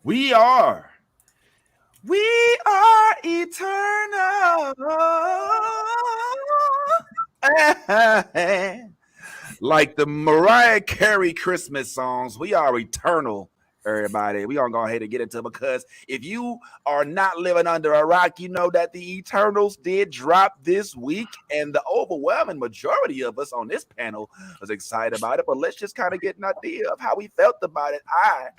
We are. We are eternal. Like the Mariah Carey Christmas songs, we are eternal, everybody. We gonna go ahead and get into it because if you are not living under a rock, you know that the Eternals did drop this week, and the overwhelming majority of us on this panel was excited about it. But let's just kind of get an idea of how we felt about it. I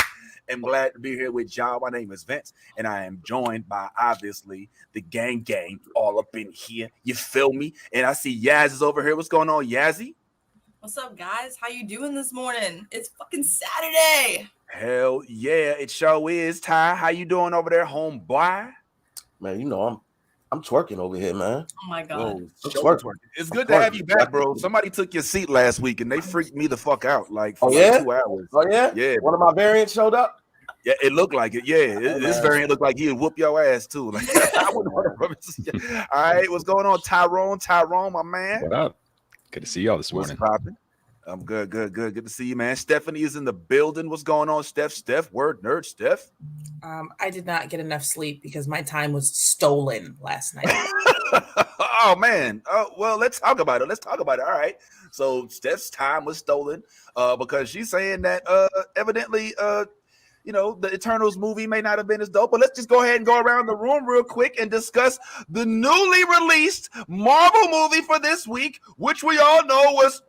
am glad to be here with y'all. My name is Vince, and I am joined by obviously the gang all up in here. You feel me? And I see Yaz is over here. What's going on, Yazzie? What's up, guys? How you doing this morning? It's fucking Saturday. Hell yeah, it sure is. Ty, how you doing over there, homeboy? Man, you know I'm twerking over here, man. Oh my god. Whoa, it's good to have you back, bro. Somebody took your seat last week and they freaked me the fuck out like for 2 hours. Oh yeah? Yeah. One of my variants showed up? Yeah, it looked like it. Yeah, this variant looked like he'd whoop your ass too. Like I wouldn't want to rub it. All right, what's going on, Tyrone, my man? What up? Good to see y'all this morning. What's poppin'? I'm good. Good to see you, man. Stephanie is in the building. What's going on, Steph? Word nerd, Steph. I did not get enough sleep because my time was stolen last night. Oh man. Well, let's talk about it. All right. So Steph's time was stolen because she's saying that evidently the Eternals movie may not have been as dope, but let's just go ahead and go around the room real quick and discuss the newly released Marvel movie for this week, which we all know was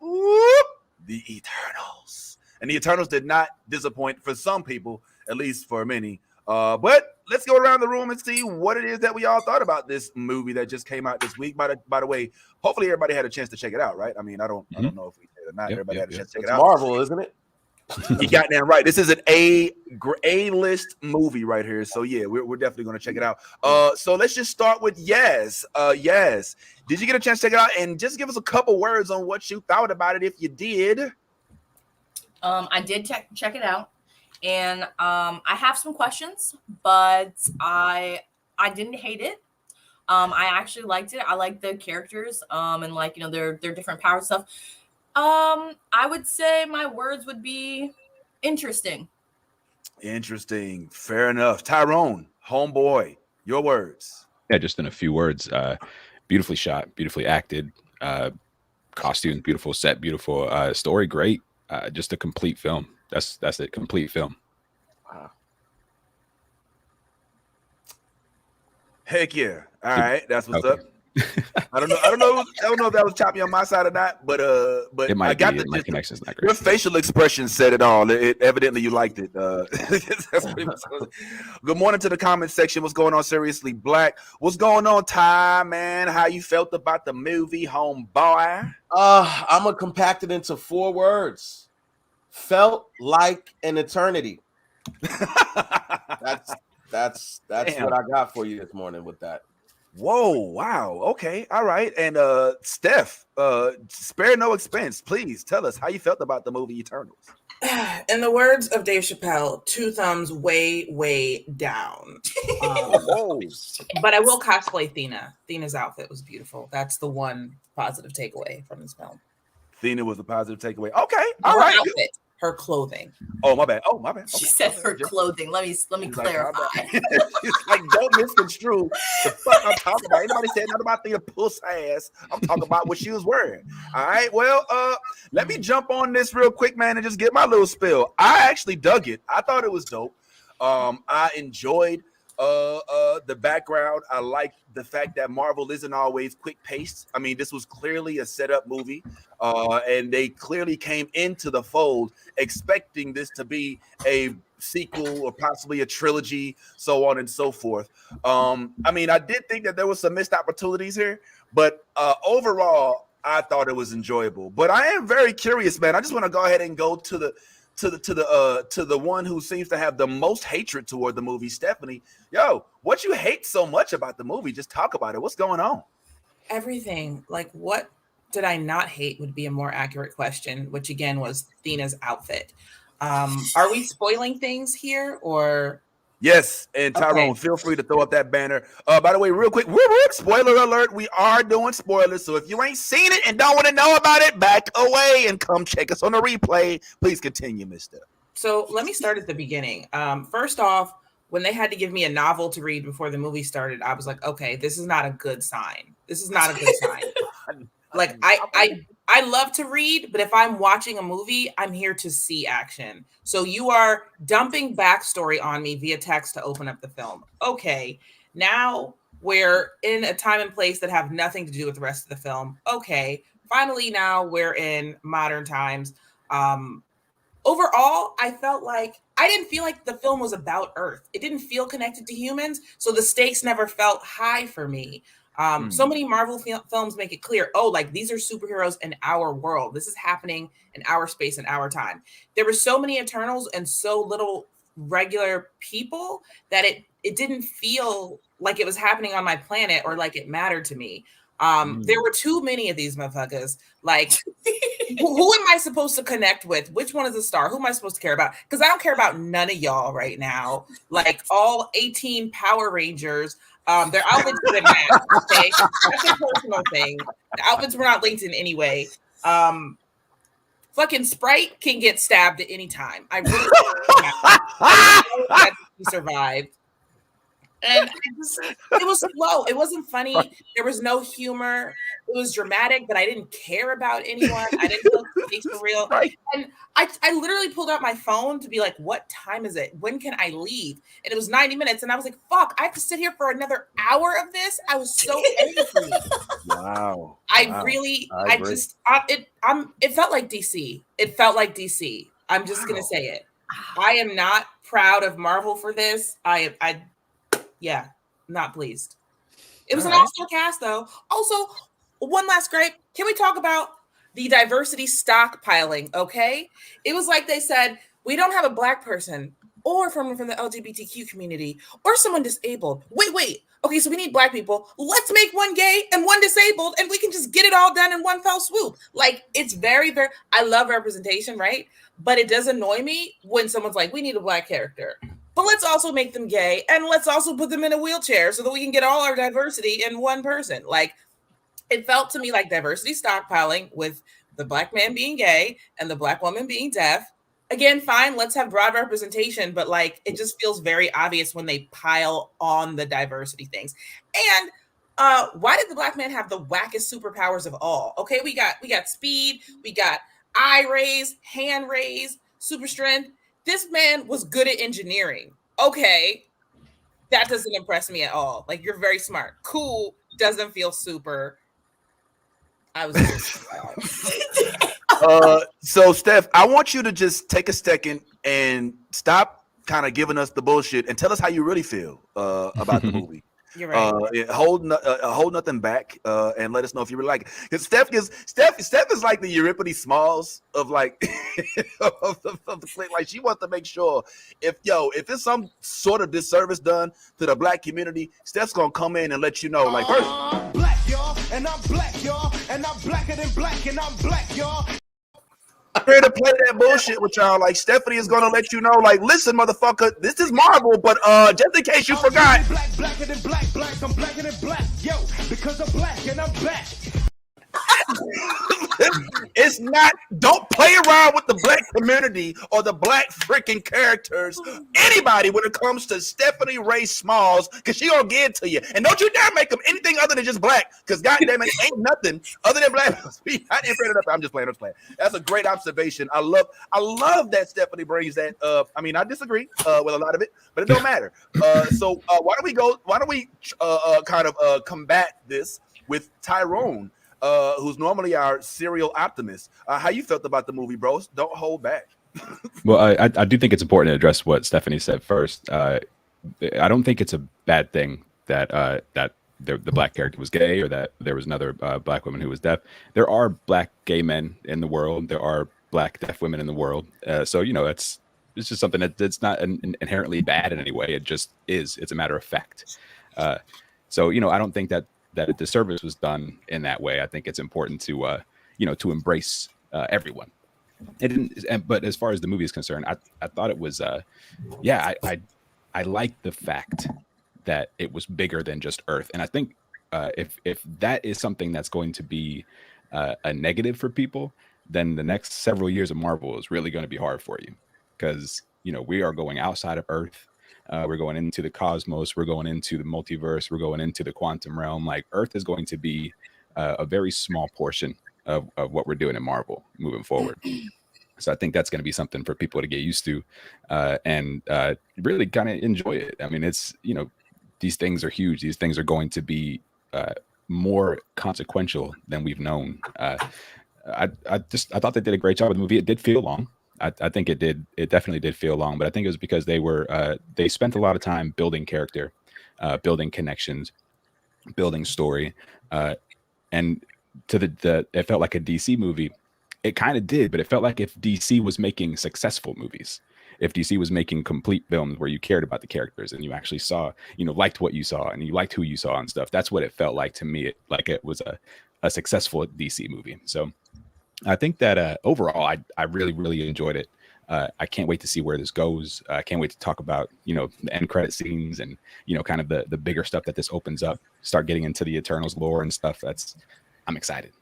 the Eternals. And the Eternals did not disappoint for some people, at least for many. But let's go around the room and see what it is that we all thought about this movie that just came out this week. By the way, hopefully everybody had a chance to check it out, right? I mean, I don't know if we did or not. Everybody had a chance to check it out. Marvel, isn't it? You got that right. This is an A-list movie right here. So yeah, we're definitely going to check it out. So let's just start with Yaz. Yaz, did you get a chance to check it out? And just give us a couple words on what you thought about it, if you did. I did check it out, and I have some questions, but I didn't hate it. I actually liked it. I like the characters, and their different power stuff. I would say my words would be interesting. Interesting. Fair enough. Tyrone, homeboy, your words. Yeah, just in a few words. Beautifully shot, beautifully acted, costume, beautiful set, beautiful story, great. Just a complete film. That's it. Complete film. Wow. Heck yeah. All right. That's what's up. I don't know if that was choppy on my side or not, but it might I got be. My connection's not great. Your facial expression said it all. Evidently you liked it. That's pretty much Good morning to the comment section. What's going on, Seriously Black? What's going on, Ty, man? How you felt about the movie, homeboy? I'm gonna compact it into 4 words. Felt like an eternity. That's what I got for you this morning with that. Whoa, wow. Okay, all right. And Steph, spare no expense. Please tell us how you felt about the movie Eternals. In the words of Dave Chappelle, 2 thumbs way down. But I will cosplay Thena. Thena's outfit was beautiful. That's the one positive takeaway from this film. Thena was a positive takeaway. Okay, all right. Outfit, her clothing. Oh, my bad. Okay. She said her clothing. Let me clarify. She's like, don't misconstrue the fuck I'm talking about. Anybody said nothing about Thena puss ass. I'm talking about what she was wearing. All right. Well, let me jump on this real quick, man, and just get my little spill. I actually dug it. I thought it was dope. I enjoyed the background. I like the fact that Marvel isn't always quick paced. I mean, this was clearly a setup movie, and they clearly came into the fold expecting this to be a sequel or possibly a trilogy, so on and so forth. I mean, I did think that there was some missed opportunities here, but overall, I thought it was enjoyable. But I am very curious, man. I just want to go ahead and go to the one who seems to have the most hatred toward the movie, Stephanie. Yo, what you hate so much about the movie? Just talk about it. What's going on? Everything. Like, what did I not hate would be a more accurate question, which again was Thena's outfit. Are we spoiling things here or? Yes, and Tyrone, feel free to throw up that banner. By the way, real quick, spoiler alert, we are doing spoilers, so if you ain't seen it and don't want to know about it, back away and come check us on the replay. Please continue, mister. So let me start at the beginning. First off, when they had to give me a novel to read before the movie started, I was like, okay, this is not a good sign. This is not a good sign. Like I love to read, but if I'm watching a movie, I'm here to see action. So you are dumping backstory on me via text to open up the film. Okay, now we're in a time and place that have nothing to do with the rest of the film. Okay, finally now we're in modern times. Overall, I didn't feel like the film was about Earth. It didn't feel connected to humans, so the stakes never felt high for me. So many Marvel films make it clear, oh, like these are superheroes in our world. This is happening in our space, in our time. There were so many Eternals and so little regular people that it didn't feel like it was happening on my planet or like it mattered to me. There were too many of these motherfuckers. Like, who am I supposed to connect with? Which one is a star? Who am I supposed to care about? Because I don't care about none of y'all right now. Like all 18 Power Rangers. Their outfits didn't match. Okay, that's a personal thing. The outfits were not linked in any way. Fucking Sprite can get stabbed at any time. I really don't know he survived. And it was slow. It wasn't funny. There was no humor. It was dramatic, but I didn't care about anyone. I didn't feel the stakes for real. And I literally pulled out my phone to be like, what time is it? When can I leave? And it was 90 minutes. And I was like, fuck, I have to sit here for another hour of this. I was so angry. Wow. It felt like DC. It felt like DC. I'm just going to say it. I am not proud of Marvel for this. Yeah, not pleased. It was an all-star cast, though. Also, one last gripe. Can we talk about the diversity stockpiling, okay? It was like they said, we don't have a Black person or from the LGBTQ community or someone disabled. Wait. Okay, so we need Black people. Let's make one gay and one disabled, and we can just get it all done in one fell swoop. Like, it's very, very... I love representation, right? But it does annoy me when someone's like, we need a Black character. But let's also make them gay and let's also put them in a wheelchair so that we can get all our diversity in one person. Like, it felt to me like diversity stockpiling with the Black man being gay and the Black woman being deaf. Again, fine, let's have broad representation, but like it just feels very obvious when they pile on the diversity things. And why did the Black man have the wackest superpowers of all? Okay, we got speed, we got eye raise, hand raise, super strength. This man was good at engineering. Okay, that doesn't impress me at all. Like, you're very smart. Cool, doesn't feel super. I was. So, Steph, I want you to just take a second and stop kind of giving us the bullshit and tell us how you really feel about the movie. You're right. Hold nothing back, and let us know if you really like it. Because Steph is like the Euripides Smalls of like of the flick. Like, she wants to make sure if it's some sort of disservice done to the Black community, Steph's gonna come in and let you know. Like, first, Black, y'all, and I'm Black, y'all, and I'm blacker than Black, and I'm Black, y'all. I'm here to play that bullshit with y'all. Like, Stephanie is gonna let you know, like, listen, motherfucker, this is Marvel, but just in case you forgot. Blacker than Black, I'm blacker than Black, yo, because I'm Black and I'm back. It's not, don't play around with the Black community or the Black freaking characters, anybody, when it comes to Stephanie Ray Smalls, because she gonna get it to you. And don't you dare make them anything other than just Black, because goddamn it, ain't nothing other than Black. I'm just playing. That's a great observation. I love that Stephanie brings that up. I mean, I disagree with a lot of it, but it don't matter. So why don't we kind of combat this with Tyrone, who's normally our serial optimist. How you felt about the movie, bros? Don't hold back. Well, I do think it's important to address what Stephanie said first. I don't think it's a bad thing that the Black character was gay or that there was another Black woman who was deaf. There are Black gay men in the world. There are Black deaf women in the world. So, it's just something that's not inherently bad in any way. It just is. It's a matter of fact. So, I don't think that a disservice was done in that way. I think it's important to, to embrace everyone. But as far as the movie is concerned, I thought it was, I like the fact that it was bigger than just Earth. And I think if that is something that's going to be a negative for people, then the next several years of Marvel is really going to be hard for you because, we are going outside of Earth. we're going into the cosmos, we're going into the multiverse, we're going into the quantum realm. Like Earth is going to be a very small portion of what we're doing in Marvel moving forward. So I think that's going to be something for people to get used to and really kind of enjoy it. I mean, it's, these things are huge. These things are going to be more consequential than we've known. I thought they did a great job with the movie. It did feel long. I think it did. It definitely did feel long, but I think it was because they spent a lot of time building character, building connections, building story, and it felt like a DC movie. It kind of did, but it felt like if DC was making successful movies, if DC was making complete films where you cared about the characters and you actually saw, liked what you saw and you liked who you saw and stuff. That's what it felt like to me. It was a successful DC movie. So I think that overall, I really, really enjoyed it. I can't wait to see where this goes. I can't wait to talk about, the end credit scenes and, kind of the bigger stuff that this opens up, start getting into the Eternals lore and stuff. I'm excited.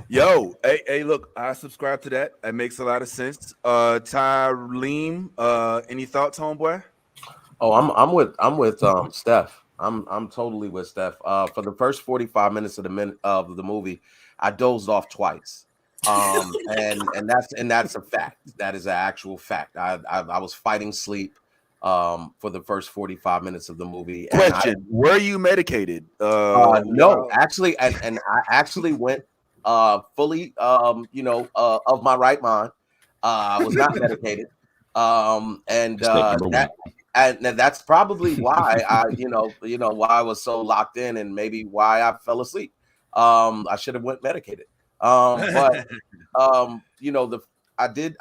Yo, hey, look, I subscribe to that. That makes a lot of sense. Tyreem, any thoughts, homeboy? Oh, I'm with Steph. I'm totally with Steph. For the first 45 minutes of the movie, I dozed off twice. And that's a fact. That is an actual fact. I was fighting sleep for the first 45 minutes of the movie. Question: were you medicated? No, actually, and I actually went fully of my right mind. I was not medicated. And that's probably why why I was so locked in, and maybe why I fell asleep. I should have went medicated. But I did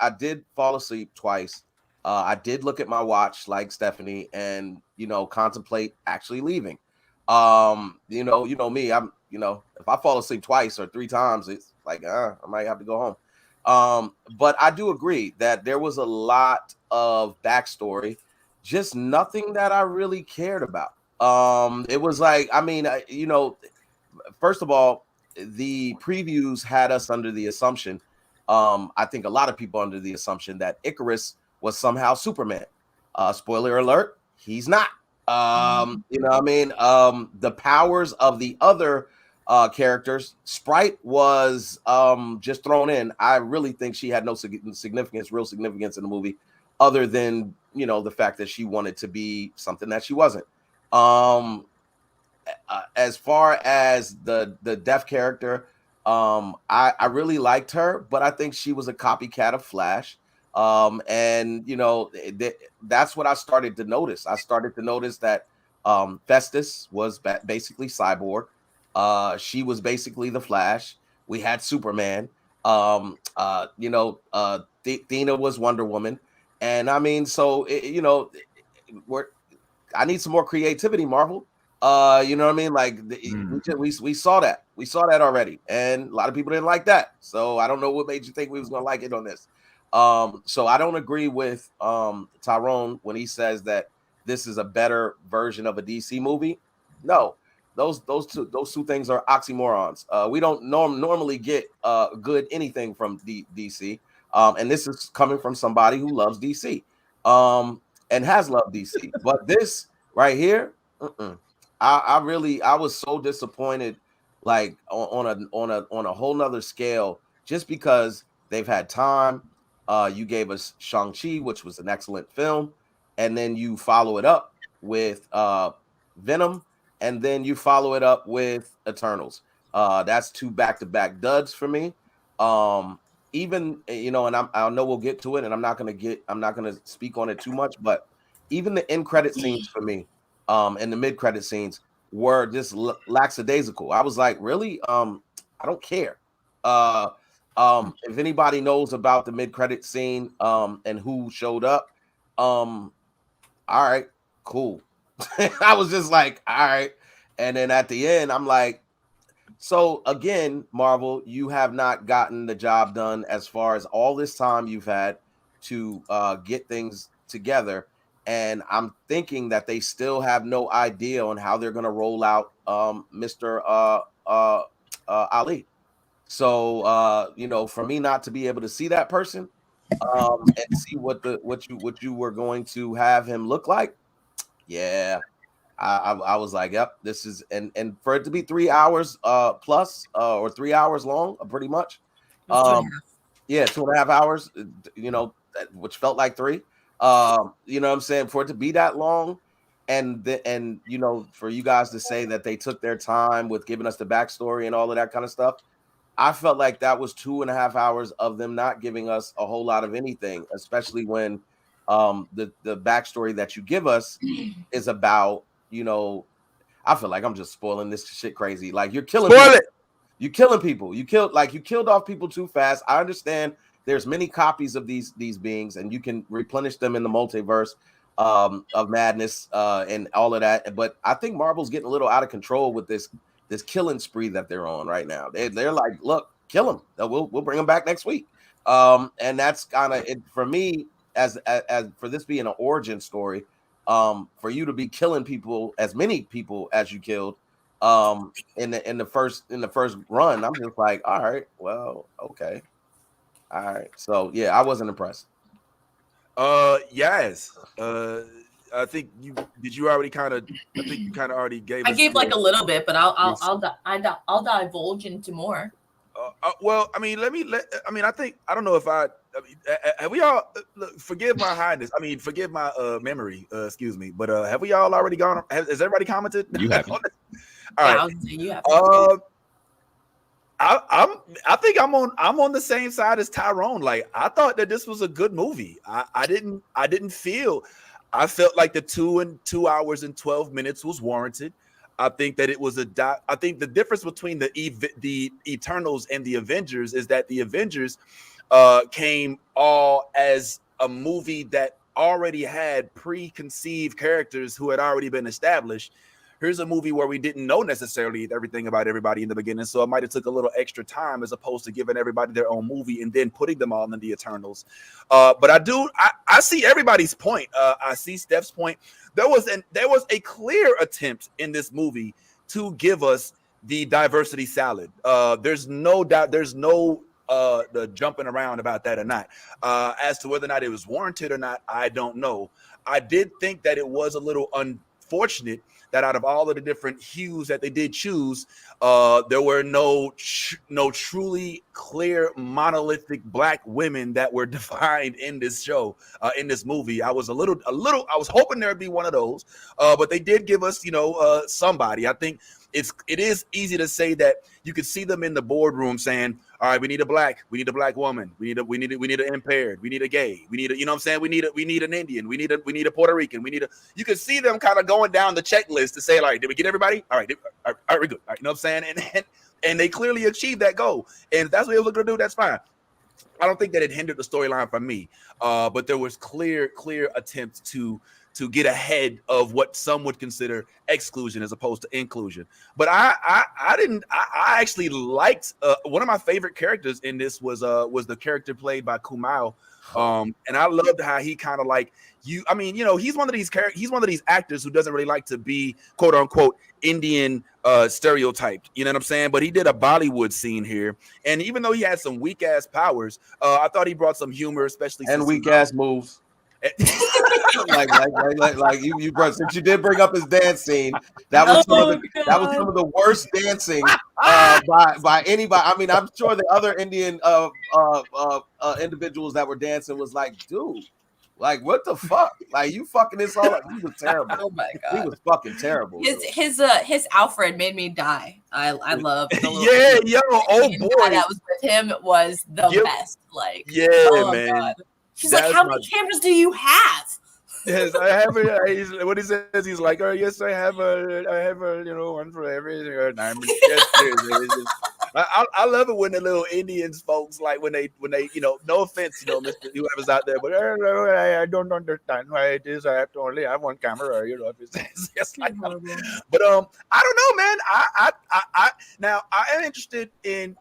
fall asleep twice. I did look at my watch like Stephanie and contemplate actually leaving. Me, I'm if I fall asleep twice or three times, it's like I might have to go home. But I do agree that there was a lot of backstory, just nothing that I really cared about. It was like, first of all, the previews had us under the assumption, I think a lot of people under the assumption that Icarus was somehow Superman. Spoiler alert, he's not. The powers of the other characters, Sprite was just thrown in. I really think she had no real significance in the movie, other than the fact that she wanted to be something that she wasn't. As far as the deaf character, I really liked her, but I think she was a copycat of Flash. That's what I started to notice. I started to notice that Festus was basically Cyborg. She was basically the Flash. We had Superman. Thena was Wonder Woman. And I need some more creativity, Marvel. Like we saw that. We saw that already. And a lot of people didn't like that. So I don't know what made you think we was gonna like it on this. So I don't agree with Tyrone when he says that this is a better version of a DC movie. No, those two things are oxymorons. We don't normally get good anything from DC. And this is coming from somebody who loves DC and has loved DC. But this right here, I was so disappointed, like on a whole nother scale, just because they've had time. You gave us Shang-Chi, which was an excellent film, and then you follow it up with Venom, and then you follow it up with Eternals. That's two back-to-back duds for me. Even and I know we'll get to it, and I'm not gonna speak on it too much, but even the end credit scenes for me, and the mid credit scenes were just lackadaisical. I was like, really? I don't care. If anybody knows about the mid-credit scene and who showed up, all right, cool. I was just like, all right. And then at the end, I'm like, so again, Marvel, you have not gotten the job done as far as all this time you've had to get things together. And I'm thinking that they still have no idea on how they're going to roll out Mr. Ali. So, for me not to be able to see that person, and see what you were going to have him look like. Yeah, I was like, yep, this is and for it to be 3 hours plus or 3 hours long, pretty much. Yeah, 2.5 hours, which felt like 3. You know what I'm saying? For it to be that long, and for you guys to say that they took their time with giving us the backstory and all of that kind of stuff, I felt like that was 2.5 hours of them not giving us a whole lot of anything, especially when the backstory that you give us is about, I feel like I'm just spoiling this shit crazy. Like you're killing people. You're killing people. You killed off people too fast. I understand there's many copies of these beings, and you can replenish them in the multiverse of madness and all of that. But I think Marvel's getting a little out of control with this killing spree that they're on right now. They're like, look, kill them. We'll bring them back next week. And that's kind of it for me as for this being an origin story. For you to be killing people, as many people as you killed in the first run, I'm just like, all right, well, okay, all right. So yeah, I wasn't impressed. Yes. I think you already kind of. I think you kind of already gave. I gave like a little bit, but I'll divulge into more. Well, I mean, I think I don't know if have we all forgive my highness. I mean, forgive my memory. Excuse me, but have we all already gone? Has everybody commented? You have. All right. You have. I think I'm on the same side as Tyrone. Like I thought that this was a good movie. I felt like the 2 hours and 12 minutes was warranted. I think that it was I think the difference between the Eternals and the Avengers is that the Avengers came all as a movie that already had preconceived characters who had already been established. Here's a movie where we didn't know necessarily everything about everybody in the beginning, so it might have took a little extra time as opposed to giving everybody their own movie and then putting them all in the Eternals. But I see everybody's point. I see Steph's point. There was a clear attempt in this movie to give us the diversity salad. There's no doubt. There's no the jumping around about that or not. As to whether or not it was warranted or not, I don't know. I did think that it was a little unfortunate that out of all of the different hues that they did choose, there were no truly clear monolithic black women that were defined in this show, in this movie. I was I was hoping there'd be one of those, but they did give us, somebody. I think it is easy to say that you could see them in the boardroom saying, all right, we need a black woman, we need an impaired, we need a gay, we need a, you know what I'm saying, we need an Indian, we need a Puerto Rican, you could see them kind of going down the checklist to say, like, did we get everybody? All right, we're good. All right, you know what I'm saying? And they clearly achieved that goal. And if that's what they were going to do, that's fine. I don't think that it hindered the storyline for me. But there was clear attempts to get ahead of what some would consider exclusion as opposed to inclusion. But I actually liked one of my favorite characters in this was the character played by Kumail. And I loved how he kind of like he's one of these actors who doesn't really like to be quote unquote Indian stereotyped, you know what I'm saying? But he did a Bollywood scene here, and even though he had some weak ass powers, I thought he brought some humor, especially and weak ass moves. like you brought, since you did bring up his dance scene, that was some of the worst dancing by anybody. I mean, I'm sure the other Indian individuals that were dancing was like, dude, like what the fuck? Like you fucking this all up. He was terrible. Oh my god, he was fucking terrible. His Alfred made me die. I love the little boy that was with him was the best. Like man. God. She's like, how many cameras do you have? Yes, I have a. What he says, he's like, oh yes, I have a, one for every diamond. Yes, I love it when the little Indians folks, like when they, no offense, Mr. whoever's out there, but I don't understand why it is I have to only have one camera, it's just like, but I don't know, man. Now I am interested in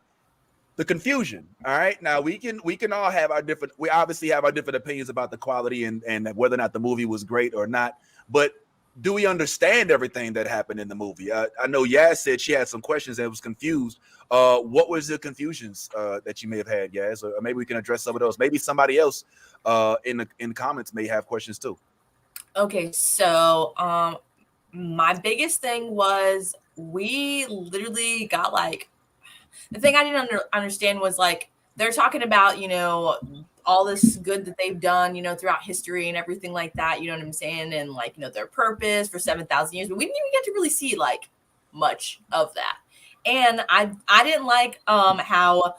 the confusion. All right. Now we can all have we obviously have our different opinions about the quality and whether or not the movie was great or not. But do we understand everything that happened in the movie? I know Yaz said she had some questions and was confused. What was the confusions that you may have had, Yaz? Or maybe we can address some of those. Maybe somebody else in the comments may have questions too. Okay, so my biggest thing was we literally got like, the thing I didn't understand was like, they're talking about, you know, all this good that they've done, you know, throughout history and everything like that, you know what I'm saying? And like, you know, their purpose for 7,000 years, but we didn't even get to really see like much of that. And I didn't like how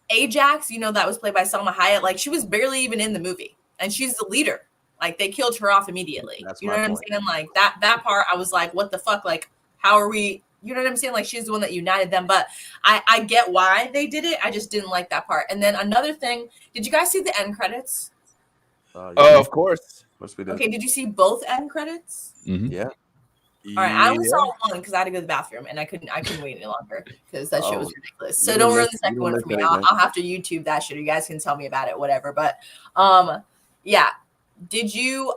Ajax, you know, that was played by Salma Hayek, like she was barely even in the movie and she's the leader. Like they killed her off immediately. That's you know my what point. I'm saying? Like that part, I was like, what the fuck? Like, how are we? You know what I'm saying? Like she's the one that united them. But I get why they did it. I just didn't like that part. And then another thing, did you guys see the end credits? Yeah. Of course. Must be done. Okay, did you see both end credits? Mhm. Yeah. All right, I only saw one because I had to go to the bathroom and I couldn't wait any longer because that shit was ridiculous. So don't ruin the second one for me. I'll have to YouTube that shit. You guys can tell me about it, whatever. But yeah. Did you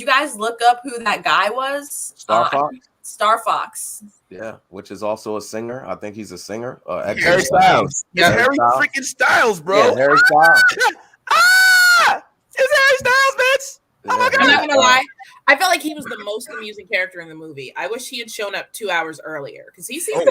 guys look up who that guy was? Star Fox. Star Fox. Yeah, which is also a singer. I think he's a singer. Harry Styles. Yeah. It's Harry freaking Styles, bro. Yeah, Harry Styles. It's Harry Styles, bitch. Oh my Yeah. God. I'm not gonna lie. I felt like he was the most amusing character in the movie. I wish he had shown up 2 hours earlier because he seemed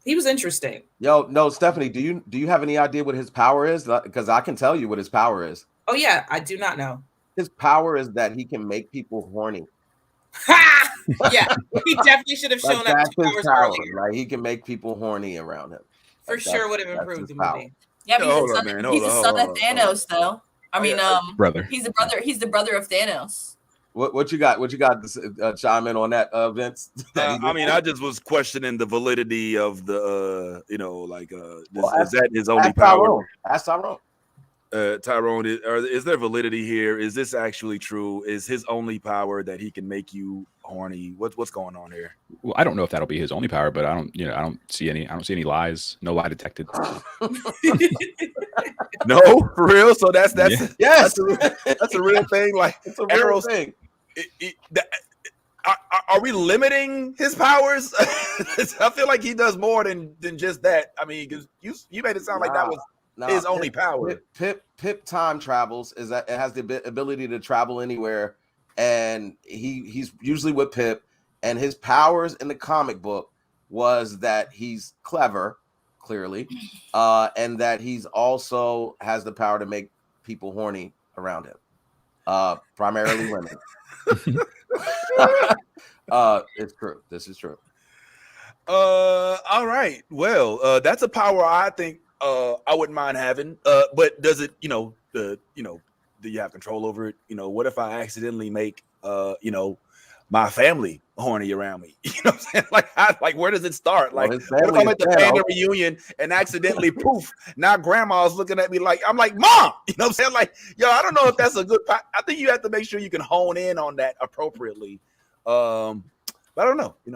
he was interesting. Yo, no, Stephanie, do you have any idea what his power is? Because I can tell you what his power is. Oh yeah, I do not know. His power is that he can make people horny. Ha! Yeah, he definitely should have shown Like, up that's 2 his hours power. earlier. Like he can make people horny around him. For Like, sure would have that's improved his the power. movie. Yeah, but Hold he's on, the son, man. he's the son of Hold on. Thanos, though. I mean, brother. He's the brother of Thanos. What you got? What you got to chime in on that, Vince? I mean, I just was questioning the validity of the, is that his only Ask power? Tyrone. Ask Tyrone. Tyrone, is there validity here? Is this actually true? Is his only power that he can make you horny? What's going on here? Well, I don't know if that'll be his only power, but I don't see any lies. No lie detected. No, for real. So that's Yeah. Yes, that's a real thing. Like it's a real Arrow's thing. Are we limiting his powers? I feel like he does more than just that. I mean, because you made it sound like that was his only power. Pip time travels is that it has the ability to travel anywhere, and he's usually with Pip. And his powers in the comic book was that he's clever, clearly, and that he's also has the power to make people horny around him, primarily women. It's true. This is true. All right. Well, that's a power I think I wouldn't mind having. But does it, do you have control over it? What if I accidentally make my family horny around me? You know what I'm saying? Like where does it start? Like, what if I'm at the family reunion and accidentally poof, now grandma's looking at me like, I'm like, Mom, you know what I'm saying? Like, yo, I don't know if that's a good I think you have to make sure you can hone in on that appropriately. But I don't know, we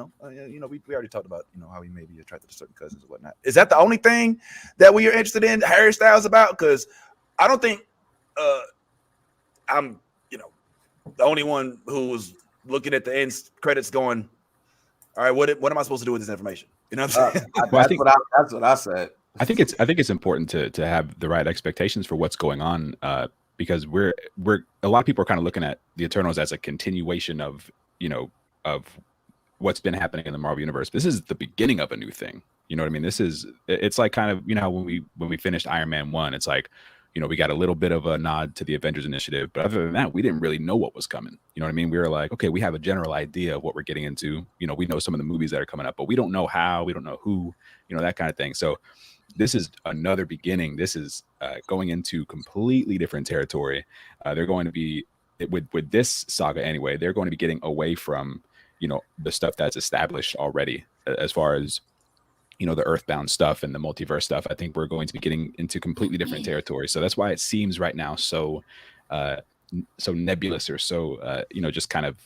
already talked about, how he may be attracted to certain cousins and whatnot. Is that the only thing that we are interested in Harry Styles about? Because I don't think I'm, the only one who was looking at the end credits going, all right, what am I supposed to do with this information? You know what I'm saying? That's what I said. I think it's important to have the right expectations for what's going on, because we're a lot of people are kind of looking at the Eternals as a continuation of what's been happening in the Marvel universe. This is the beginning of a new thing. You know what I mean? It's like kind of, when we finished Iron Man 1, it's like, we got a little bit of a nod to the Avengers Initiative, but other than that, we didn't really know what was coming. You know what I mean? We were like, okay, we have a general idea of what we're getting into. We know some of the movies that are coming up, but we don't know how, we don't know who, that kind of thing. So this is another beginning. This is going into completely different territory. They're going to be, with this saga anyway, they're going to be getting away from, the stuff that's established already as far as, the Earthbound stuff and the multiverse stuff. I think we're going to be getting into completely different territory. So that's why it seems right now so nebulous or so, just kind of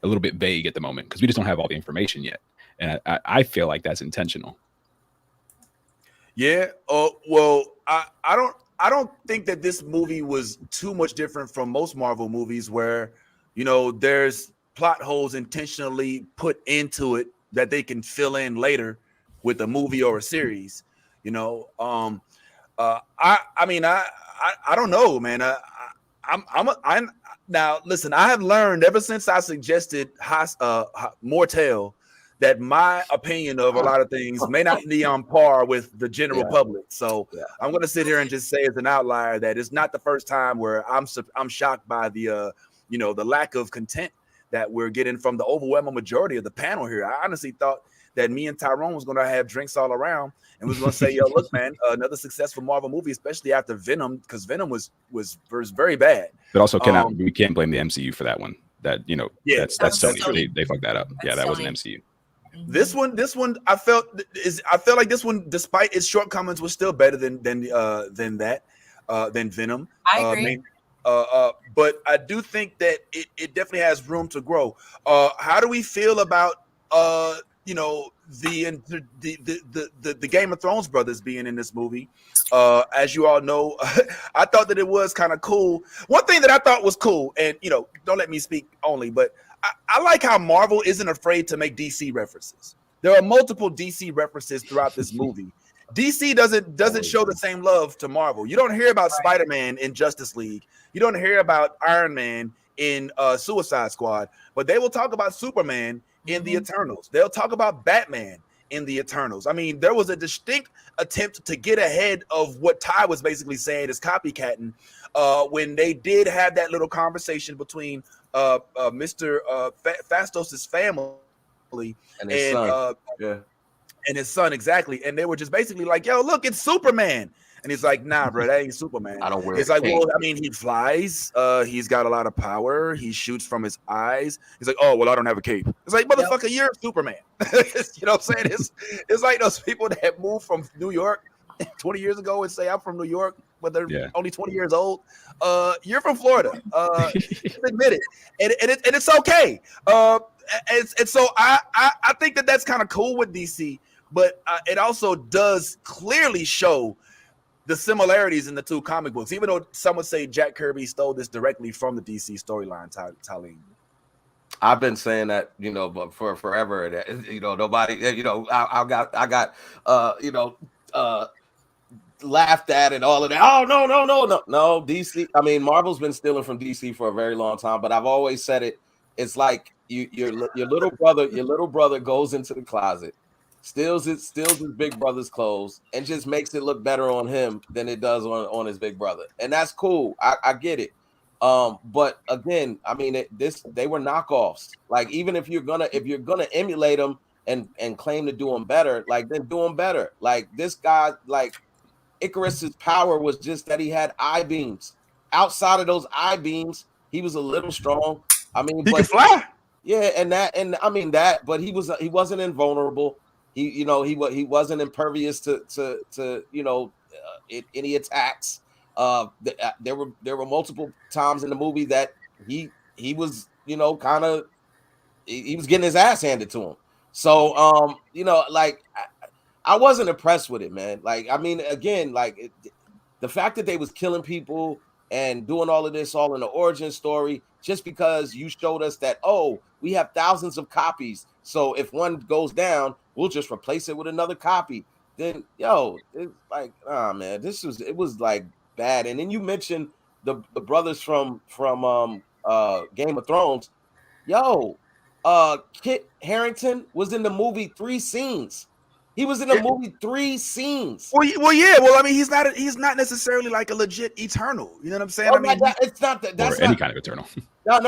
a little bit vague at the moment because we just don't have all the information yet. And I feel like that's intentional. Yeah. Well, I don't think that this movie was too much different from most Marvel movies where, there's plot holes intentionally put into it that they can fill in later with a movie or a series. You know, I mean, I don't know, man. I'm now listen. I have learned ever since I suggested Mortel that my opinion of a lot of things may not be on par with the general public. So I'm going to sit here and just say as an outlier that it's not the first time where I'm shocked by the the lack of content that we're getting from the overwhelming majority of the panel here. I honestly thought that me and Tyrone was going to have drinks all around and was going to say, yo, look, man, another successful Marvel movie, especially after Venom, because Venom was very bad. But also, we can't blame the MCU for that one. That that's Sony. They fucked that up. That wasn't MCU. This one, I felt like this one, despite its shortcomings, was still better than Venom. I agree. But I do think that it definitely has room to grow. How do we feel about the Game of Thrones brothers being in this movie? As you all know, I thought that it was kind of cool. One thing that I thought was cool, and don't let me speak only, but I like how Marvel isn't afraid to make DC references. There are multiple DC references throughout this movie. DC doesn't show the same love to Marvel. You don't hear about Spider-Man in Justice League. You don't hear about Iron Man in Suicide Squad, but they will talk about Superman in the Eternals. They'll talk about Batman in the Eternals. I mean, there was a distinct attempt to get ahead of what Ty was basically saying is copycatting when they did have that little conversation between Mr. Fastos' family and his son. And his son, exactly. And they were just basically like, yo, look, it's Superman. And he's like, nah, bro, that ain't Superman. I don't wear It's like, well, I mean, he flies. He's got a lot of power. He shoots from his eyes. He's like, oh, well, I don't have a cape. It's like, motherfucker, you're Superman. You know what I'm saying? It's like those people that moved from New York 20 years ago and say, I'm from New York, but they're only 20 years old. You're from Florida. Admit it. And it's okay. And so I think that that's kind of cool with DC, but it also does clearly show the similarities in the two comic books, even though some would say Jack Kirby stole this directly from the DC storyline. Talene, I've been saying that, but for forever, that nobody, I got laughed at and all of that. Oh no, DC. I mean, Marvel's been stealing from DC for a very long time, but I've always said it. It's like your little brother goes into the closet, steals his big brother's clothes, and just makes it look better on him than it does on his big brother, and that's cool. I get it. But again, I mean, they were knockoffs. Like, even if you're gonna emulate them and claim to do them better, like, then do them better. Like, this guy, like, Icarus's power was just that he had eye beams. Outside of those eye beams, he was a little strong. I mean, he could fly. Yeah, but he wasn't invulnerable. He wasn't impervious to any attacks. There were multiple times in the movie that he was kind of he was getting his ass handed to him. So like, I wasn't impressed with it, man. Like, I mean, again, like, the fact that they was killing people and doing all of this all in the origin story just because you showed us that, oh, we have thousands of copies, so if one goes down, we'll just replace it with another copy. Then, it's like, man, it was like bad. And then you mentioned the brothers from Game of Thrones. Kit Harington was in the movie 3 scenes. He was in the movie 3 scenes. Well, yeah. Well, I mean, he's not necessarily like a legit Eternal. You know what I'm saying? I mean, it's not that. That's any kind of Eternal. No.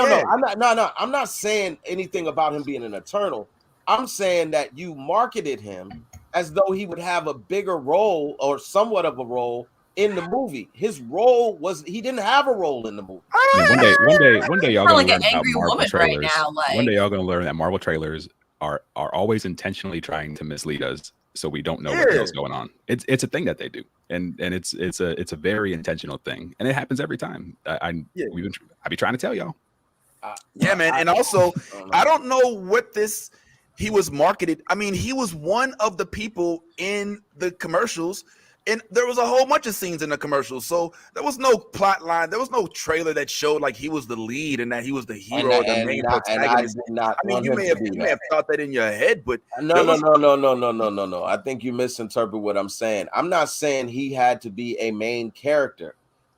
I'm not saying anything about him being an Eternal. I'm saying that you marketed him as though he would have a bigger role or somewhat of a role in the movie. His role he didn't have a role in the movie. One day y'all gonna learn about Marvel trailers. One day y'all gonna learn that Marvel trailers are always intentionally trying to mislead us, so we don't know what the hell's going on. It's a thing that they do, and it's a very intentional thing, and it happens every time. I be trying to tell y'all. Man, and also I don't know what he was marketed. I mean, he was one of the people in the commercials And there was a whole bunch of scenes in the commercial, so there was no plot line. There was no trailer that showed like he was the lead and that he was the hero or the main protagonist. I mean, you may have thought that in your head, but no. I think you misinterpret what I'm saying. I'm not saying he had to be a main character,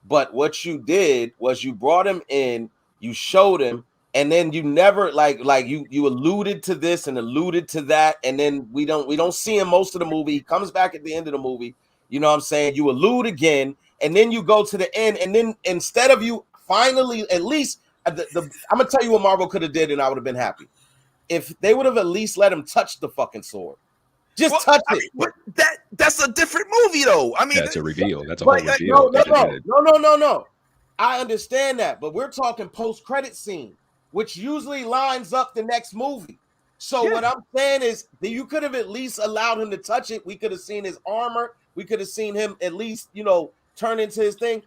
but what you did was you brought him in, you showed him, and then you never like you alluded to this and alluded to that, and then we don't see him most of the movie. He comes back at the end of the movie. You know what I'm saying? You allude again, and then you go to the end, and then instead of you finally, at least, I'm gonna tell you what Marvel could have did, and I would have been happy if they would have at least let him touch the fucking sword. Just touch it. But that's a different movie, though. I mean, that's a reveal. That's a whole reveal. No. I understand that, but we're talking post-credit scene, which usually lines up the next movie. So what I'm saying is that you could have at least allowed him to touch it. We could have seen his armor. We could have seen him at least, turn into his thing.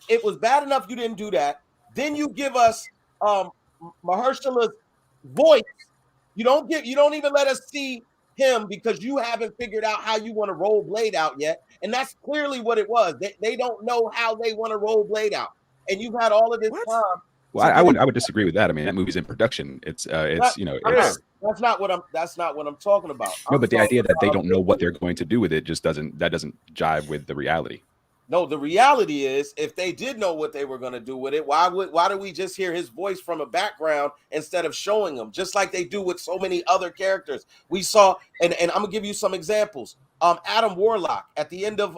It was bad enough you didn't do that. Then you give us Mahershala's voice. You don't even let us see him because you haven't figured out how you want to roll Blade out yet. And that's clearly what it was. They don't know how they want to roll Blade out. And you've had all of this time. Well, I would disagree with that. I mean, that movie's in production. That's not what I'm talking about. No, but the idea that they don't know what they're going to do with it just doesn't jive with the reality. No, the reality is, if they did know what they were going to do with it, why do we just hear his voice from a background instead of showing him, just like they do with so many other characters? We saw, and I'm gonna give you some examples. Adam Warlock at the end of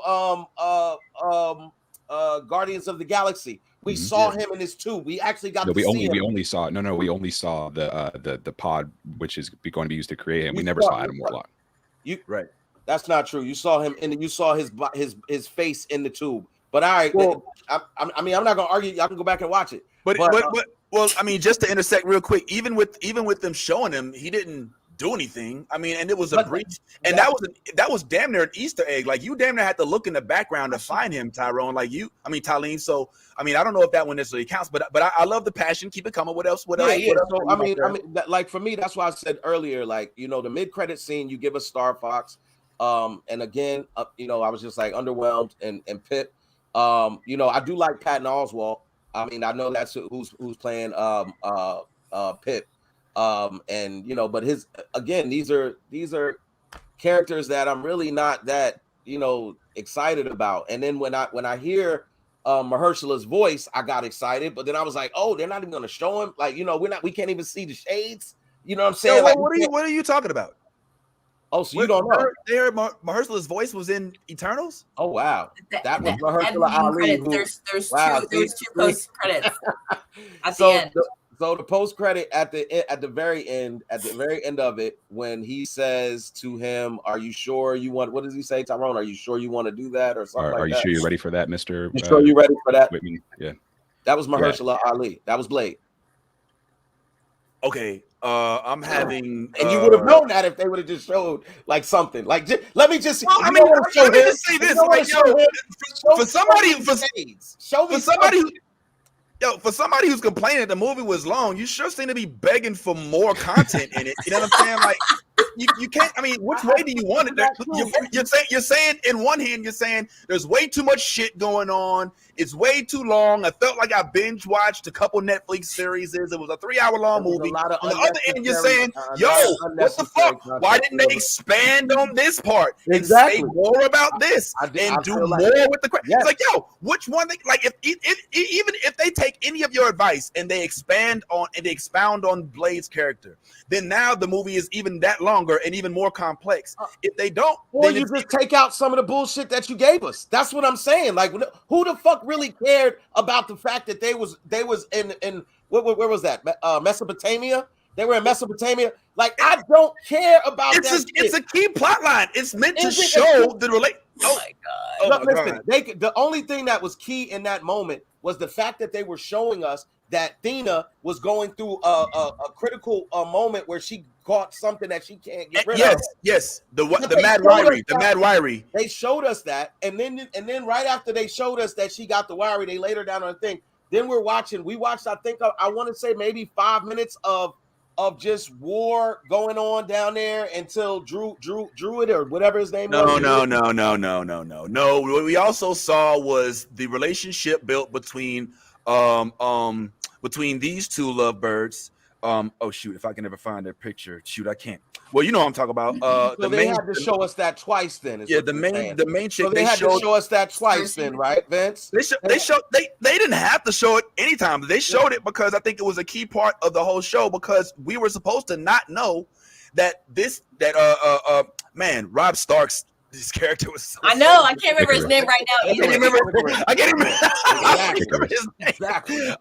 Guardians of the Galaxy. We saw him in his tube. We actually got to see him. We only saw the pod, which is going to be used to create him. We never saw Adam Warlock. Right. That's not true. You saw him, and you saw his face in the tube. But all right, well, I mean, I'm not gonna argue. Y'all can go back and watch it. But well, I mean, just to intersect real quick, even with them showing him, he didn't do anything. I mean, and it was a breach, and that was damn near an Easter egg. Like, you damn near had to look in the background to find him, Tyrone. Talene. So I mean, I don't know if that one necessarily counts, but I love the passion. Keep it coming. What else? So I mean, like for me, that's why I said earlier, like, the mid-credit scene, you give us Star Fox, and again, I was just like underwhelmed and Pip. I do like Patton Oswalt. I mean, I know that's who's playing Pip. But these are characters that I'm really not that excited about. And then when I hear Mahershala's voice, I got excited, but then I was like, oh, they're not even going to show him. Like, we can't even see the shades. You know what I'm saying? What are you talking about? Oh, so you don't know? Mahershala's voice was in Eternals. Oh wow, that was Mahershala Ali. There's two post credits at the end. So the post credit at the very end of it, when he says to him, "Are you sure you want?" What does he say, Tyrone? Are you sure you want to do that, or something? Are you sure you're ready for that, Mister? You sure you're ready for that? Whitman? Yeah, that was Mahershala Ali. That was Blade. Okay, I'm having, and you would have known that if they would have just showed like something. Like, let me just. Well, let me just say this: for somebody who's complaining the movie was long, you sure seem to be begging for more content in it. You know what I'm saying? Like, you can't. I mean, which way do you want it? You're saying in one hand, you're saying there's way too much shit going on. It's way too long. I felt like I binge watched a couple Netflix series. It was a 3-hour long movie. On the other end, you're saying, yo, what the fuck? Why didn't they expand on this part and say more about this and do more with the credits? It's like, yo, which one? Even if they take any of your advice and they expound on Blade's character, then now the movie is even that longer and even more complex. If they don't, or you just take out some of the bullshit that you gave us. That's what I'm saying. Like, who the fuck really cared about the fact that they was in where was that? Mesopotamia? They were in Mesopotamia. Like, I don't care about that. It's a key plot line. It's meant to show the relate. Oh my god! Listen, the only thing that was key in that moment was the fact that they were showing us that Thena was going through a critical moment where she caught something that she can't get rid of. Yes, the mad wiry. They showed us that, and then right after they showed us that she got the wiry, they laid her down on the thing. Then we watched. I think I want to say maybe 5 minutes of of just war going on down there until Druid or whatever his name was? No. What we also saw was the relationship built between these two lovebirds. Oh shoot, if I can ever find their picture. Shoot, I can't. Well, you know what I'm talking about. So they had to show us that twice then. Yeah, the main chick. So they had to show us that twice then, right, Vince? They didn't have to show it anytime. They showed it because I think it was a key part of the whole show, because we were supposed to not know that Rob Stark's his character was so I know, I can't remember his name right now. I can't remember his name. Exactly. Shit.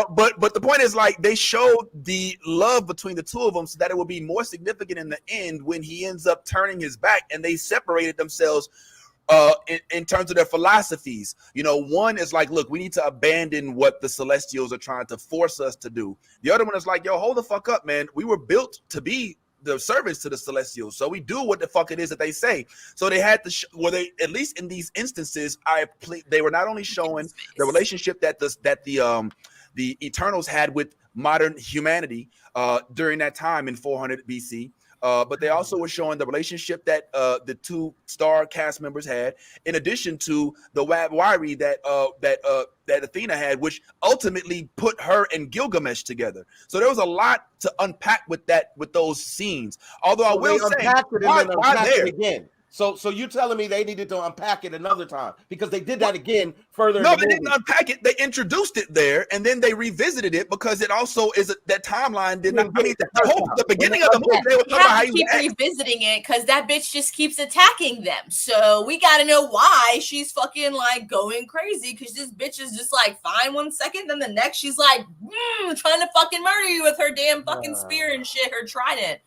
But the point is, like, they showed the love between the two of them so that it will be more significant in the end when he ends up turning his back, and they separated themselves in terms of their philosophies. You know, one is like, look, we need to abandon what the Celestials are trying to force us to do. The other one is like, yo, hold the fuck up, man. We were built to be the servants to the Celestials, so we do what the fuck it is that they say. So they had to they, at least in these instances, they were not only showing the relationship that the Eternals had with modern humanity during that time in 400 BC, but they also were showing the relationship that the two star cast members had, in addition to the wiry that Athena had, which ultimately put her and Gilgamesh together. So there was a lot to unpack with those scenes. Although I will say, why there? Again. So you're telling me they needed to unpack it another time, because they did that again further. No, they didn't unpack it. They introduced it there, and then they revisited it because it also is that timeline did not. I mean, the beginning of the movie, they were talking about how keep revisiting it because that bitch just keeps attacking them. So we got to know why she's fucking like going crazy, because this bitch is just like fine one second, then the next she's like trying to fucking murder you with her damn fucking spear and shit, her trident.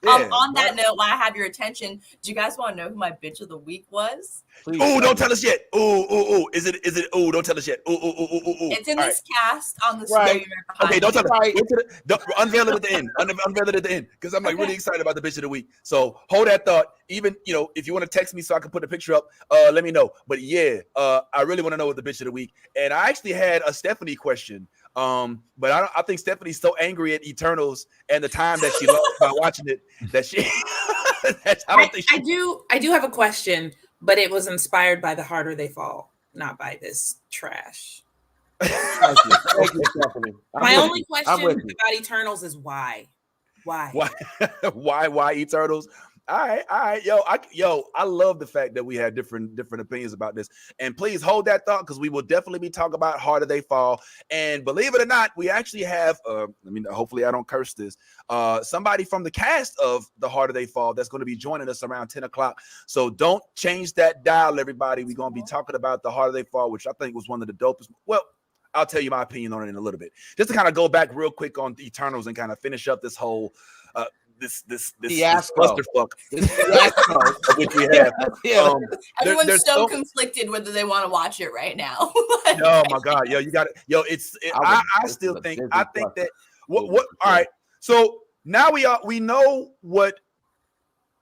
On that note, while I have your attention, do you guys want to know who my bitch of the week was? Oh, don't tell us yet. Oh, is it? Oh, don't tell us yet. Oh. It's in this cast on the right. Okay, don't tell us. Right. Unveil it at the end. Unveil it at the end, because I'm like really excited about the bitch of the week. So hold that thought. Even if you want to text me so I can put the picture up, let me know. But yeah, I really want to know what the bitch of the week. And I actually had a Stephanie question. But I think Stephanie's so angry at Eternals and the time that she lost by watching it that she. I do have a question, but it was inspired by The Harder They Fall, not by this trash. Thank you, Stephanie. My only question about Eternals is why? Why Eternals? All right, yo, I love the fact that we had different opinions about this, and please hold that thought, because we will definitely be talking about Harder They Fall. And believe it or not, we actually have, hopefully I don't curse this, somebody from the cast of The Harder They Fall that's going to be joining us around 10 o'clock. So don't change that dial, everybody. We're going to be talking about The Harder They Fall, which I think was one of the dopest. Well, I'll tell you my opinion on it in a little bit. Just to kind of go back real quick on the Eternals and kind of finish up this whole this clusterfuck which we have. Everyone's so conflicted whether they want to watch it right now. Oh my god, yo, you got it. Yo, I think that what all right. So now we know what,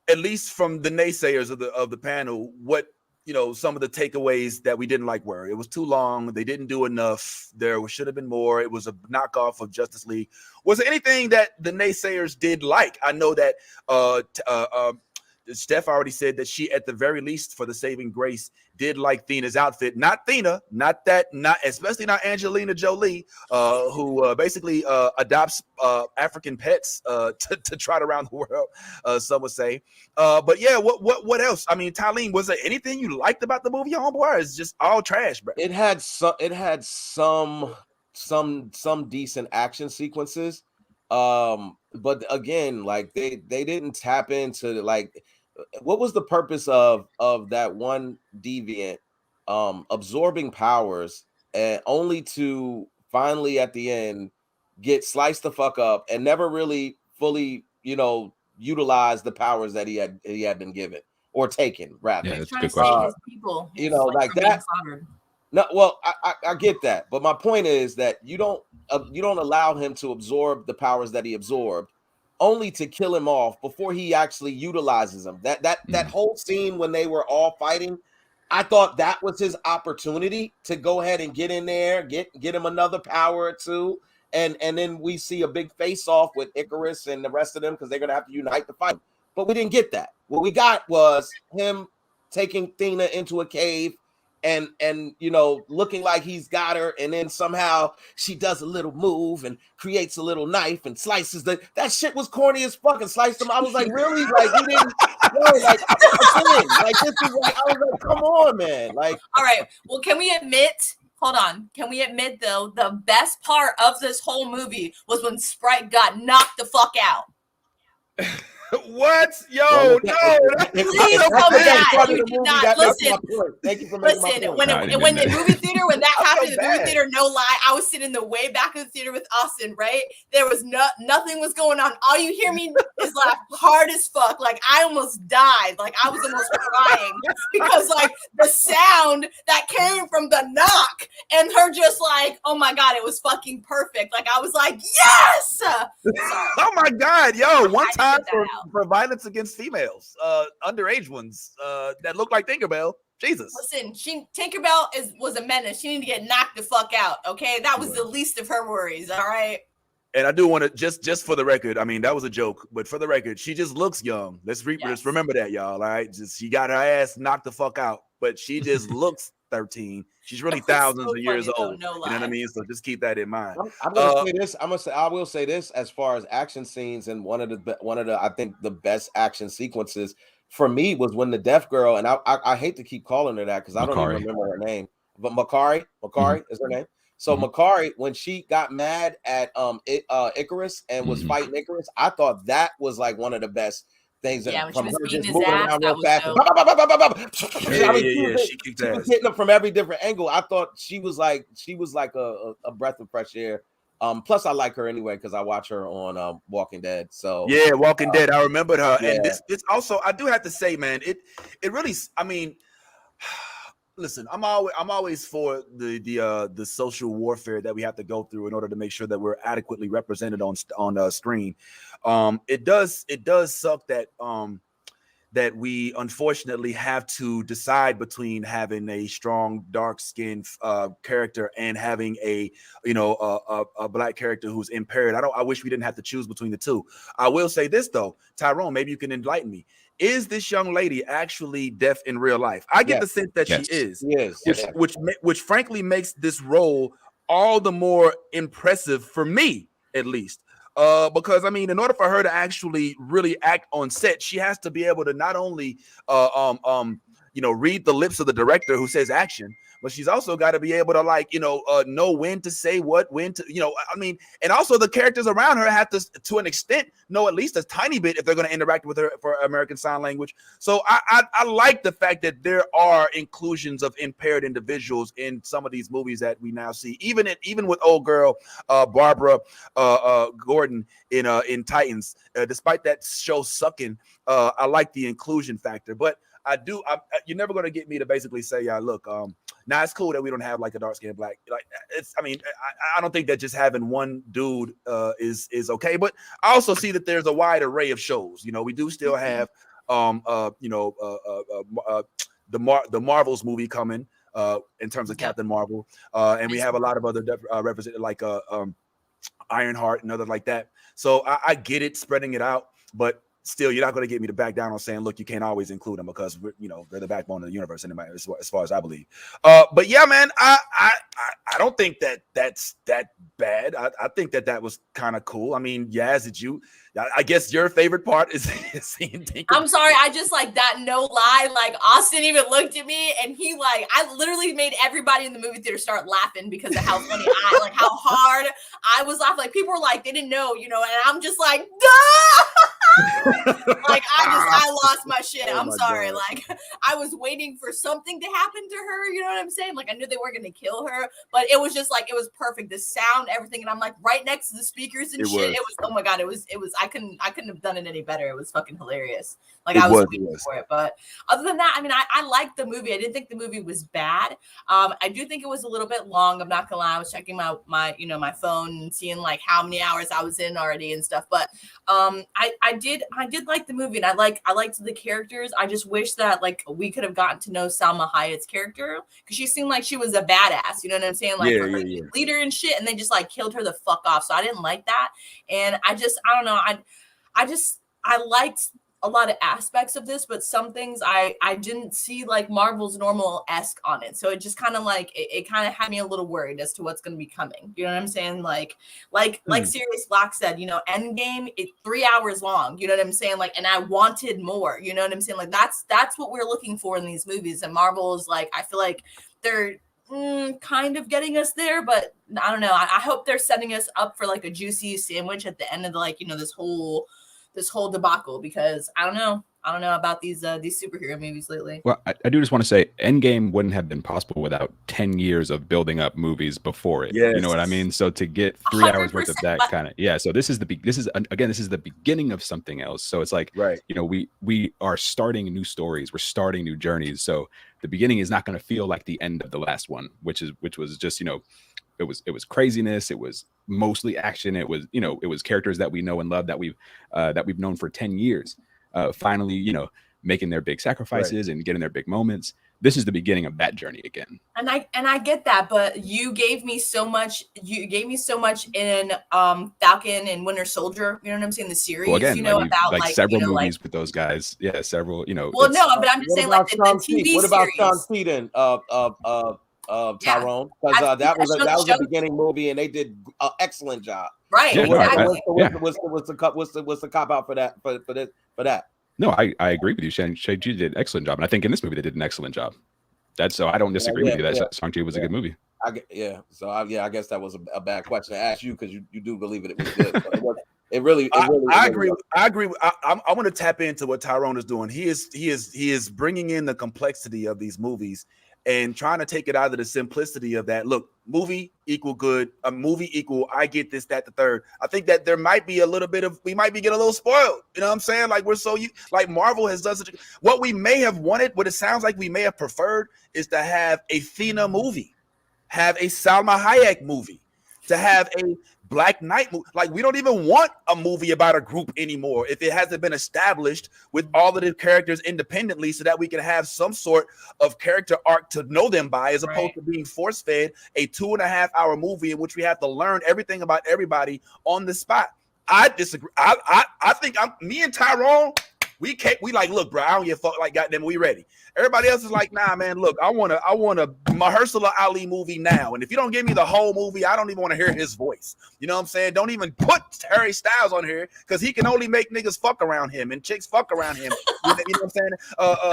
at least from the naysayers of the panel, what some of the takeaways that we didn't like were: it was too long, they didn't do enough, there should have been more, it was a knockoff of Justice League. Was there anything that the naysayers did like? I know that Steph already said that she, at the very least, for the saving grace, did like Thena's outfit. Not especially not Angelina Jolie, who basically adopts African pets to trot around the world. Some would say. But yeah, what else? I mean, Tylene, was there anything you liked about the movie, homeboy? Or it's just all trash, bro? It had some decent action sequences. But again, like they didn't tap into, like, what was the purpose of that one deviant absorbing powers, and only to finally at the end get sliced the fuck up and never really fully utilize the powers that he had been given or taken, rather. Yeah, that's a good question. People, like that. No, well, I get that, but my point is that you don't allow him to absorb the powers that he absorbed, only to kill him off before he actually utilizes them. That whole scene when they were all fighting, I thought that was his opportunity to go ahead and get in there, get him another power or two, and then we see a big face off with Icarus and the rest of them because they're gonna have to unite to fight. But we didn't get that. What we got was him taking Thena into a cave and you know, looking like he's got her, and then somehow she does a little move and creates a little knife and slices that shit was corny as fuck and sliced them. I was like, really? Like, you didn't like this is like, I was like, come on, man. Like, all right, well, can we admit though, the best part of this whole movie was when Sprite got knocked the fuck out. What? Yo, no. Please tell me that. You did not. Listen, thank you for making my point. When the movie theater, when that happened in the movie theater, no lie, I was sitting in the way back of the theater with Austin, right? There was nothing was going on. All you hear me is laugh hard as fuck. Like, I almost died. Like, I was almost crying because, like, the sound that came from the knock and her just like, oh my God, it was fucking perfect. Like, I was like, yes! Oh my God, yo, one time for violence against females, underage ones that look like Tinkerbell. Jesus. Listen, Tinkerbell was a menace. She needed to get knocked the fuck out. Okay, that was the least of her worries. All right. And I do want to just for the record. I mean, that was a joke, but for the record, she just looks young. Let's remember that, y'all. All right, just she got her ass knocked the fuck out, but she just looks 13. She's really thousands of years old. No, you know what I mean? So just keep that in mind. I'm gonna say this. I will say this as far as action scenes, and one of the I think the best action sequences for me was when the deaf girl, and I hate to keep calling her that because I don't even remember her name, but Makari is her name. So Makari, when she got mad at Icarus and was fighting Icarus, I thought that was like one of the best things. Yeah, from her just moving around real fast. She kicked ass. Hitting them from every different angle. I thought she was like a breath of fresh air. Plus I like her anyway because I watch her on Walking Dead. So yeah, Walking Dead. I remembered her. Yeah. And this also, I do have to say, man, it really, I mean, listen, I'm always for the social warfare that we have to go through in order to make sure that we're adequately represented on screen. It does suck that that we unfortunately have to decide between having a strong dark-skinned character and having a black character who's impaired. I wish we didn't have to choose between the two. I will say this though, Tyrone, maybe you can enlighten me. Is this young lady actually deaf in real life? I get the sense that she is. Yes. Which frankly makes this role all the more impressive for me, at least. Because I mean, in order for her to actually really act on set, she has to be able to not only read the lips of the director who says action, but she's also got to be able to know when to say what, when to, I mean, and also the characters around her have to an extent know at least a tiny bit if they're going to interact with her for American Sign Language. So I like the fact that there are inclusions of impaired individuals in some of these movies that we now see, even with old girl Barbara Gordon in Titans. Despite that show sucking, I like the inclusion factor, but you're never going to get me to basically say, yeah, look, now it's cool that we don't have like a dark skinned black. Like I don't think that just having one dude is okay. But I also see that there's a wide array of shows. We do still have the Marvels movie coming in terms of Captain Marvel, and we have a lot of other represented like Ironheart and others like that. So I get it, spreading it out, but still, you're not going to get me to back down on saying, look, you can't always include them because they're the backbone of the universe anyway, as far as I believe. But yeah, man, I don't think that's that bad. I think that was kind of cool. I mean, I guess your favorite part is seeing Tinkerbell. I'm sorry, I just like that. No lie, like Austin even looked at me and he I literally made everybody in the movie theater start laughing because of how funny how hard I was laughing. Like people were like they didn't know, and I'm just like, duh! Like I lost my shit. I'm sorry. God. Like I was waiting for something to happen to her. You know what I'm saying? Like I knew they were gonna kill her, but it was just like it was perfect. The sound, everything, and I'm like right next to the speakers and shit. It was oh my God. It was. I couldn't have done it any better. It was fucking hilarious. Like It I was was, waiting it was. for it. But other than that, I mean, I liked the movie. I didn't think the movie was bad. I do think it was a little bit long. I'm not gonna lie. I was checking my my phone and seeing like how many hours I was in already and stuff. But I did like the movie, and I liked the characters. I just wish that like we could have gotten to know Salma Hayek's character, because she seemed like she was a badass. You know what I'm saying? Like her leader and shit, and they just like killed her the fuck off. So I didn't like that, and I don't know. I liked a lot of aspects of this, but some things I didn't see like Marvel's normal-esque on it. So it just kind of like it kind of had me a little worried as to what's going to be coming. You know what I'm saying? Like Sirius Black said, you know, Endgame, it's 3 hours long. You know what I'm saying? Like, and I wanted more. You know what I'm saying? Like that's what we're looking for in these movies. And Marvel is like, I feel like they're kind of getting us there, but I don't know. I hope they're setting us up for like a juicy sandwich at the end of the, like, you know, this whole debacle, because I don't know about these superhero movies lately. Well, I do just want to say Endgame wouldn't have been possible without 10 years of building up movies before it. Yes. You know what I mean? So to get 3 hours worth of that kind of, so this is the beginning of something else. So it's like, right, you know, we are starting new stories, we're starting new journeys. So the beginning is not going to feel like the end of the last one, which was just, you know, it was craziness. It was mostly action. It was, you know, it was characters that we know and love that we've known for 10 years. Finally, you know, making their big sacrifices and getting their big moments. This is the beginning of that journey again. And I get that, but you gave me so much. You gave me so much in Falcon and Winter Soldier. You know what I'm saying? The series. Well, again, you know, about like several you know, movies with those guys. Yeah, several. You know. Well, no, but I'm just saying like the TV What about Sean series. Speed and Tyrone? Because that was a beginning movie, and they did an excellent job. Right. Yeah, exactly. What's the cop out for that? For that? No, I agree with you. Shang-Chi did an excellent job, and I think in this movie they did an excellent job. So I don't disagree with you that Shang-Chi was a good movie. I guess that was a bad question to ask you, because you do believe it was good. I agree. I want to tap into what Tyrone is doing. He is bringing in the complexity of these movies and trying to take it out of the simplicity of that. Look, movie equal good, a movie equal I get this, that, the third. I think that there might be a little bit of, we might be getting a little spoiled. You know what I'm saying? Like like Marvel has done what we may have wanted, what it sounds like we may have preferred is to have a Thena movie, have a Salma Hayek movie, to have a Black Knight movie. Like, we don't even want a movie about a group anymore if it hasn't been established with all of the characters independently, so that we can have some sort of character arc to know them by, as opposed to being force-fed a 2.5 hour movie in which we have to learn everything about everybody on the spot. I disagree. I think me and Tyrone, we like, look, bro, I don't give a fuck. Like, goddamn, we ready. Everybody else is like, nah, man, look, I want a Mahershala Ali movie now. And if you don't give me the whole movie, I don't even want to hear his voice. You know what I'm saying? Don't even put Harry Styles on here, because he can only make niggas fuck around him and chicks fuck around him. You know what I'm saying?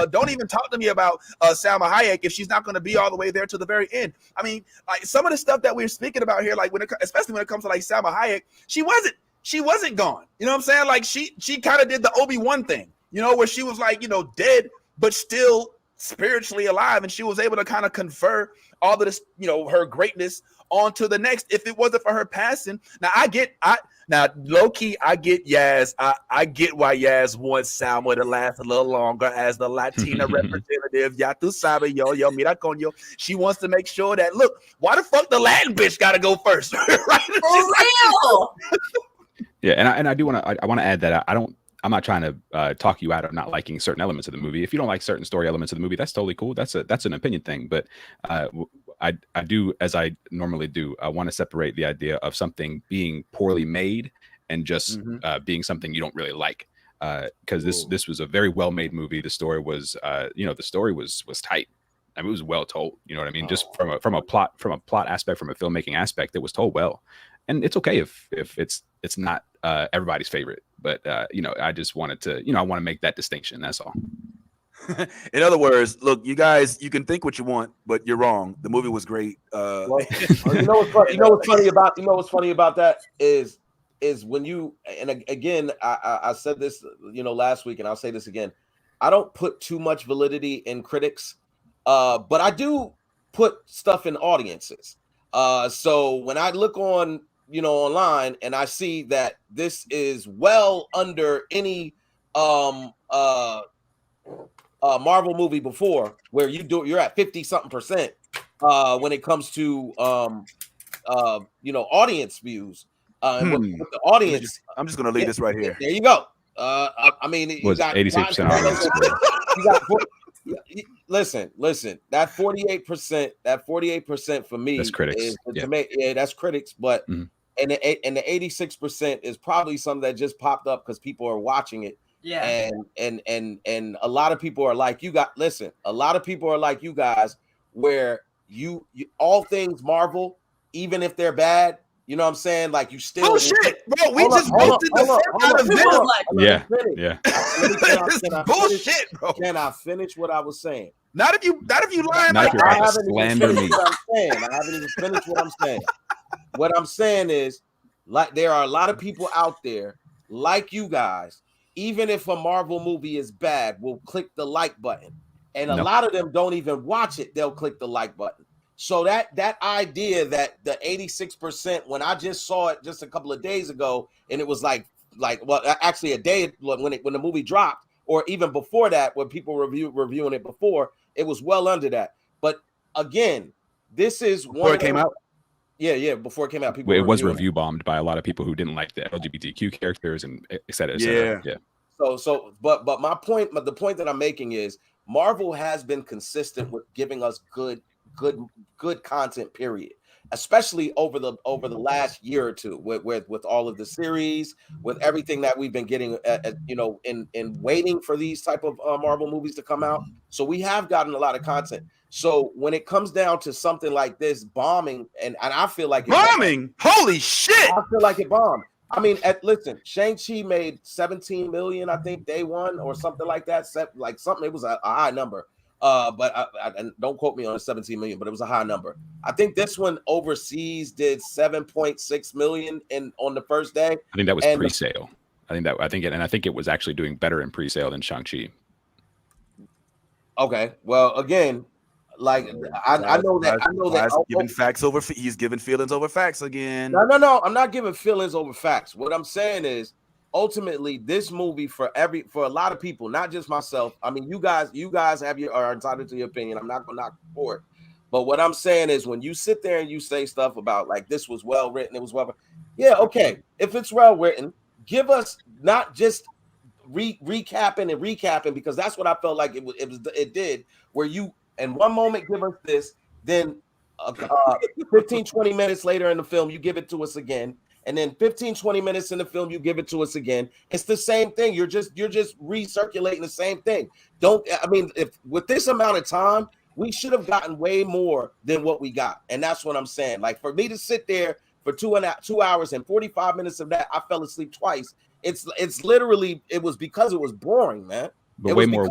Don't even talk to me about Salma Hayek if she's not going to be all the way there to the very end. I mean, like, some of the stuff that we're speaking about here, like especially when it comes to like Salma Hayek, she wasn't gone. You know what I'm saying? Like, she kind of did the Obi-Wan thing, you know, where she was like, you know, dead, but still spiritually alive, and she was able to kind of confer all of this, you know, her greatness onto the next. If it wasn't for her passing, now low key, I get Yaz. I get why Yaz wants Salma to last a little longer as the Latina representative. Ya tu sabe, yo, mira coño. She wants to make sure that, look, why the fuck the Latin bitch got to go first, right? For real. Yeah, and I do want to add that I'm not trying to talk you out of not liking certain elements of the movie. If you don't like certain story elements of the movie, that's totally cool. That's an opinion thing. But I do, as I normally do, I want to separate the idea of something being poorly made and just being something you don't really like. Because this was a very well made movie. The story was, the story was tight. I mean, it was well told. You know what I mean? Just from a plot aspect, from a filmmaking aspect, it was told well. And it's okay if it's not everybody's favorite, but I just wanted to, I want to make that distinction. That's all. In other words, look, you guys, you can think what you want, but you're wrong. The movie was great. Well, you know what's funny about that is when you, and again, I said this, last week, and I'll say this again. I don't put too much validity in critics, but I do put stuff in audiences. So when I look on online, and I see that this is well under any Marvel movie before, where you're at 50-something% when it comes to audience views. And with the audience, I'm just gonna leave this right here. There you go. I mean, you got 86% audience. You got listen. That 48% for me, that's critics. That's critics. But Mhm. and the 86% is probably something that just popped up because people are watching it. Yeah. And a lot of people are like you got. Listen, a lot of people are like you guys, where you all things Marvel, even if they're bad. You know what I'm saying? Like you still bullshit, bro. We just roasted the fuck out of Venom. Yeah. Bullshit, bro. Can I finish what I was saying? Not if you lying. Not if you're I right. haven't even Slander finished me. what I'm saying. I haven't even finished what I'm saying. What I'm saying is, like, there are a lot of people out there like you guys. Even if a Marvel movie is bad, will click the like button, and a lot of them don't even watch it. They'll click the like button. So that idea that the 86%, when I just saw it just a couple of days ago, and it was like actually a day when the movie dropped, or even before that, when people reviewing it before, it was well under that. But again, this is before it came out. Yeah, before it came out, it was review bombed by a lot of people who didn't like the LGBTQ characters and et cetera, et cetera. Yeah. But my point, the point that I'm making is Marvel has been consistent with giving us good content, period, especially over the last year or two with all of the series, with everything that we've been getting in waiting for these type of Marvel movies to come out. So we have gotten a lot of content. So when it comes down to something like this bombing, and I feel like holy shit, I feel like it bombed. I mean, listen, Shang-Chi made 17 million, I think, day one or something like that. Like something, it was a high number. But I don't quote me on the 17 million, but it was a high number. I think this one overseas did 7.6 million on the first day. I think that was pre-sale. I think it was actually doing better in pre-sale than Shang-Chi. Okay, well, again, like I know that he's giving feelings over facts again. No, I'm not giving feelings over facts. What I'm saying is, ultimately, this movie for a lot of people, not just myself. I mean, you guys are entitled to your opinion. I'm not gonna knock for it. But what I'm saying is, when you sit there and you say stuff about like this was well written, it was well, yeah, okay. If it's well written, give us not just recapping, because that's what I felt like it did, where you in one moment give us this, then 15-20 minutes later in the film you give it to us again, and then 15-20 minutes in the film you give it to us again. It's the same thing. You're just recirculating the same thing. If with this amount of time, we should have gotten way more than what we got. And that's what I'm saying. Like, for me to sit there for 2 hours and 45 minutes of that, I fell asleep twice. It's literally, it was because it was boring, man. But way more.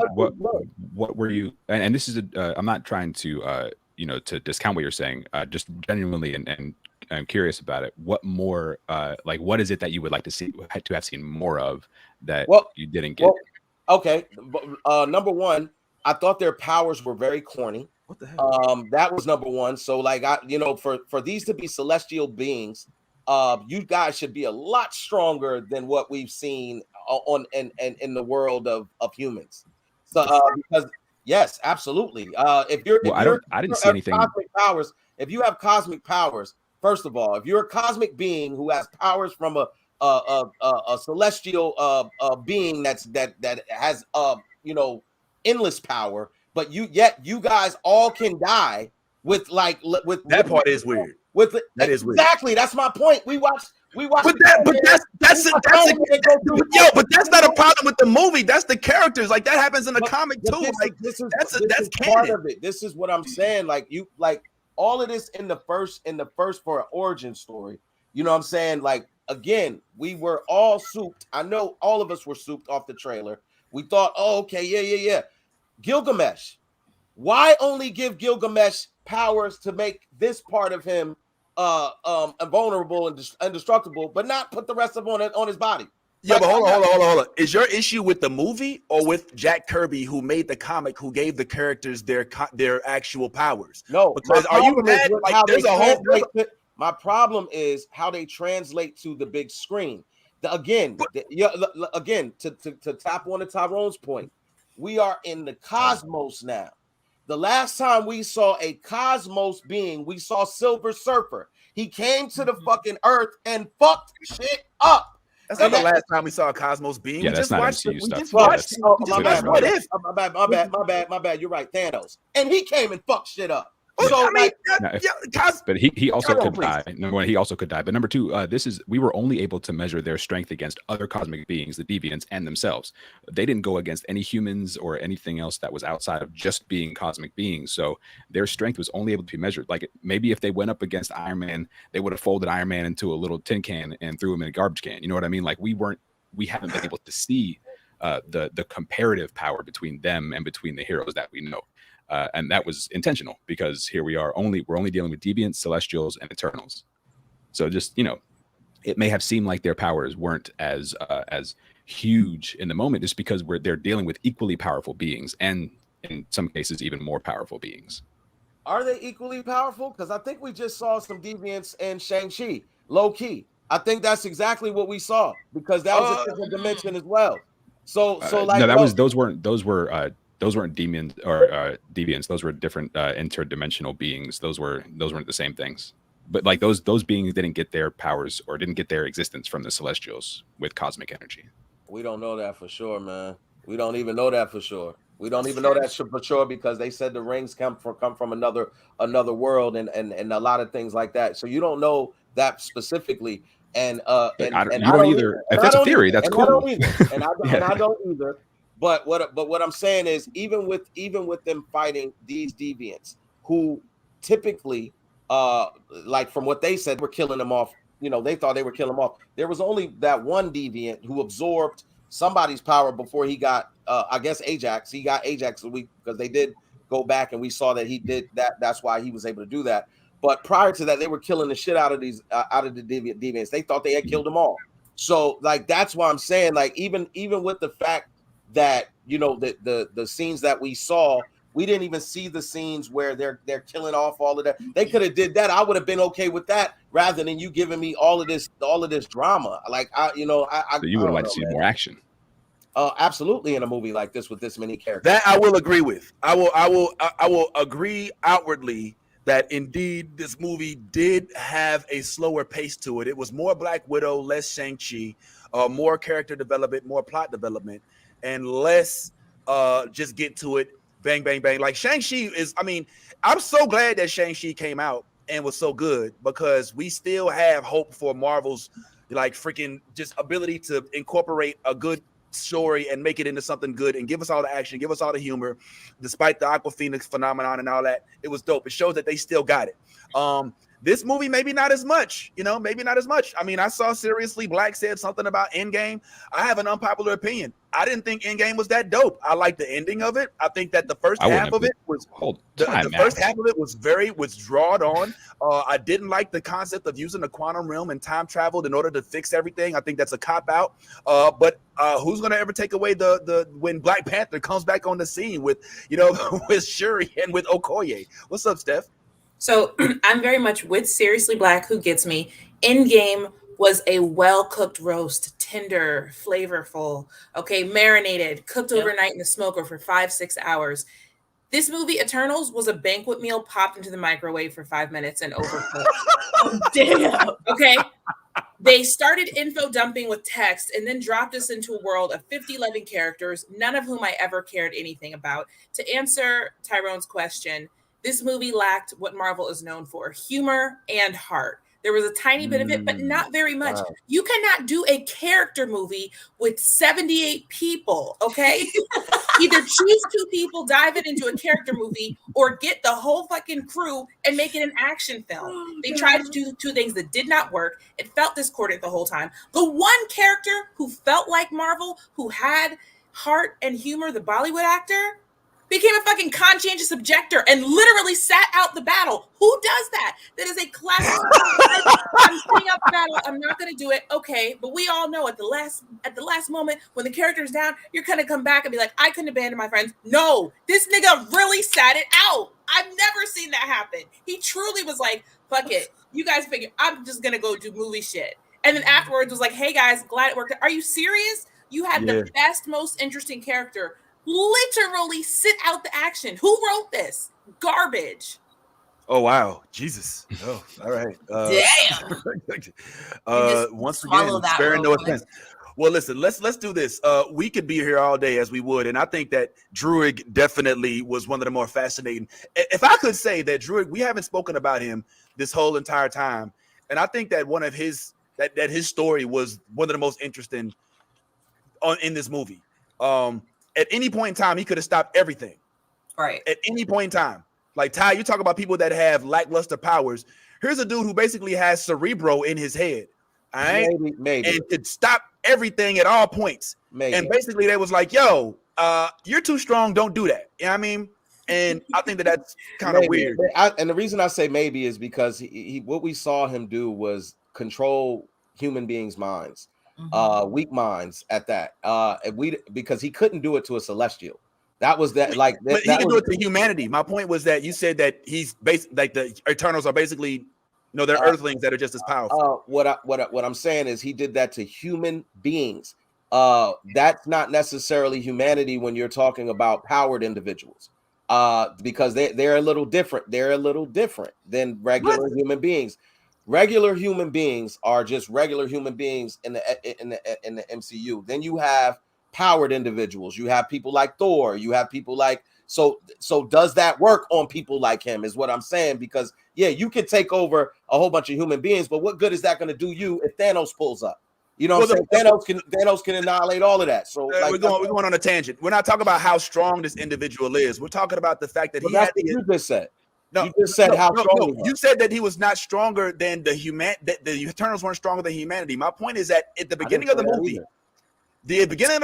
What were you? And this is I'm not trying to to discount what you're saying. Just genuinely and I'm curious about it. What more? What is it that you would like to have seen more of that you didn't get? Okay, number one, I thought their powers were very corny. What the hell? That was number one. So for these to be celestial beings, you guys should be a lot stronger than what we've seen in the world of humans. So because yes, absolutely. I didn't see anything. Cosmic powers. If you have cosmic powers, first of all, if you're a cosmic being who has powers from a celestial being that has endless power, but you guys all can die with that part is weird. That is weird. Exactly. That's my point. We watch. But that's not a problem with the movie. That's the characters. Like, that happens in the comic too. That's part of it. This is what I'm saying. All of this in the first for an origin story. You know what I'm saying? Like, again, we were all souped. I know all of us were souped off the trailer. We thought, oh, okay, yeah. Gilgamesh. Why only give Gilgamesh powers to make this part of him invulnerable and indestructible, but not put the rest of them on his body? Yeah, but hold on. Is your issue with the movie or with Jack Kirby, who made the comic, who gave the characters their actual powers? No, because are you mad? Like, there's a whole My problem is how they translate to the big screen. Again, to tap on to Tyrone's point, we are in the cosmos now. The last time we saw a cosmos being, we saw Silver Surfer. He came to the fucking Earth and fucked shit up. That's not the last time we saw a cosmos being. Yeah, we that's just not watched MCU it. stuff. We just Yeah, watched. My bad. You're right, Thanos, and he came and fucked shit up. Well, So I mean, like, but he also Tyrone, could die. Number one, he also could die. But number two, we were only able to measure their strength against other cosmic beings, the deviants, and themselves. They didn't go against any humans or anything else that was outside of just being cosmic beings. So their strength was only able to be measured. Like maybe if they went up against Iron Man, they would have folded Iron Man into a little tin can and threw him in a garbage can. You know what I mean? Like we haven't been able to see the comparative power between them and between the heroes that we know. And that was intentional because here we're only dealing with deviants, celestials, and eternals. So just, it may have seemed like their powers weren't as huge in the moment just because they're dealing with equally powerful beings and in some cases even more powerful beings. Are they equally powerful? Because I think we just saw some deviants in Shang-Chi, low key. I think that's exactly what we saw because that was a different dimension as well. So like no, those weren't demons or deviants. Those were different interdimensional beings. Those weren't the same things. But like those beings didn't get their powers or didn't get their existence from the Celestials with cosmic energy. We don't know that for sure, man. We don't even know that for sure. We don't even know that for sure because they said the rings come from another world and a lot of things like that. So you don't know that specifically. And I don't either. If that's a theory, that's cool. And I don't either. But what I'm saying is even with them fighting these deviants who typically like from what they said we're killing them off, they thought they were killing them off. There was only that one deviant who absorbed somebody's power before he got I guess Ajax. He got Ajax because they did go back and we saw that he did that. That's why he was able to do that. But prior to that, they were killing the shit out of the deviants. They thought they had killed them all. So like that's why I'm saying like even with the fact that the scenes that we saw, we didn't even see the scenes where they're killing off all of that. They could have did that. I would have been okay with that rather than you giving me all of this drama. Like so you would like to see more action. Absolutely, in a movie like this with this many characters. That I will agree with. I will agree outwardly that indeed this movie did have a slower pace to it. It was more Black Widow, less Shang-Chi, more character development, more plot development, and less just get to it, bang, bang, bang. Like Shang-Chi I'm so glad that Shang-Chi came out and was so good because we still have hope for Marvel's like freaking just ability to incorporate a good story and make it into something good and give us all the action, give us all the humor, despite the Aquafina phenomenon and all that. It was dope. It shows that they still got it. This movie, maybe not as much, maybe not as much. I mean, I saw Seriously Black said something about Endgame. I have an unpopular opinion. I didn't think Endgame was that dope. I like the ending of it. I think that the first half of it was was drawed on. I didn't like the concept of using the quantum realm and time travel in order to fix everything. I think that's a cop out. But who's gonna ever take away the when Black Panther comes back on the scene with with Shuri and with Okoye? What's up, Steph? So I'm very much with Seriously Black, who gets me. Endgame was a well-cooked roast, tender, flavorful, marinated, cooked overnight in the smoker for 5-6 hours. This movie, Eternals, was a banquet meal popped into the microwave for 5 minutes and overcooked. Damn. Okay. They started info dumping with text and then dropped us into a world of 50-11 characters, none of whom I ever cared anything about. To answer Tyrone's question, this movie lacked what Marvel is known for, humor and heart. There was a tiny bit of it, but not very much. Wow. You cannot do a character movie with 78 people, okay? Either choose 2 people, dive it into a character movie, or get the whole fucking crew and make it an action film. They tried to do 2 things that did not work. It felt discordant the whole time. The one character who felt like Marvel, who had heart and humor, the Bollywood actor, became a fucking conscientious objector and literally sat out the battle. Who does that? That is a classic. I'm sitting out the battle. I'm not going to do it. Okay, but we all know at the last moment when the character's down, you're going to come back and be like, I couldn't abandon my friends. No, this nigga really sat it out. I've never seen that happen. He truly was like, fuck it. You guys figure I'm just going to go do movie shit. And then afterwards was like, hey guys, glad it worked. Are you serious? You had the best, most interesting character literally sit out the action. Who wrote this? Garbage. Oh wow, Jesus! Oh, all right. Damn. Once again, sparing no offense. Well, listen, let's do this. We could be here all day as we would, and I think that Druig definitely was one of the more fascinating. If I could say that Druig, we haven't spoken about him this whole entire time, and I think that one of his that his story was one of the most interesting in this movie. At any point in time, he could have stopped everything. Right. At any point in time. Like, Ty, you talk about people that have lackluster powers. Here's a dude who basically has Cerebro in his head. All right. Maybe. And could stop everything at all points. Maybe. And basically they was like, yo, you're too strong. Don't do that. You know what I mean? And I think that that's kind of weird. And the reason I say maybe is because he what we saw him do was control human beings' minds. Weak minds at that. Because he couldn't do it to a celestial. That was that. Like, but he can do it to humanity. My point was that you said that he's like the Eternals are basically, they're Earthlings that are just as powerful. What I'm saying is he did that to human beings. That's not necessarily humanity when you're talking about powered individuals. Because they're a little different. They're a little different than regular human beings. Regular human beings are just regular human beings in the MCU. Then you have powered individuals. You have people like Thor. You have people like so does that work on people like him is what I'm saying, because you could take over a whole bunch of human beings, but what good is that going to do you if Thanos pulls up? You know what I'm saying? Thanos can annihilate all of that. So we're going on a tangent. We're not talking about how strong this individual is. We're talking about the fact that he had you just said. No, you just said how strong. You said that he was not stronger than the Eternals weren't stronger than humanity. My point is that at the beginning of the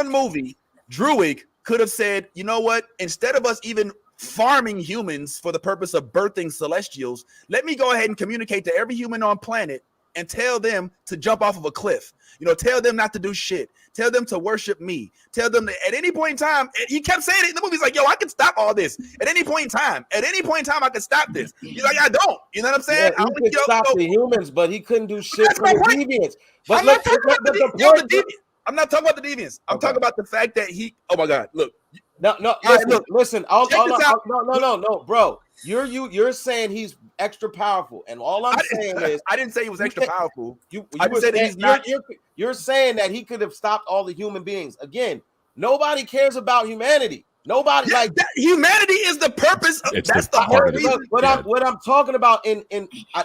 movie, Druig could have said, you know what? Instead of us even farming humans for the purpose of birthing celestials, let me go ahead and communicate to every human on planet and tell them to jump off of a cliff. Tell them not to do shit. Tell them to worship me. Tell them that at any point in time, he kept saying it in the movie. He's like, yo, I can stop all this. At any point in time, I can stop this. He's like, I don't. You know what I'm saying? Yeah, he could stop the humans, but he couldn't do shit for the deviants. But I'm not talking about the deviants. I'm not talking about the deviants. I'm talking about the fact that oh my God, look. No, listen. No, bro. You're saying he's extra powerful, and all I'm saying is I didn't say he was extra powerful. I said that he's not. You're saying that he could have stopped all the human beings. Again, nobody cares about humanity. Nobody humanity is the purpose. That's the whole reason. What I'm talking about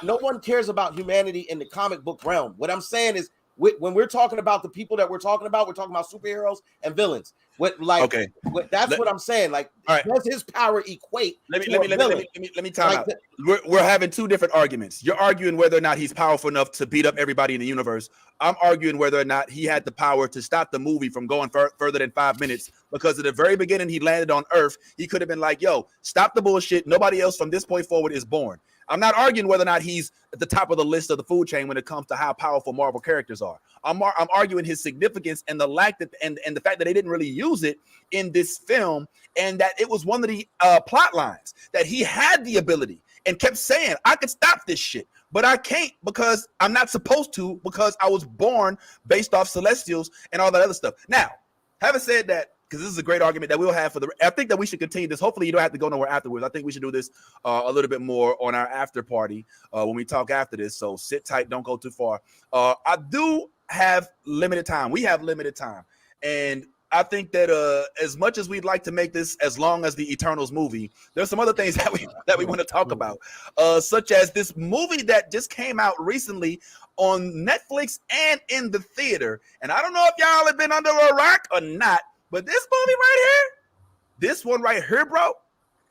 no one cares about humanity in the comic book realm. What I'm saying is, when we're talking about the people that we're talking about superheroes and villains. What I'm saying. Like, does his power equate? Let me time out. We're having two different arguments. You're arguing whether or not he's powerful enough to beat up everybody in the universe. I'm arguing whether or not he had the power to stop the movie from going further than 5 minutes, because at the very beginning he landed on Earth. He could have been like, yo, stop the bullshit. Nobody else from this point forward is born. I'm not arguing whether or not he's at the top of the list of the food chain when it comes to how powerful Marvel characters are. I'm arguing his significance and the lack that and the fact that they didn't really use it in this film, and that it was one of the plot lines that he had the ability and kept saying, I could stop this shit, but I can't because I'm not supposed to, because I was born based off Celestials and all that other stuff. Now, having said that, because this is a great argument that we'll have I think that we should continue this. Hopefully you don't have to go nowhere afterwards. I think we should do this a little bit more on our after party when we talk after this. So sit tight, don't go too far. I do have limited time. We have limited time. And I think that as much as we'd like to make this as long as the Eternals movie, there's some other things that we want to talk about, such as this movie that just came out recently on Netflix and in the theater. And I don't know if y'all have been under a rock or not, but this movie this one right here, bro,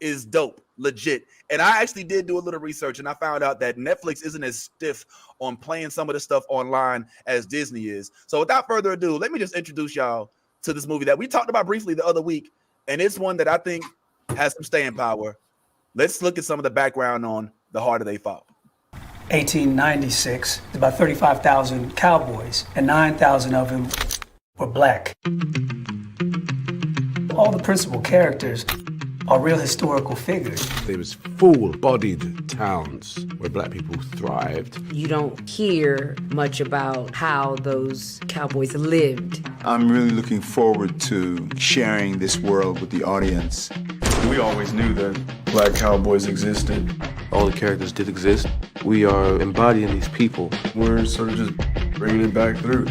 is dope, legit. And I actually did do a little research, and I found out that Netflix isn't as stiff on playing some of the stuff online as Disney is. So without further ado, let me just introduce y'all to this movie that we talked about briefly the other week. And it's one that I think has some staying power. Let's look at some of the background on The Harder They Fall. 1896, about 35,000 cowboys, and 9,000 of them were black. All the principal characters are real historical figures. There was full-bodied towns where black people thrived. You don't hear much about how those cowboys lived. I'm really looking forward to sharing this world with the audience. We always knew that black cowboys existed. All the characters did exist. We are embodying these people. We're sort of just bringing it back through.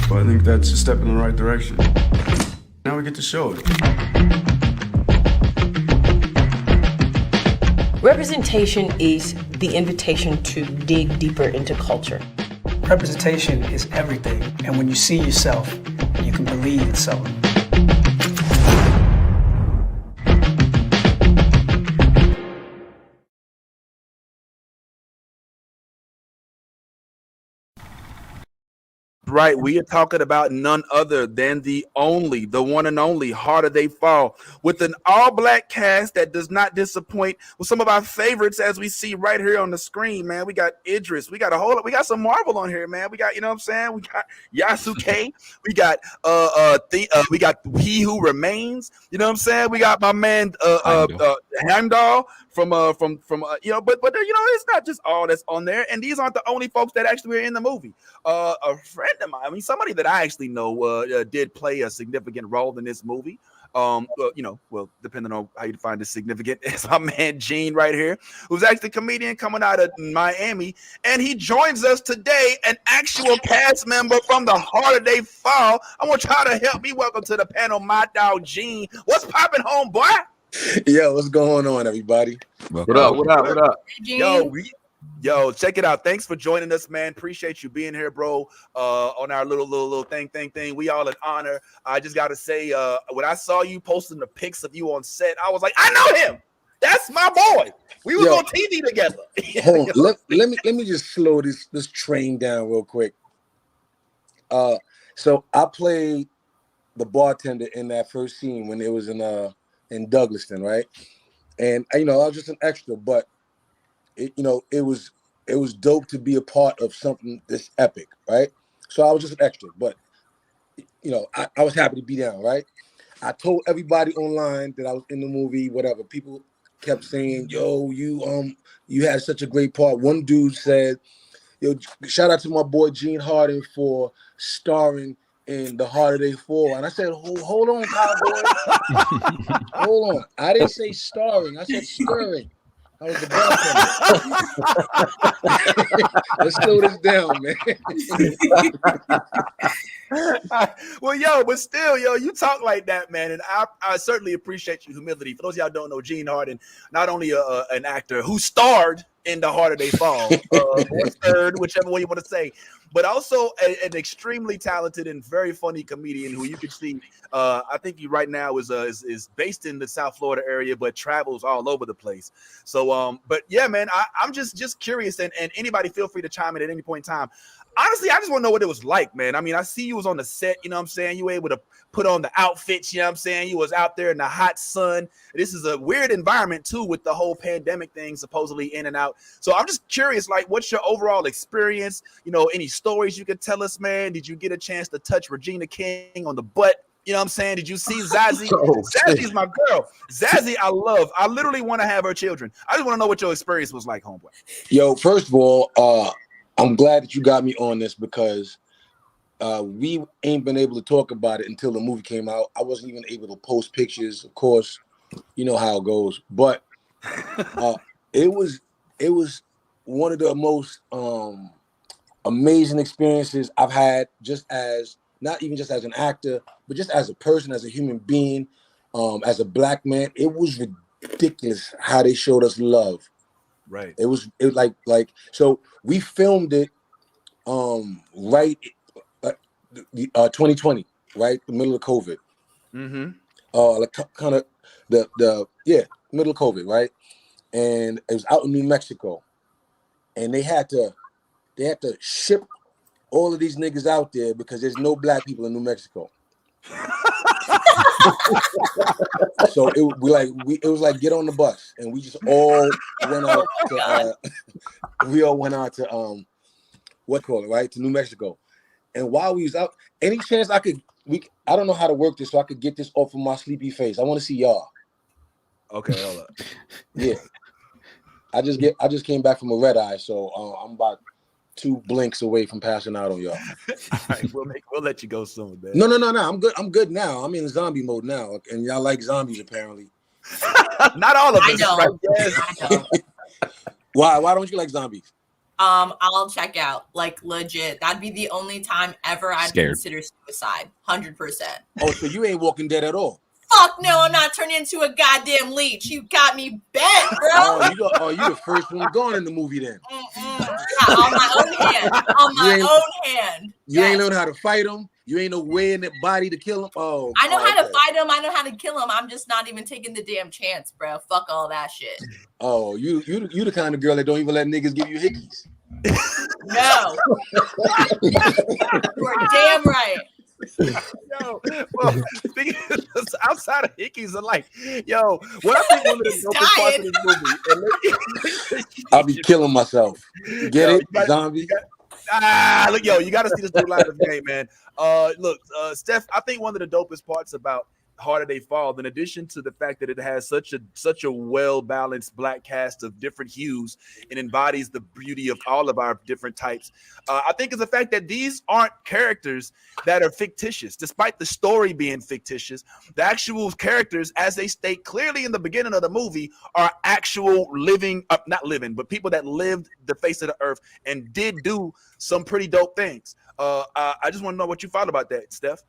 Well, I think that's a step in the right direction. Now we get to show it. Representation is the invitation to dig deeper into culture. Representation is everything, and when you see yourself, you can believe in something. Right, we are talking about none other than the one and only Harder They Fall, with an all-black cast that does not disappoint, with some of our favorites as we see right here on the screen, man. We got Idris, we got some Marvel on here, man. We got, you know what I'm saying? We got Yasuke, we got we got He Who Remains, you know what I'm saying? We got my man Heimdall from you know, but you know, it's not just all that's on there, and these aren't the only folks that actually were in the movie. A friend of mine, I mean, somebody that I actually know did play a significant role in this movie. You know, well, depending on how you define the significant, it's my man Gene right here, who's actually a comedian coming out of Miami, and he joins us today, an actual cast member from The Harder They Fall. I want y'all to help me welcome to the panel my dog Gene. What's popping, homeboy? Yo, what's going on, everybody? What up? Yo, check it out. Thanks for joining us, man. Appreciate you being here, bro. On our little thing. We all in honor. I just gotta say, when I saw you posting the pics of you on set, I was like, I know him. That's my boy. We was on TV together. Hold on. Let me just slow this train down real quick. So I played the bartender in that first scene when it was in Douglaston, right? And you know, I was just an extra, but it was dope to be a part of something this epic, right? So I was just an extra, but you know, I was happy to be down, right? I told everybody online that I was in the movie, whatever. People kept saying, yo, you had such a great part. One dude said, yo, shout out to my boy Gene Harden for starring in The Harder They Fall. And I said, hold on, cowboy. Hold on. I didn't say starring. I said stirring. I was the bartender. Let's slow this down, man. Well, yo, but still, you talk like that, man, and I certainly appreciate your humility. For those of y'all who don't know, Gene Harden, not only an actor who starred in The Harder They Fall, or third, whichever way you want to say, but also an extremely talented and very funny comedian who you can see. I think he right now is based in the South Florida area, but travels all over the place. So, but yeah, man, I'm just curious, and anybody feel free to chime in at any point in time. Honestly, I just want to know what it was like, man. I mean, I see you was on the set, you know what I'm saying? You were able to put on the outfits, you know what I'm saying? You was out there in the hot sun. This is a weird environment, too, with the whole pandemic thing supposedly in and out. So I'm just curious, like, what's your overall experience? You know, any stories you could tell us, man? Did you get a chance to touch Regina King on the butt? You know what I'm saying? Did you see Zazie? Zazie's my girl. Zazie, I love. I literally want to have her children. I just want to know what your experience was like, homeboy. Yo, first of all, I'm glad that you got me on this because we ain't been able to talk about it until the movie came out. I wasn't even able to post pictures. Of course, you know how it goes. But it was one of the most amazing experiences I've had, not even just as an actor, but just as a person, as a human being, as a black man. It was ridiculous how they showed us love. Right. It was like so we filmed it right 2020, right? The middle of COVID. Mm-hmm. Like kind of the middle of COVID, right? And it was out in New Mexico. And they had to ship all of these niggas out there because there's no black people in New Mexico. So it was like get on the bus, and we just all went out to we all went out to to New Mexico. And while we was out, any chance I don't know how to work this so I could get this off of my sleepy face. I want to see y'all. Okay, hold up. Yeah. I just came back from a red eye, so I'm about 2 blinks away from passing out on y'all. All right, we'll let you go soon, man. No. I'm good now. I'm in zombie mode now, and y'all like zombies apparently. Not all of us. I know. Right? Yes. I know. Why don't you like zombies? I'll check out. Like legit. That'd be the only time ever I'd consider suicide. 100%. Oh, so you ain't Walking Dead at all? Fuck no, I'm not turning into a goddamn leech. You got me bent, bro. You the first one gone in the movie then. Yeah, on my own hand. On my own hand. You ain't learn how to fight them. You ain't no way in that body to kill them. Oh, I know how to fight them. I know how to kill them. I'm just not even taking the damn chance, bro. Fuck all that shit. Oh, you the kind of girl that don't even let niggas give you hickeys. No. You're damn right. Yo, well, outside of hickeys, are like, yo, what I think one of the dopest parts of this movie. I'll be killing myself. Get it, zombie? Look, yo, you got to see this dude live in the game, man. Look, Steph, I think one of the dopest parts about Harder They Fall, in addition to the fact that it has such a well-balanced black cast of different hues and embodies the beauty of all of our different types, I think is the fact that these aren't characters that are fictitious. Despite the story being fictitious, the actual characters, as they state clearly in the beginning of the movie, are actual not living, but people that lived the face of the earth and did do some pretty dope things. I just want to know what you thought about that, Steph.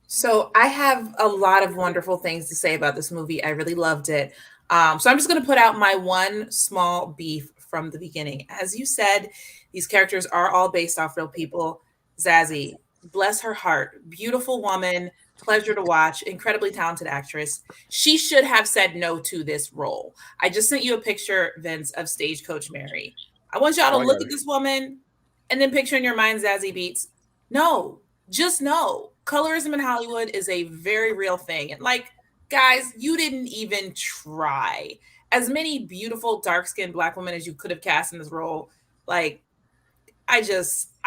So I have a lot of wonderful things to say about this movie. I really loved it. So I'm just going to put out my one small beef from the beginning. As you said, these characters are all based off real people. Zazie, bless her heart, beautiful woman, pleasure to watch, incredibly talented actress. She should have said no to this role. I just sent you a picture, Vince, of Stagecoach Mary. I want y'all to look at this woman and then picture in your mind Zazie Beetz. No, just no. Colorism in Hollywood is a very real thing. And like, guys, you didn't even try. As many beautiful, dark-skinned black women as you could have cast in this role, like, I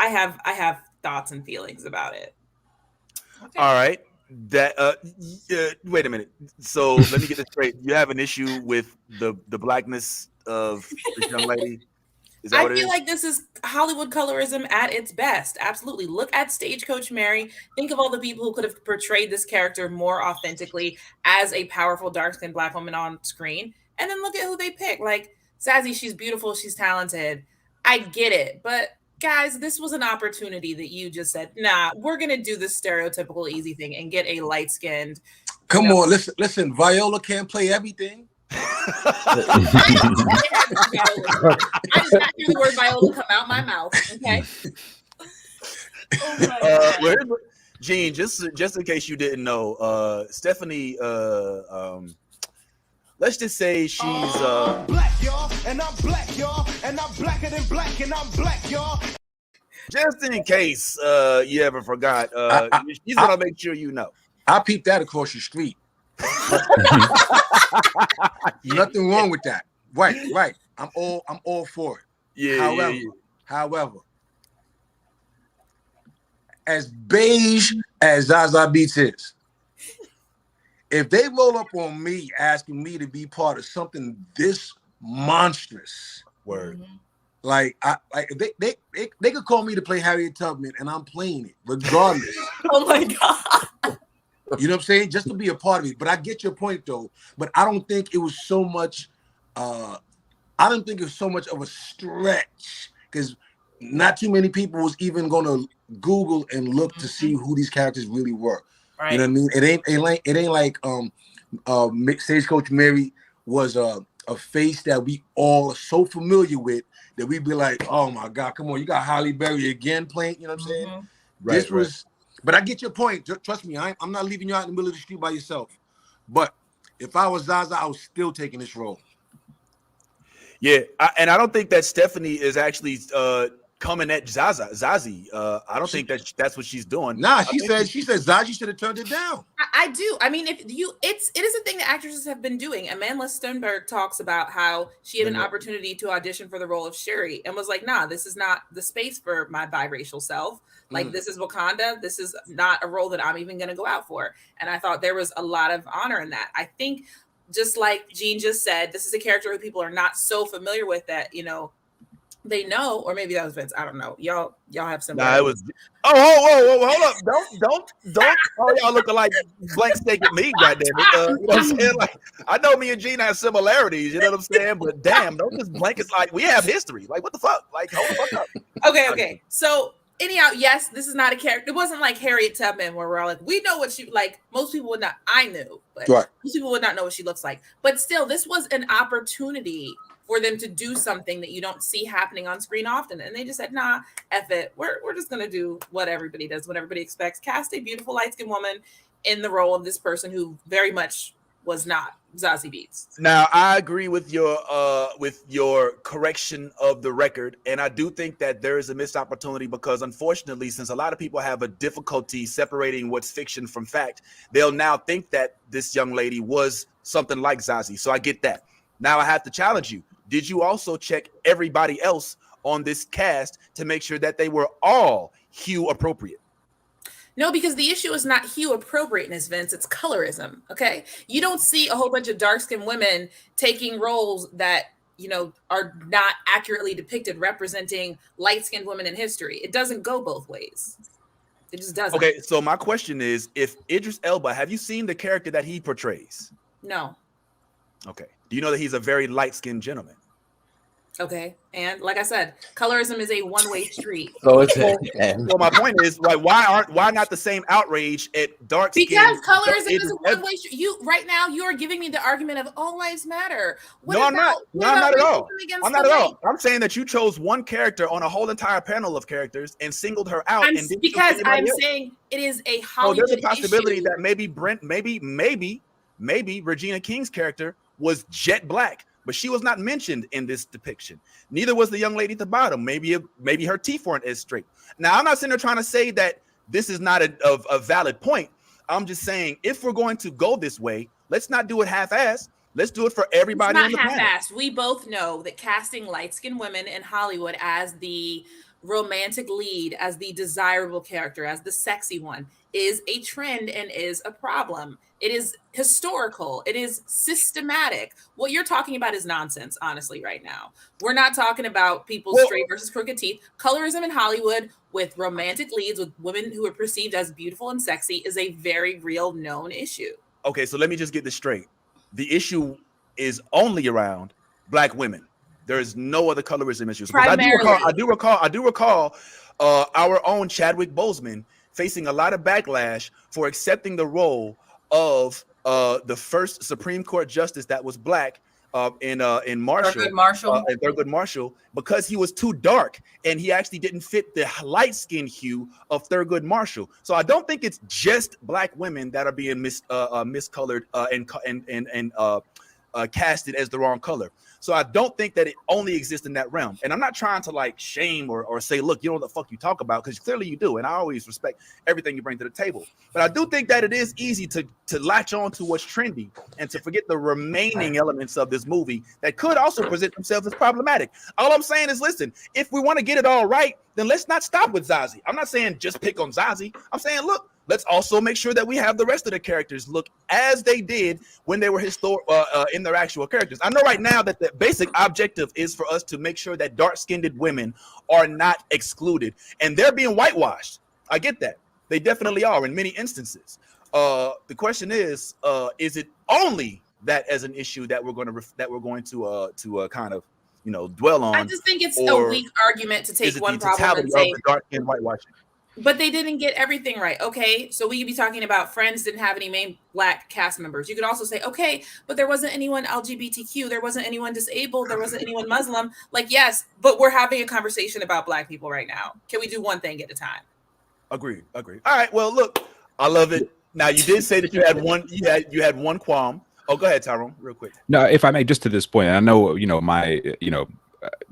have thoughts and feelings about it. Okay. All right. Wait a minute. So let me get this straight. You have an issue with the blackness of this young lady? Is that I what it feel is? like this is Hollywood colorism at its best. Absolutely. Look at Stagecoach Mary. Think of all the people who could have portrayed this character more authentically as a powerful, dark-skinned black woman on screen. And then look at who they pick. Like, Zazie, she's beautiful. She's talented. I get it. But guys, this was an opportunity that you just said, nah, we're going to do this stereotypical easy thing and get a light-skinned. Come on, listen. Viola can't play everything. I did not hear the word Viola come out my mouth. Okay. Gene, just in case you didn't know, Stephanie, let's just say she's black, y'all, and I'm black, y'all, and I'm blacker than black, and I'm black, y'all. Just in case you ever forgot, she's gonna make sure you know. I peeped that across the street. Nothing wrong with that. Right. I'm all for it. Yeah. However, as beige as Zazie Beetz is, if they roll up on me asking me to be part of something this monstrous, like they could call me to play Harriet Tubman and I'm playing it regardless. Oh my God. You know what I'm saying? Just to be a part of it. But I get your point though. But I don't think it was so much of a stretch because not too many people was even gonna Google and look to see who these characters really were. Right. You know what I mean? It ain't like Stagecoach Mary was a face that we all are so familiar with that we'd be like, oh my God, come on, you got Halle Berry again playing, you know what I'm saying? Right. But I get your point. Trust me, I'm not leaving you out in the middle of the street by yourself. But if I was Zazie, I was still taking this role. Yeah, and I don't think that Stephanie is actually coming at Zazie. I don't think that's what she's doing. Nah, she said Zazie should have turned it down. I do. I mean, it is a thing that actresses have been doing. Amanda Stenberg talks about how she had an opportunity to audition for the role of Shuri and was like, nah, this is not the space for my biracial self. Like, this is Wakanda. This is not a role that I'm even going to go out for. And I thought there was a lot of honor in that. I think, just like Jean just said, this is a character who people are not so familiar with that, you know, they know, or maybe that was Vince. I don't know. Y'all have some. Nah, it was. Oh, hold up! Don't! Oh, y'all looking like blank steak at me, goddamn it. You know what I'm saying? Like, I know me and Gene have similarities. You know what I'm saying? But damn, don't just blank. It's like we have history. Like, what the fuck? Like, hold the fuck up. Okay. So anyhow, yes, this is not a character. It wasn't like Harriet Tubman where we're all like, we know what she like. Most people would not. I knew, but most people would not know what she looks like. But still, this was an opportunity for them to do something that you don't see happening on screen often. And they just said, nah, F it. We're just going to do what everybody does, what everybody expects. Cast a beautiful light-skinned woman in the role of this person who very much was not Zazie Beetz. Now, I agree with your correction of the record. And I do think that there is a missed opportunity because, unfortunately, since a lot of people have a difficulty separating what's fiction from fact, they'll now think that this young lady was something like Zazie. So I get that. Now I have to challenge you. Did you also check everybody else on this cast to make sure that they were all hue appropriate? No, because the issue is not hue appropriateness, Vince. It's colorism. Okay. You don't see a whole bunch of dark-skinned women taking roles that, you know, are not accurately depicted, representing light-skinned women in history. It doesn't go both ways. It just doesn't. Okay. So my question is, if Idris Elba, have you seen the character that he portrays? No. Okay. Do you know that he's a very light-skinned gentleman? Okay. And like I said, colorism is a one-way street. So it's so my point is, like, why not the same outrage at dark skin? Because colorism is a one-way street. Right now you are giving me the argument of all lives matter. I'm not at all. I'm not at all. I'm saying that you chose one character on a whole entire panel of characters and singled her out. Because I'm saying it is a Hollywood there's a possibility issue. that maybe Regina King's character was jet black, but she was not mentioned in this depiction. Neither was the young lady at the bottom. Maybe her teeth weren't as straight. Now, I'm not sitting there trying to say that this is not a valid point. I'm just saying, if we're going to go this way, let's not do it half-assed. Let's do it for everybody on the planet. It's not half-assed. We both know that casting light-skinned women in Hollywood as the romantic lead, as the desirable character, as the sexy one, is a trend and is a problem. It is historical. It is systematic. What you're talking about is nonsense, honestly, right now. We're not talking about people's straight versus crooked teeth. Colorism in Hollywood with romantic leads with women who are perceived as beautiful and sexy is a very real known issue. Okay, so let me just get this straight. The issue is only around black women. There is no other colorism issues. I do recall our own Chadwick Boseman facing a lot of backlash for accepting the role of the first Supreme Court justice that was black in Thurgood Marshall, because he was too dark and he actually didn't fit the light skin hue of Thurgood Marshall. So I don't think it's just black women that are being miscolored and casted as the wrong color. So I don't think that it only exists in that realm. And I'm not trying to like shame or say, look, you know what the fuck you talk about, because clearly you do. And I always respect everything you bring to the table. But I do think that it is easy to latch on to what's trendy and to forget the remaining elements of this movie that could also present themselves as problematic. All I'm saying is, listen, if we want to get it all right, then let's not stop with Zazie. I'm not saying just pick on Zazie. I'm saying, look, let's also make sure that we have the rest of the characters look as they did when they were in their actual characters. I know right now that the basic objective is for us to make sure that dark-skinned women are not excluded, and they're being whitewashed. I get that. They definitely are in many instances. The question is it only that as an issue that we're going to kind of dwell on? I just think it's a weak argument to take one problem and say dark-skinned whitewashing. But they didn't get everything right. Okay, so we could be talking about Friends didn't have any main black cast members. You could also say, okay, but there wasn't anyone LGBTQ. There wasn't anyone disabled. There wasn't anyone Muslim. Like, yes, but we're having a conversation about black people right now. Can we do one thing at a time? Agreed. All right, well, look, I love it. Now, you did say that you had one. You had one qualm. Oh, go ahead, Tyrone, real quick. No, if I may, just to this point, I know, my,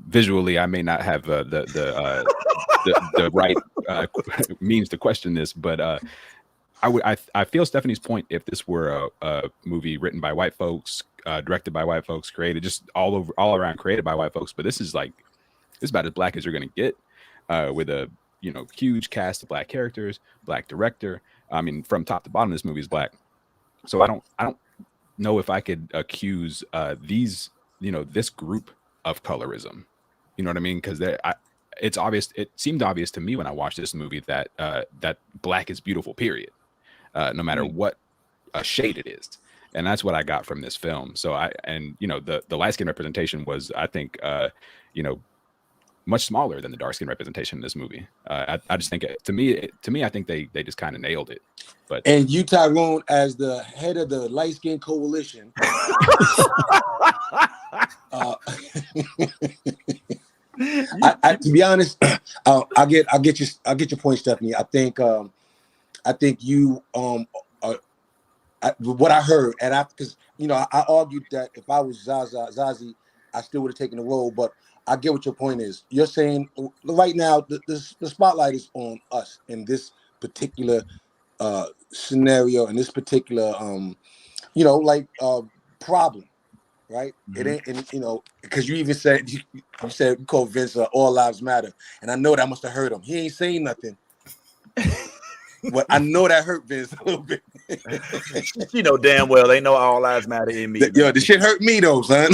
visually I may not have the right means to question this, but I feel Stephanie's point. If this were a movie written by white folks, directed by white folks, created just all around created by white folks, but this is about as black as you're gonna get, with a huge cast of black characters, black director. I mean, from top to bottom, this movie is black. So I don't know if I could accuse this group of colorism. You know what I mean? Because it's obvious. It seemed obvious to me when I watched this movie that that black is beautiful. Period. No matter what shade it is, and that's what I got from this film. So the light skin representation was, I think, much smaller than the dark skin representation in this movie. I just think to me, I think they just kind of nailed it. But and you, Tyrone, as the head of the light skin coalition. To be honest, I get your point, Stephanie. I think you what I heard, and because I argued that if I was Zazie, I still would have taken the role, but I get what your point is. You're saying right now the spotlight is on us in this particular scenario, in this particular problem, right? Mm-hmm. It ain't, and because you even said you called Vince All Lives Matter, and I know that must have hurt him. He ain't saying nothing. But I know that hurt Vince a little bit. Damn well they know all lives matter in me. Yo, the shit hurt me though, son.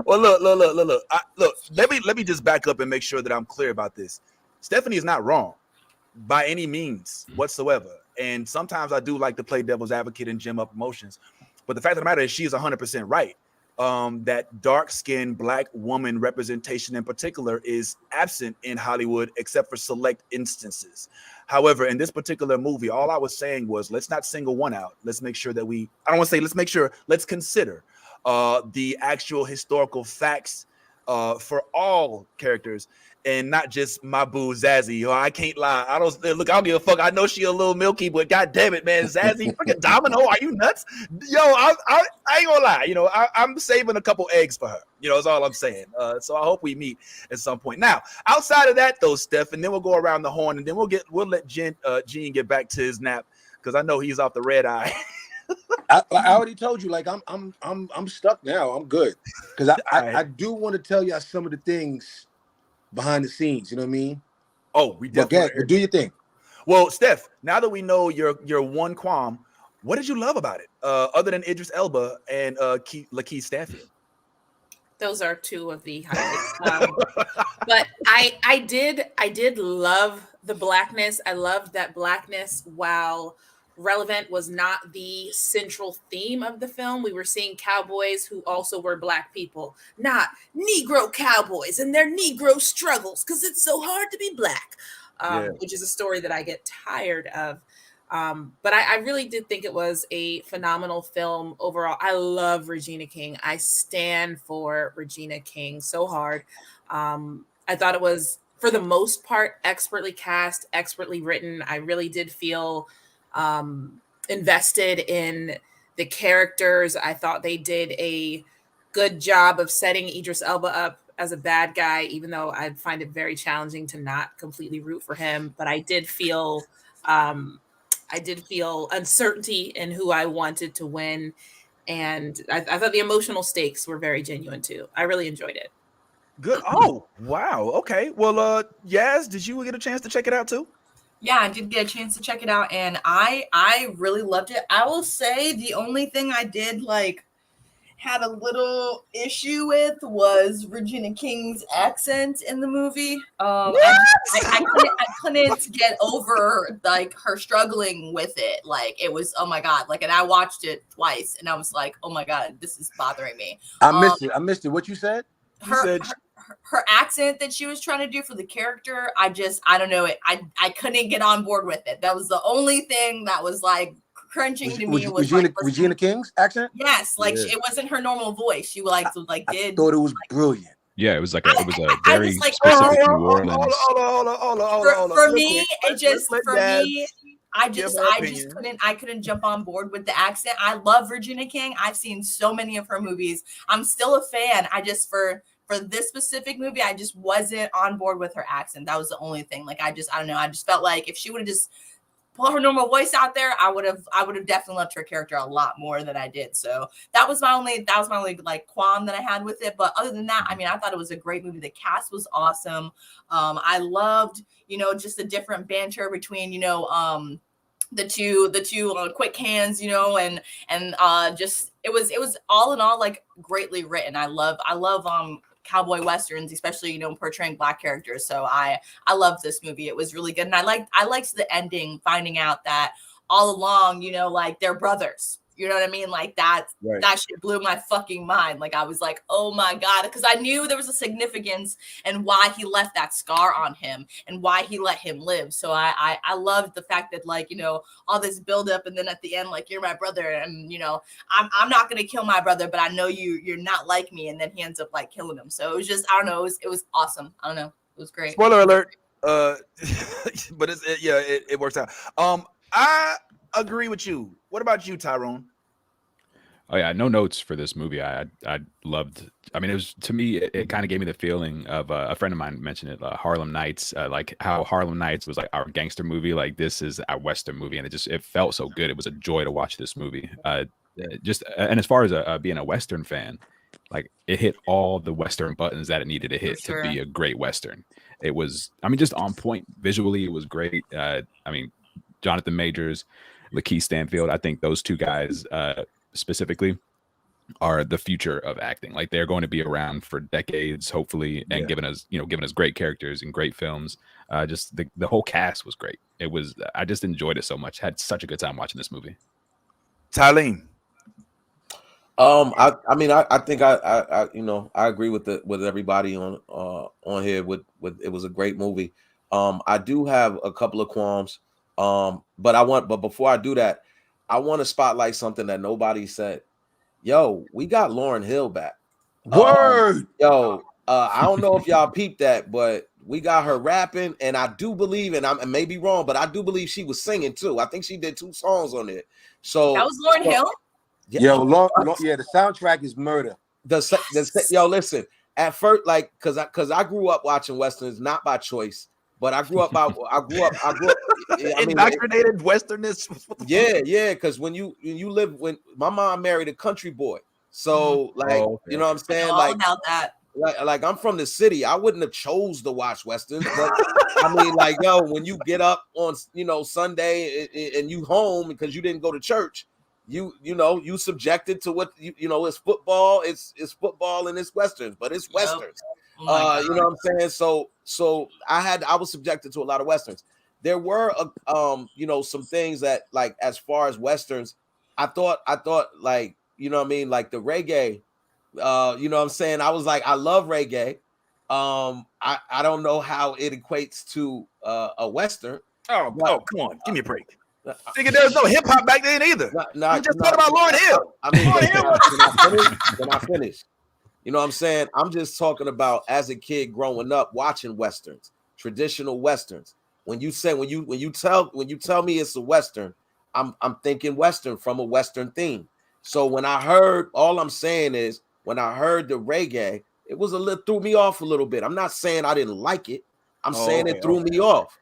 Well, look. Let me just back up and make sure that I'm clear about this. Stephanie is not wrong by any means whatsoever. And sometimes I do like to play devil's advocate and gem up emotions. But the fact of the matter is she is 100% right. That dark-skinned black woman representation in particular is absent in Hollywood, except for select instances. However, in this particular movie, all I was saying was, let's not single one out. Let's make sure that let's consider the actual historical facts for all characters, and not just my boo Zazie. I can't lie. I don't give a fuck. I know she a little milky, but god damn it, man, Zazie, freaking Domino, are you nuts? Yo, I ain't gonna lie. I'm saving a couple eggs for her. That's all I'm saying. So I hope we meet at some point. Now, outside of that, though, Steph, and then we'll go around the horn, and then we'll let Gene get back to his nap, because I know he's off the red eye. I already told you, I'm stuck now. I'm good, because I do want to tell you some of the things behind the scenes. You know what I mean? Oh, we definitely do your thing. Well, Steph, now that we know your one qualm, what did you love about it, other than Idris Elba and Lakeith Stanfield? Those are two of the highlights. But I did love the blackness. I loved that blackness, while relevant, was not the central theme of the film. We were seeing cowboys who also were black people, not Negro cowboys and their Negro struggles, because it's so hard to be black, which is a story that I get tired of. But I really did think it was a phenomenal film overall. I love Regina King. I stand for Regina King so hard. I thought it was, for the most part, expertly cast, expertly written. I really did feel invested in the characters. I thought they did a good job of setting Idris Elba up as a bad guy, even though I find it very challenging to not completely root for him. But I did feel uncertainty in who I wanted to win. And I thought the emotional stakes were very genuine too. I really enjoyed it. Good. Oh, wow. Okay. Well, Yaz, did you get a chance to check it out too? Yeah, I did get a chance to check it out, and I really loved it. I will say the only thing I did had a little issue with was Regina King's accent in the movie. I couldn't get over her struggling with it. It was, oh my god, and I watched it twice, and I was like, oh my god, this is bothering me. I missed it. What you said? Her accent that she was trying to do for the character, I don't know it. I couldn't get on board with it. That was the only thing that was crunching to me. Was Regina King's accent? Yes, it wasn't her normal voice. She I thought it was brilliant. Yeah, it was a very specific New Orleans. For me, I just couldn't jump on board with the accent. I love Virginia King. I've seen so many of her movies. I'm still a fan. I just for this specific movie, I just wasn't on board with her accent. That was the only thing. Like I don't know. I just felt like if she would have just put her normal voice out there, I would have definitely loved her character a lot more than I did. So that was my only like qualm that I had with it. But other than that, I mean, I thought it was a great movie. The cast was awesome. I loved, just the different banter between, the two quick hands, and just it was all in all like greatly written. I love cowboy westerns, especially portraying Black characters. So I love this movie. It was really good, and I liked the ending, finding out that all along, like they're brothers. You know what I mean? Like that shit blew my fucking mind. Like I was like, oh my God, because I knew there was a significance and why he left that scar on him and why he let him live. So I loved the fact that like, all this buildup and then at the end, like, you're my brother and I'm not gonna kill my brother, but I know you're not like me, and then he ends up like killing him. So it was just, I don't know, it was awesome. I don't know. It was great. Spoiler alert. But it works out. I agree with you. What about you, Tyrone? Oh yeah, no notes for this movie. I loved. I mean, it was, to me, it kind of gave me the feeling of a friend of mine mentioned it, Harlem Nights, like how Harlem Nights was like our gangster movie. Like this is our Western movie, and it felt so good. It was a joy to watch this movie. And as far as being a Western fan, like it hit all the Western buttons that it needed to hit to be a great Western. It was, I mean, just on point visually. It was great. I mean, Jonathan Majors, Lakeith Stanfield. I think those two guys specifically are the future of acting. Like they're going to be around for decades, hopefully, and giving us great characters and great films. Just the whole cast was great. It was, I just enjoyed it so much. Had such a good time watching this movie. Tylene. I mean, I think I agree with everybody on here with it was a great movie. I do have a couple of qualms. But before I do that, I want to spotlight something that nobody said. Yo, we got Lauryn Hill back. Word. I don't know if y'all peeped that, but we got her rapping, and I do believe, and I may be wrong, but I do believe she was singing too. I think she did 2 songs on it. So that was Lauryn Hill. The soundtrack is murder. Yo, listen. At first, like, cause I grew up watching westerns, not by choice. But I grew up. Indoctrinated Westernists. Yeah. Because when my mom married a country boy, so you know what I'm saying. All about that. Like I'm from the city. I wouldn't have chose to watch westerns, but I mean, like, yo, when you get up on Sunday and you home because you didn't go to church, you subjected to what it's football. It's football and it's westerns, but it's westerns. You know what I'm saying? So I was subjected to a lot of westerns. There were some things that, like, as far as westerns, I thought like, you know what I mean, like the reggae, you know what I'm saying? I was like, I love reggae. I don't know how it equates to a western. Oh, come on, give me a break. Nigga, there was no hip hop back then either. You just thought about Lauryn Hill. I mean, can I finish? You know what I'm saying? I'm just talking about as a kid growing up watching westerns, traditional westerns. When you tell me it's a western, I'm thinking western from a western theme. So when I heard, all I'm saying is when I heard the reggae, it was threw me off a little bit. I'm not saying I didn't like it. I'm saying it threw me off.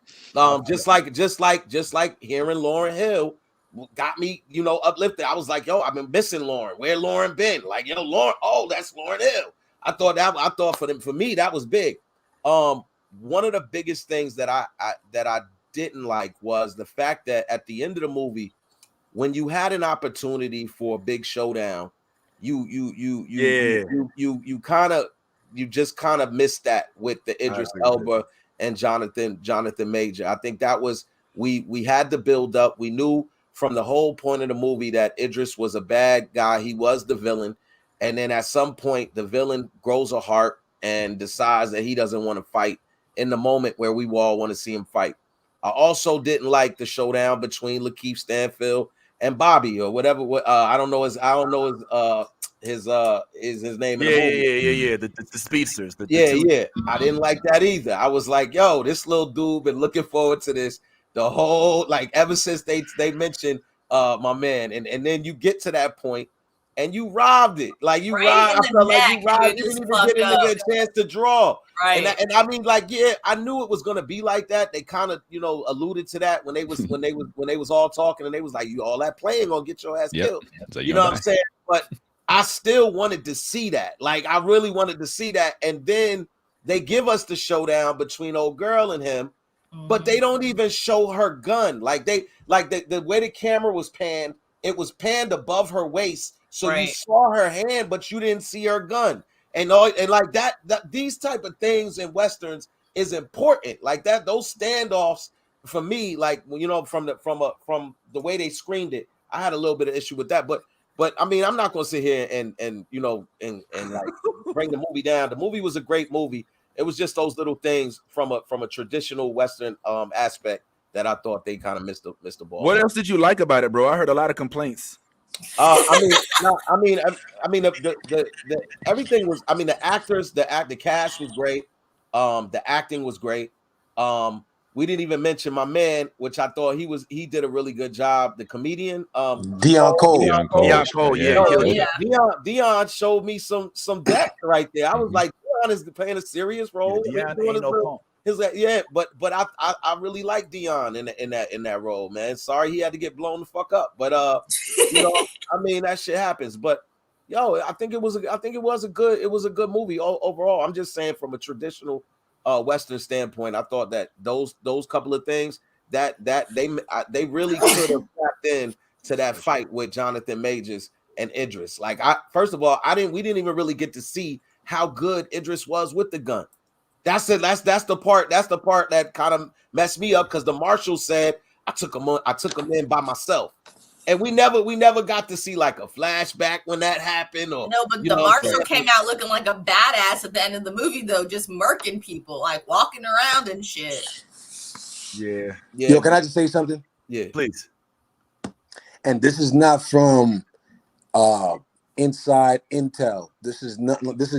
Just like hearing Lauryn Hill got me, uplifted. I was like, yo, I've been missing Lauryn. Where Lauryn been? Like, Lauryn, that's Lauryn Hill. I thought for me that was big. One of the biggest things that I didn't like was the fact that at the end of the movie, when you had an opportunity for a big showdown, you just kind of missed that with the Idris Elba and Jonathan Major. I think that was we had to build up. We knew from the whole point of the movie that Idris was a bad guy. He was the villain. And then at some point, the villain grows a heart and decides that he doesn't want to fight in the moment where we all want to see him fight. I also didn't like the showdown between Lakeith Stanfield and Bobby or whatever. I don't know his name. Yeah. The speedsters. I didn't like that either. I was like, yo, this little dude been looking forward to this. The whole like ever since they mentioned my man, and then you get to that point and you robbed it. Like you robbed. I felt like you robbed. You didn't even get a nigga a chance to draw. Right. And I mean, like, yeah, I knew it was gonna be like that. They kind of, alluded to that when they was all talking, and they was like, "You all that playing gonna get your ass killed." You know what I'm saying? But I still wanted to see that. Like, I really wanted to see that. And then they give us the showdown between old girl and him, but they don't even show her gun. Like the way the camera was panned, it was panned above her waist, so you saw her hand, but you didn't see her gun. And like that these type of things in westerns is important. Like that, those standoffs for me, like from the way they screened it, I had a little bit of issue with that. But I mean, I'm not gonna sit here and like bring the movie down. The movie was a great movie. It was just those little things from a traditional Western aspect that I thought they kind of missed the ball. What else did you like about it, bro? I heard a lot of complaints. I mean, the everything was. I mean, the actors, the cast was great. The acting was great. We didn't even mention my man, which I thought he did a really good job. The comedian, Deon Cole. Deon showed me some depth right there. I was like, Deon is playing a serious role. But I really like Deon in that role, man. Sorry he had to get blown the fuck up, but I mean that shit happens. But I think it was a good movie overall. I'm just saying from a traditional Western standpoint, I thought that those couple of things that they really could have tapped in to that fight with Jonathan Majors and Idris. Like, first of all, we didn't even really get to see how good Idris was with the gun. That's the part that kind of messed me up, because the marshal said I took him in by myself. And we never got to see like a flashback when that happened. Or but the marshal came out looking like a badass at the end of the movie, though, just murking people, like walking around and shit. Yeah. Yo, can I just say something? Yeah, please. And this is not from inside intel. This is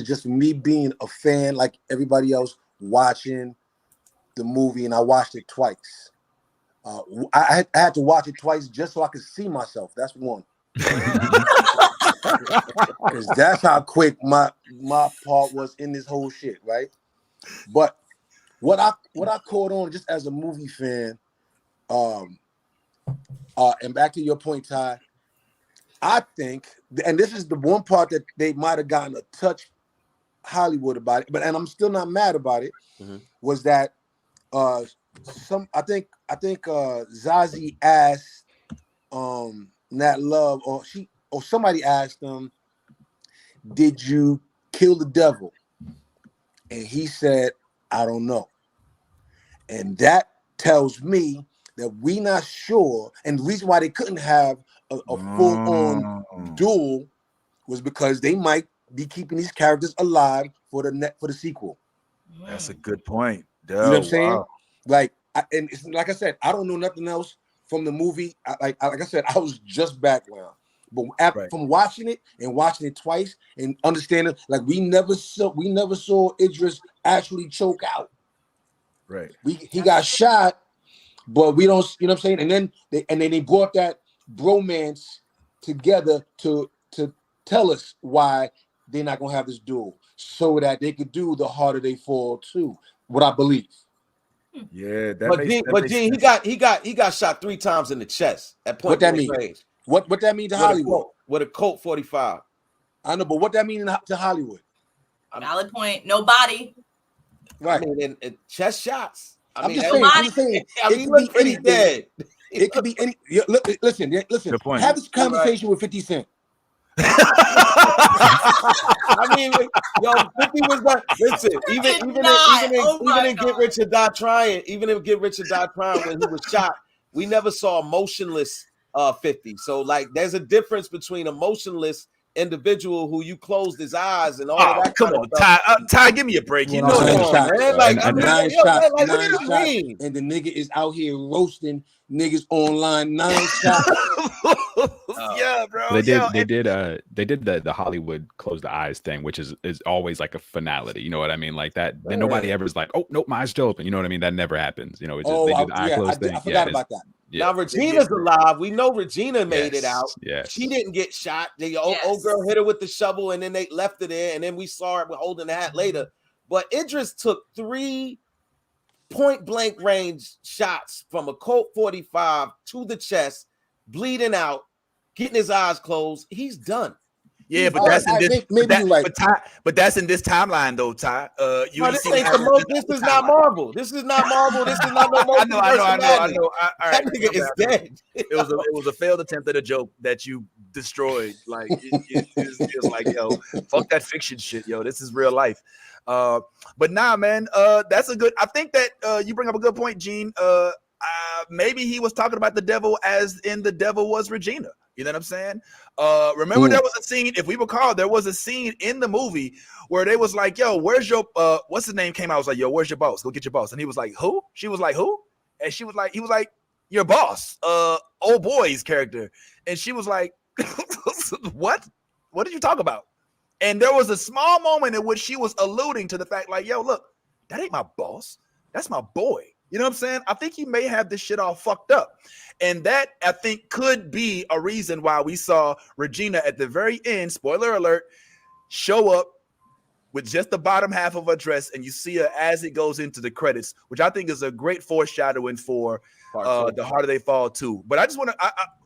just me being a fan like everybody else, watching the movie, and I watched it twice. I had to watch it twice just so I could see myself. That's one. Because that's how quick my part was in this whole shit, right? But what I caught on just as a movie fan, and back to your point, Ty, I think, and this is the one part that they might have gotten a touch Hollywood about it, and I'm still not mad about it, was that I think Zazie asked Nat Love, or somebody asked him, did you kill the devil? And he said, I don't know. And that tells me that we not sure, and the reason why they couldn't have a full-on duel was because they might be keeping these characters alive for the sequel. That's a good point. You know what I'm saying? Like, and it's, like I said, I don't know nothing else from the movie. Like I said, I was just background, but from watching it twice and understanding, like we never saw Idris actually choke out. Right. He got shot, but we don't. You know what I'm saying? And then they brought that bromance together to tell us why they're not gonna have this duel, so that they could do The Harder They Fall too. What I believe. Yeah, but he got shot 3 times in the chest at point. What that mean? What that mean to Hollywood? With a Colt 45. I know, but what that mean to Hollywood? Valid point. No body. Right. I mean, in chest shots. I'm just saying. It could be anything. Dead. It could be any. Listen. Have this conversation with 50 Cent. I mean, 50 was not. Listen, even in Get Rich or Die Trying, when he was shot, we never saw a motionless 50. So like, there's a difference between a motionless individual who you closed his eyes and all of that. Come on, Ty, give me a break. You know that, man. Like, nine shots, what does it mean? And the nigga is out here roasting niggas online. 9 shots. Yeah, bro. They did the Hollywood close the eyes thing, which is always like a finality. You know what I mean? Like that. Then nobody ever is like, oh nope, my eyes still open. You know what I mean? That never happens. You know, it's just they do the eye closed thing. I forgot about that. Yeah. Now Regina's alive. We know Regina made it out. Yes. She didn't get shot. The old girl hit her with the shovel, and then they left her there, and then we saw her holding the hat later. But Idris took 3 point-blank range shots from a Colt 45 to the chest, bleeding out, getting his eyes closed. He's done. Yeah, but that's in this. But that's in this timeline, though, Ty. This is not Marvel. This is not Marvel. This is not no Marvel. I know. That nigga is dead. It was a failed attempt at a joke that you destroyed. Like it's like, yo, fuck that fiction shit, yo. This is real life. But nah, man. That's a good. I think that you bring up a good point, Gene. Maybe he was talking about the devil as in the devil was Regina. You know what I'm saying? Remember there was a scene, if we recall, there was a scene in the movie where they was like, yo, where's your what's his name came out? I was like, yo, where's your boss? Go get your boss. And he was like, who? She was like, who? And he was like, your boss, old boy's character. And she was like, what? What did you talk about? And there was a small moment in which she was alluding to the fact, like, yo, look, that ain't my boss. That's my boy. You know what I'm saying? I think he may have this shit all fucked up. And that, I think, could be a reason why we saw Regina at the very end, spoiler alert, show up with just the bottom half of her dress, and you see her as it goes into the credits, which I think is a great foreshadowing for The Harder They Fall 2. But I just want to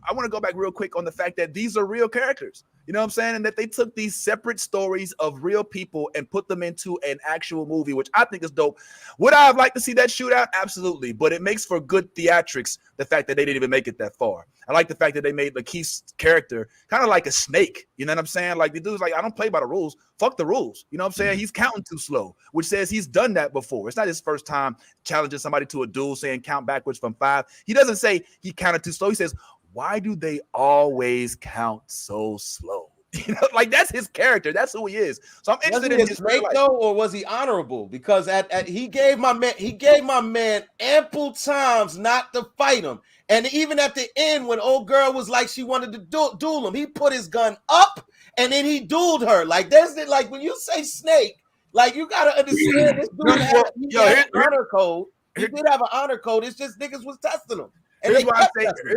I want to go back real quick on the fact that these are real characters. You know what I'm saying? And that they took these separate stories of real people and put them into an actual movie, which I think is dope. Would I have liked to see that shootout? Absolutely. But it makes for good theatrics, the fact that they didn't even make it that far. I like the fact that they made Lakeith's character kind of like a snake. You know what I'm saying? Like the dude's like, I don't play by the rules. Fuck the rules. You know what I'm saying? He's counting too slow, which says he's done that before. It's not his first time challenging somebody to a duel, saying count backwards from 5. He doesn't say he counted too slow. He says, why do they always count so slow? You know, like that's his character. That's who he is. So I'm interested in his snake though, or was he honorable? Because he gave my man ample times not to fight him. And even at the end, when old girl was like she wanted to duel him, he put his gun up and then he dueled her. Like like when you say snake, like you gotta understand this dude had an honor code. He did have an honor code. It's just niggas was testing him. And here's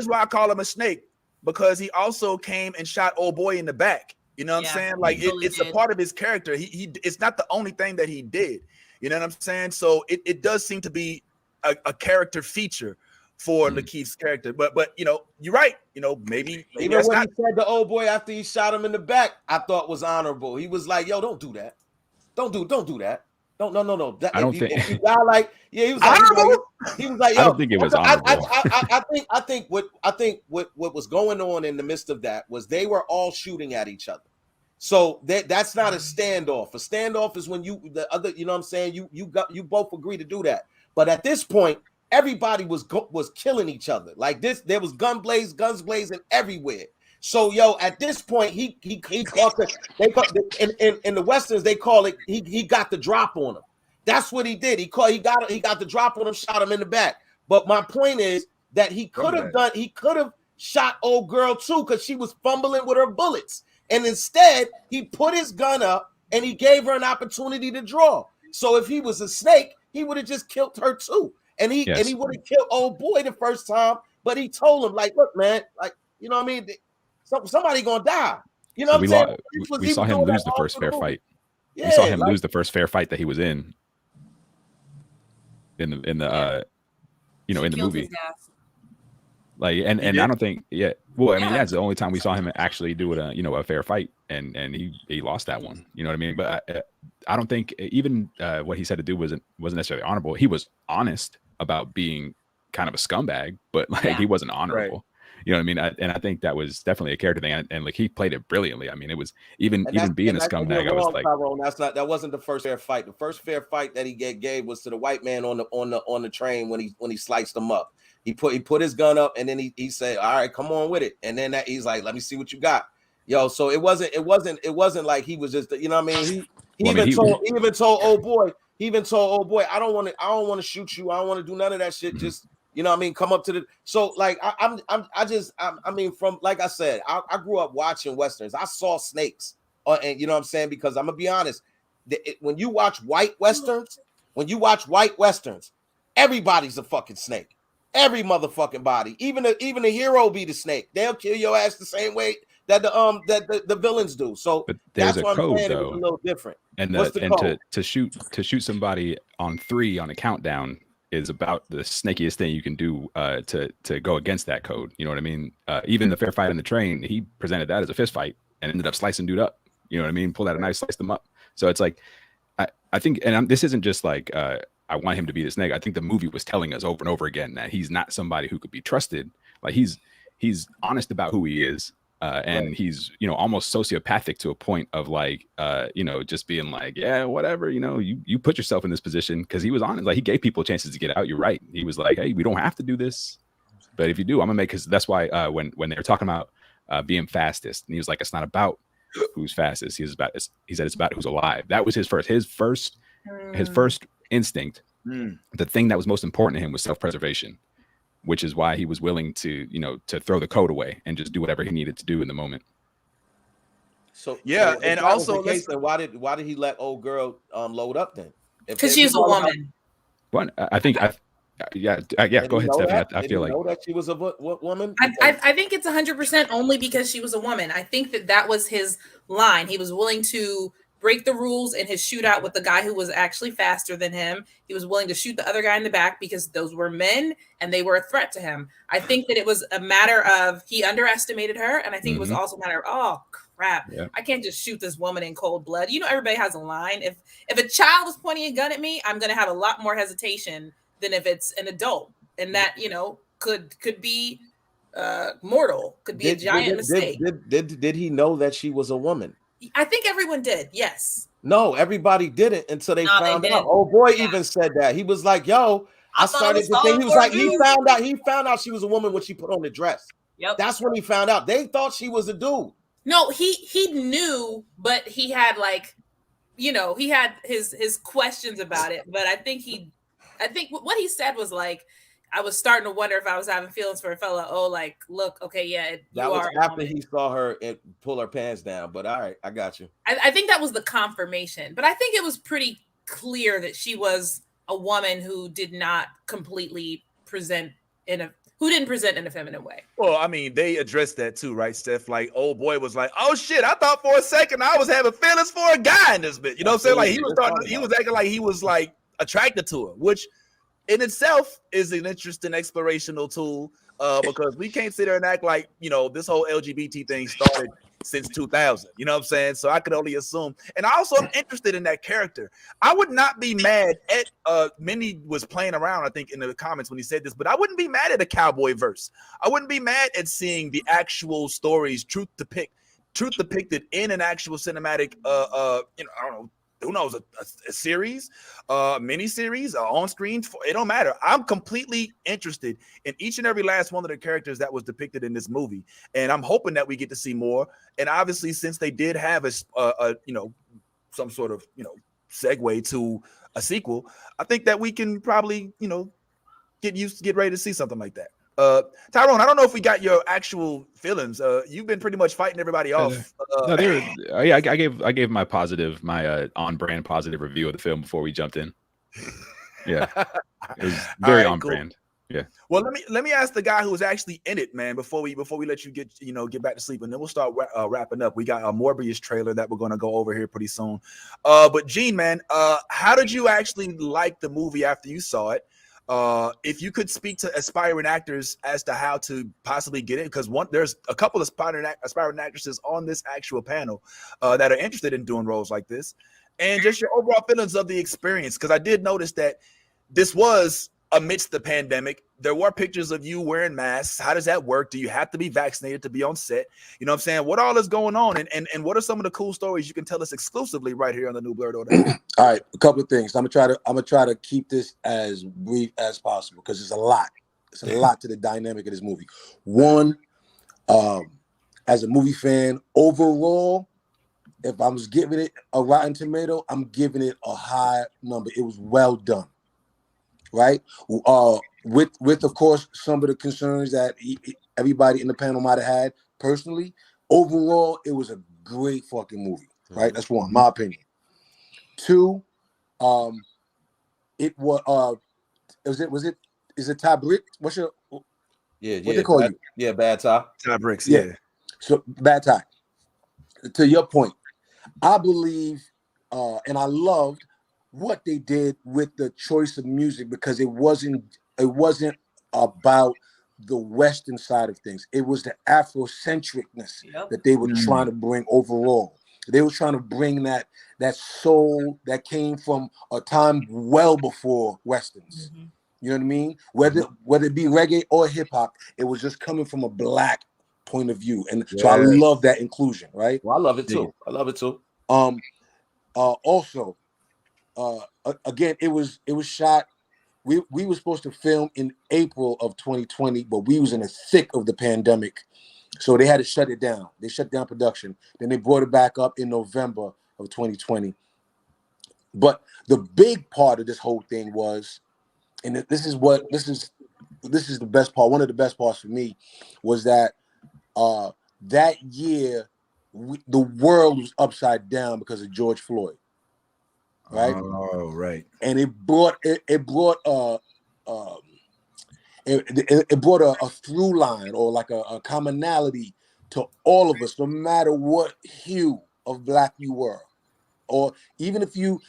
why I call him a snake, because he also came and shot old boy in the back. You know what I'm saying? Like it's a part of his character. He it's not the only thing that he did. You know what I'm saying? So it does seem to be a character feature for Lakeith's character. But you know, you're right. You know, maybe even when he said the old boy after he shot him in the back, I thought was honorable. He was like, yo, don't do that. Don't do that. No. I don't think he was like, he was like, yo, I don't think it was honorable. I think what was going on in the midst of that was they were all shooting at each other. So that's not a standoff. A standoff is when you know what I'm saying? You both agree to do that. But at this point, everybody was killing each other. Like this, there was guns blazing everywhere. So at this point, he caught in the Westerns, they call it he got the drop on him. That's what he did. He got the drop on him, shot him in the back. But my point is that he could have shot old girl too, because she was fumbling with her bullets. And instead, he put his gun up and he gave her an opportunity to draw. So if he was a snake, he would have just killed her too. And he would have killed old boy the first time, but he told him, like, look, man, like, you know what I mean? Somebody gonna die. You know what I'm saying? We saw him lose the first fair fight. We saw him lose the first fair fight that he was in the movie. Like, and I don't think, well, I mean, that's the only time we saw him actually do it, a fair fight, and he lost that one. You know what I mean? But I don't think even what he said to do wasn't necessarily honorable. He was honest about being kind of a scumbag, but like he wasn't honorable. Right. You know what I mean? And I think that was definitely a character thing, and like he played it brilliantly. I mean, it was even being a scumbag. I was like, Tyrone, that wasn't the first fair fight. The first fair fight that he gave was to the white man on the train when he sliced him up. He put his gun up, and then he said, "All right, come on with it." And then he's like, "Let me see what you got, yo." So it wasn't like he was just, you know what I mean? He even told old boy, I don't want to shoot you. I don't want to do none of that shit. Just, You know what I mean? Come up to the so like I mean, from like I said, I grew up watching westerns. I saw snakes, and you know what I'm saying, because I'm gonna be honest. When you watch white westerns, everybody's a fucking snake. Every motherfucking body, even the hero be the snake. They'll kill your ass the same way that the villains do. So but there's that's a what I'm code saying. though. It was a little different. And what's the code? to shoot somebody on 3 on a countdown is about the snakiest thing you can do to go against that code. You know what I mean? Even the fair fight on the train, he presented that as a fist fight and ended up slicing dude up. You know what I mean? Pulled out a knife, sliced them up. So it's like, I think, and this isn't just like I want him to be the snake. I think the movie was telling us over and over again that he's not somebody who could be trusted. Like he's honest about who he is. And he's, you know, almost sociopathic to a point of like, you know, just being like, yeah, whatever, you know, you put yourself in this position, because he was honest. Like he gave people chances to get out. You're right. He was like, hey, we don't have to do this, but if you do, I'm gonna make. Because that's why when they were talking about being fastest, and he was like, it's not about who's fastest. He said it's about who's alive. That was his first instinct. The thing that was most important to him was self-preservation, which is why he was willing to, you know, to throw the code away and just do whatever he needed to do in the moment. So yeah, so and that was also the case, then why did he let old girl load up then? Because she's a woman. What I think, go ahead, Stephanie. I feel like know that she was a woman. I think it's 100% only because she was a woman. I think that was his line. He was willing to break the rules in his shootout with the guy who was actually faster than him. He was willing to shoot the other guy in the back because those were men and they were a threat to him. I think that it was a matter of he underestimated her, and I think it was also a matter of, oh crap, I can't just shoot this woman in cold blood. You know, everybody has a line. If a child is pointing a gun at me, I'm going to have a lot more hesitation than if it's an adult, and that, you know, could be mortal, could be a giant mistake. Did he know that she was a woman? I think everyone did. Yes. No, everybody didn't until they found out. Oh boy, even said that. He was like, "Yo, I started to think." He was like, he found out she was a woman when she put on the dress. Yep. That's when he found out. They thought she was a dude. No, he knew, but he had, like, you know, he had his questions about it. But I think what he said was like, I was starting to wonder if I was having feelings for a fella. Oh, like, look, okay, yeah. That was after he saw her and pull her pants down. But all right, I got you. I think that was the confirmation. But I think it was pretty clear that she was a woman who did not completely present in a feminine way. Well, I mean, they addressed that too, right, Steph? Like, old boy was like, "Oh shit, I thought for a second I was having feelings for a guy in this bit." You know what I'm saying? Like he was acting like he was like attracted to her, which in itself is an interesting explorational tool, because we can't sit there and act like, you know, this whole LGBT thing started since 2000. You know what I'm saying? So I could only assume. And I also am interested in that character. I would not be mad at Minnie was playing around, I think, in the comments when he said this, but I wouldn't be mad at a cowboy verse. I wouldn't be mad at seeing the actual stories, truth depicted in an actual cinematic you know, I don't know, who knows, a series, mini series, on screen. It don't matter. I'm completely interested in each and every last one of the characters that was depicted in this movie, and I'm hoping that we get to see more. And obviously, since they did have a you know, some sort of, you know, segue to a sequel, I think that we can probably, you know, get ready to see something like that. Tyrone, I don't know if we got your actual feelings. You've been pretty much fighting everybody off. I gave my on brand positive review of the film before we jumped in. Yeah, it was very on brand. Yeah. Well, let me ask the guy who was actually in it, man, before we let you get back to sleep, and then we'll start wrapping up. We got a Morbius trailer that we're going to go over here pretty soon. But Gene, man, how did you actually like the movie after you saw it? If you could speak to aspiring actors as to how to possibly get in, because there's a couple of aspiring actresses on this actual panel that are interested in doing roles like this, and just your overall feelings of the experience. Because I did notice that this was amidst the pandemic. There were pictures of you wearing masks. How does that work? Do you have to be vaccinated to be on set? You know what I'm saying? What all is going on? And what are some of the cool stories you can tell us exclusively right here on the New Blerd Order? All right, a couple of things. I'm gonna try to keep this as brief as possible because it's a lot. It's a lot to the dynamic of this movie. One, as a movie fan, overall, if I was giving it a Rotten Tomato, I'm giving it a high number. It was well done. Right? with of course some of the concerns that everybody in the panel might have had personally. Overall, it was a great fucking movie, right? That's one, my opinion. Two, it was is it Ty Brick? What's your what they call you? Yeah, Bad Ty. Ty Bricks, yeah. So Bad Ty. To your point, I believe and I loved what they did with the choice of music, because it wasn't about the Western side of things. It was the Afrocentricness that they were trying to bring overall. They were trying to bring that soul that came from a time well before Westerns. You know what I mean? Whether it be reggae or hip hop, it was just coming from a black point of view. And so I love that inclusion, right? Well, I love it too. I love it too. Also, again, it was shot. We were supposed to film in April of 2020, but we was in the thick of the pandemic, so they had to shut it down. They shut down production. Then they brought it back up in November of 2020. But the big part of this whole thing was, and this is the best part. One of the best parts for me was that that year the world was upside down because of George Floyd. Right. Oh, right. And it brought a through line, or like a commonality to all of us, no matter what hue of black you were, or even if you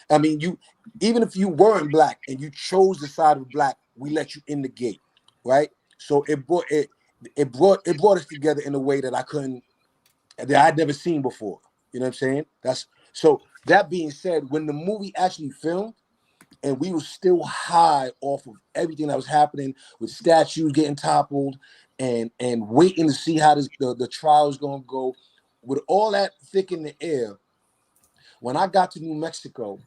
weren't black and you chose the side of black, we let you in the gate, right? So it brought us together in a way that I'd never seen before. You know what I'm saying? So that being said, when the movie actually filmed, and we were still high off of everything that was happening with statues getting toppled and waiting to see how the trial is going to go, with all that thick in the air, when I got to New Mexico,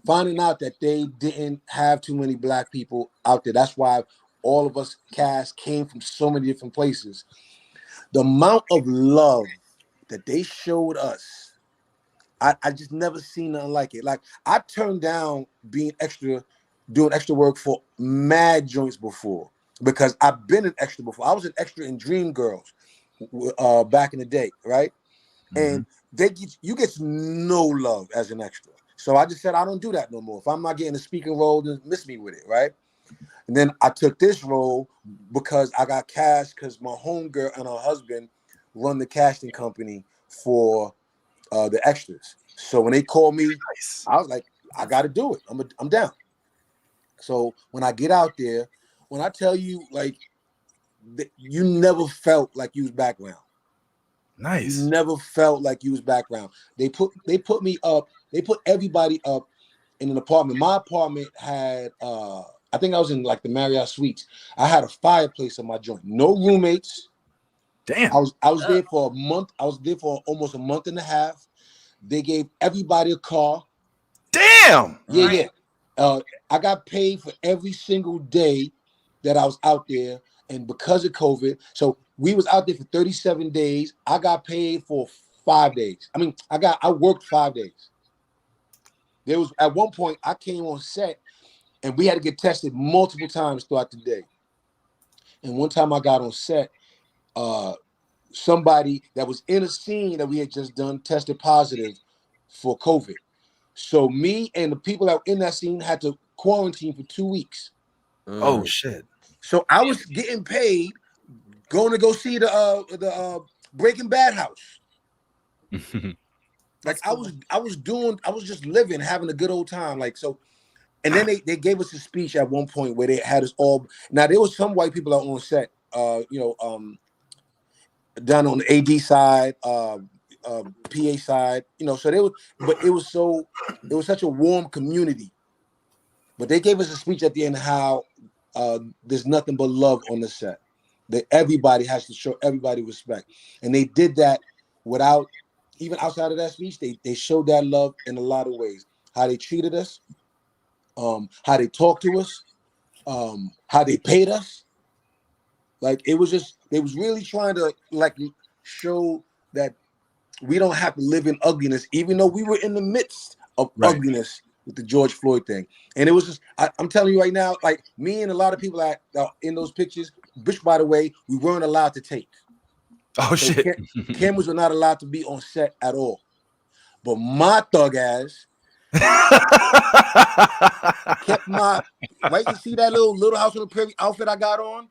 finding out that they didn't have too many black people out there, that's why all of us cast came from so many different places. The amount of love that they showed us, I just never seen nothing like it. Like, I turned down doing extra work for mad joints before, because I've been an extra before. I was an extra in Dreamgirls back in the day, right? And you get no love as an extra. So I just said, I don't do that no more. If I'm not getting a speaking role, then miss me with it, right? And then I took this role because I got cast because my homegirl and her husband run the casting company for the extras. So when they called me, I was like, I got to do it. I'm down. So when I get out there, when I tell you, like, you never felt like you was background. Nice. You never felt like you was background. They put me up. They put everybody up in an apartment. My apartment had, I think I was in like the Marriott Suites. I had a fireplace in my joint. No roommates. Damn. I was there for a month. I was there for almost a month and a half. They gave everybody a car. Damn. Yeah. I got paid for every single day that I was out there. And because of COVID, so we was out there for 37 days. I got paid for 5 days. I mean, I worked 5 days. There was, at one point, I came on set and we had to get tested multiple times throughout the day. And one time I got on set, somebody that was in a scene that we had just done tested positive for COVID. So me and the people that were in that scene had to quarantine for 2 weeks. Oh shit. So I was getting paid going to go see the Breaking Bad house. Like I was just living, having a good old time. Like, so, and then they gave us a speech at one point where they had us all. Now there was some white people out on set, down on the AD side, PA side, so they were, but it was such a warm community. But they gave us a speech at the end how there's nothing but love on the set. That everybody has to show everybody respect. And they did that without, even outside of that speech, they showed that love in a lot of ways. How they treated us, how they talked to us, how they paid us. Like, it was just, they was really trying to like show that we don't have to live in ugliness, even though we were in the midst of ugliness. with the George Floyd thing. And it was just, I'm telling you right now, like me and a lot of people that are in those pictures, which by the way, we weren't allowed to take. Oh, so shit. Cameras were not allowed to be on set at all. But my thug ass kept my, right? You see that little House on the Prairie outfit I got on?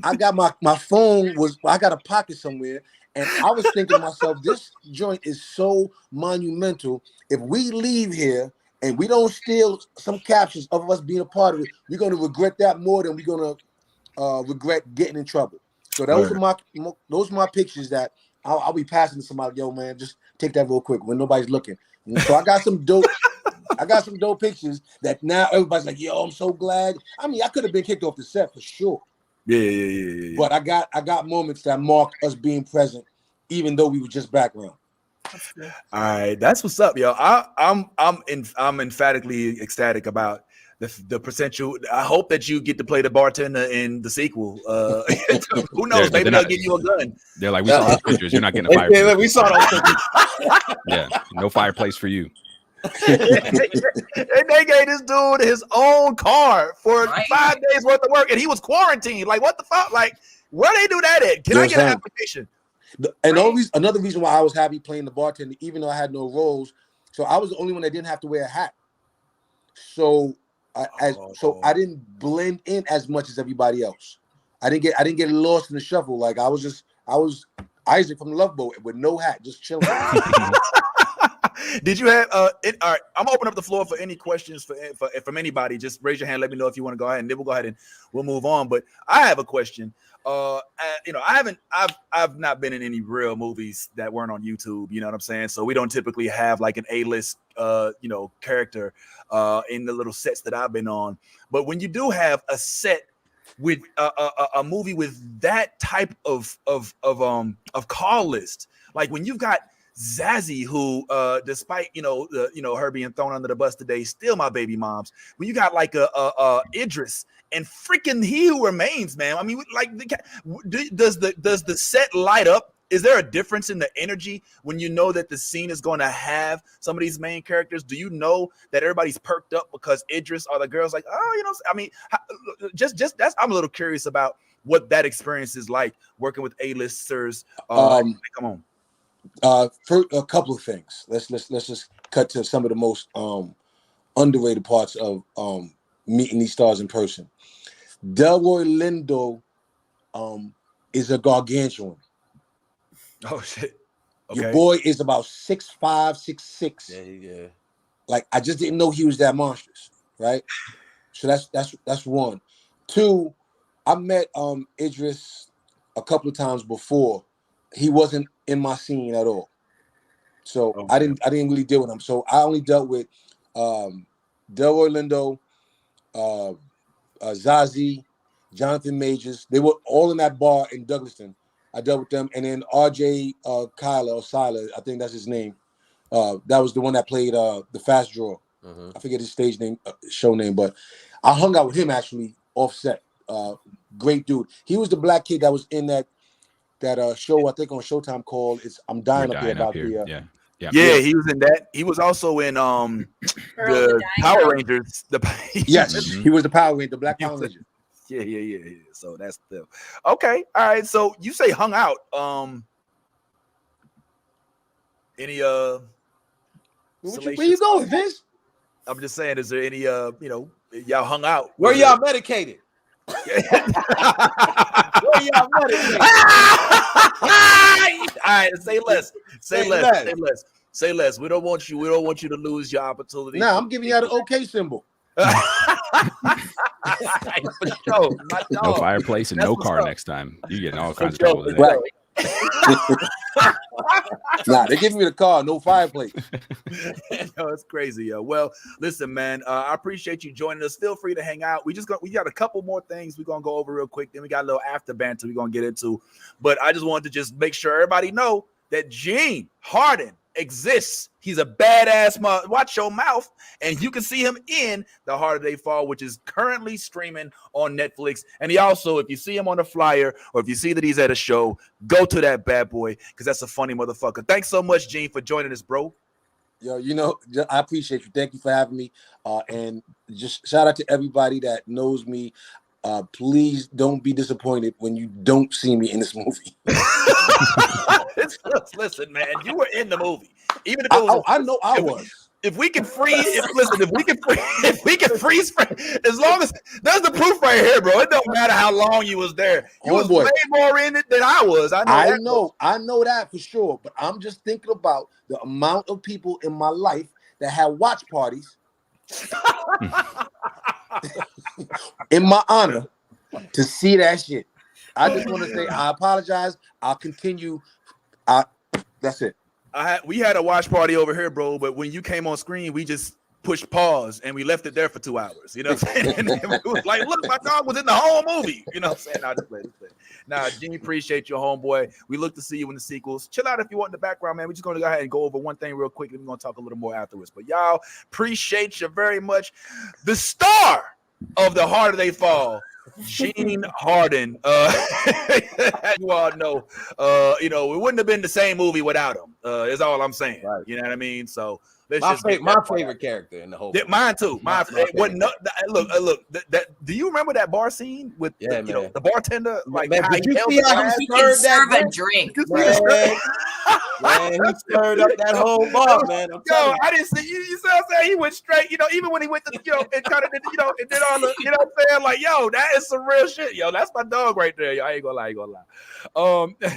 I got my phone I got a pocket somewhere, and I was thinking to myself, this joint is so monumental. If we leave here and we don't steal some captions of us being a part of it, we're going to regret that more than we're going to regret getting in trouble. So those are my pictures that I'll be passing to somebody. Yo, man, just take that real quick when nobody's looking. And so I got some dope pictures that now everybody's like, yo, I'm so glad. I mean, I could have been kicked off the set for sure. Yeah. But I got moments that marked us being present, even though we were just background. All right, that's what's up, yo. I'm emphatically ecstatic about the potential. I hope that you get to play the bartender in the sequel. Who knows? Maybe they'll give you a gun. They're like, we saw those pictures. You're not getting a fire. Yeah, we saw those pictures. Yeah, no fireplace for you. And they gave this dude his own car for 5 days worth of work, and he was quarantined. Like, what the fuck? Like, where they do that at? Can I get an application? And another reason why I was happy playing the bartender, even though I had no roles, so I was the only one that didn't have to wear a hat. So I didn't blend in as much as everybody else. I didn't get lost in the shuffle. Like I was Isaac from the Love Boat with no hat, just chilling. Did you have all right, I'm gonna open up the floor for any questions from anybody. Just raise your hand, let me know if you want to go ahead, and then we'll go ahead and we'll move on. But I have a question. I've not been in any real movies that weren't on YouTube, you know what I'm saying? So we don't typically have like an A-list character in the little sets that I've been on. But when you do have a set with a movie with that type of call list, like when you've got Zazie, who despite her being thrown under the bus today, still my baby moms. When you got like a Idris and freaking He Who Remains, man. I mean, like, does the set light up? Is there a difference in the energy when you know that the scene is going to have some of these main characters? Do you know that everybody's perked up because Idris or the girls like, I mean, just that's, I'm a little curious about what that experience is like working with A-listers. Come on. For a couple of things, let's just cut to some of the most underrated parts of meeting these stars in person. Delroy Lindo is a gargantuan. Oh shit! Okay. Your boy is about 6'5", 6'6". Yeah. Like I just didn't know he was that monstrous, right? So that's one. Two, I met Idris a couple of times before. He wasn't in my scene at all, so I didn't really deal with him. So I only dealt with Delroy Lindo, Zazie, Jonathan Majors. They were all in that bar in Douglaston. I dealt with them, and then RJ Kyler, I think that's his name. That was the one that played the Fast Draw. I forget his stage name, show name, but I hung out with him actually offset. Great dude. He was the black kid that was in that show, I think on Showtime, called I'm Dying Up Here about the Yeah, he was in that. He was also in the Power Rangers. Yes, he was the Power Ranger, the Black Power Ranger. Yeah. So that's the okay. All right. So you say hung out. Any where you going, Vince? I'm just saying, is there any y'all hung out? Where y'all medicated? Where y'all medicated? All right, say less. Say less. We don't want you to lose your opportunity. Nah, I'm giving you the okay symbol. For sure. No fireplace and no car next time. You getting all kinds of trouble today. Right. Nah, they're giving me the car, no fireplace. No, it's crazy, yo. Well, listen, man. I appreciate you joining us. Feel free to hang out. We got a couple more things we're gonna go over real quick. Then we got a little after banter we're gonna get into. But I just wanted to just make sure everybody know that Gene Harden exists. He's a badass mother. Watch your mouth. And you can see him in The Harder They Fall, which is currently streaming on Netflix. And he also, if you see him on a flyer or if you see that he's at a show, go to that bad boy because that's a funny motherfucker. Thanks so much, Gene, for joining us, bro. Yo, I appreciate you. Thank you for having me. And just shout out to everybody that knows me. Please don't be disappointed when you don't see me in this movie. Listen, man, you were in the movie. Even if it was, I know I was. If we can freeze, if we can freeze, as long as there's the proof right here, bro. It don't matter how long you was there. You was way more in it than I was. I know that for sure. But I'm just thinking about the amount of people in my life that had watch parties in my honor to see that shit. I just want to say I apologize. I'll continue. That's it. We had a watch party over here, bro. But when you came on screen, we just pushed pause and we left it there for 2 hours. You know what I'm saying? And it was like, look, my dog was in the whole movie. You know what I'm saying? Nah, just play. Nah, Jimmy, appreciate your homeboy. We look to see you in the sequels. Chill out if you want in the background, man. We're just going to go ahead and go over one thing real quick, and we're going to talk a little more afterwards. But y'all, appreciate you very much. The star of The Harder They Fall, Gene Harden. As you all know, it wouldn't have been the same movie without him. Is all I'm saying. Right. You know what I mean? So my favorite character in the whole. Mine too. Look. Do you remember that bar scene with the bartender? Like, man, did you see how he served that drink? Man, he stirred up that whole bar, man. I didn't see you. You see what I'm saying? He went straight. Even when he went to and kind of and did all the what I'm saying? Like, yo, that is some real shit. Yo, that's my dog right there. Yo, I ain't gonna lie.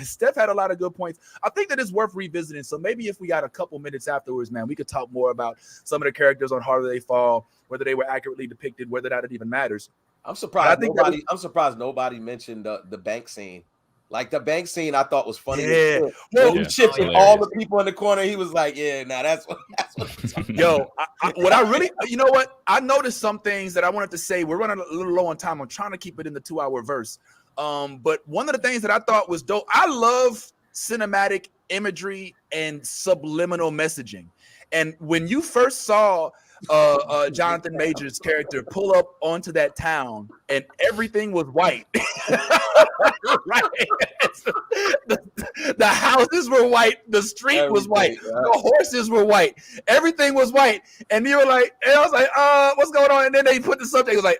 Steph had a lot of good points. I think that it's worth revisiting. So maybe if we got a couple minutes afterwards, man, we could talk more about some of the characters on Harder They Fall, whether they were accurately depicted, whether that even matters. I'm surprised. I'm surprised nobody mentioned the bank scene. Like the bank scene, I thought was funny. Yeah, when he chipped in all the people in the corner, he was like, "Yeah, nah, that's what." Yo, what I really, I noticed some things that I wanted to say. We're running a little low on time. I'm trying to keep it in the 2-hour verse. But one of the things that I thought was dope. I love cinematic imagery and subliminal messaging. And when you first saw Jonathan Major's character pull up onto that town and everything was white, right? The houses were white, the street was white, the horses were white, everything was white, and you were like, and I was like, what's going on? And then they put the subject, it was like,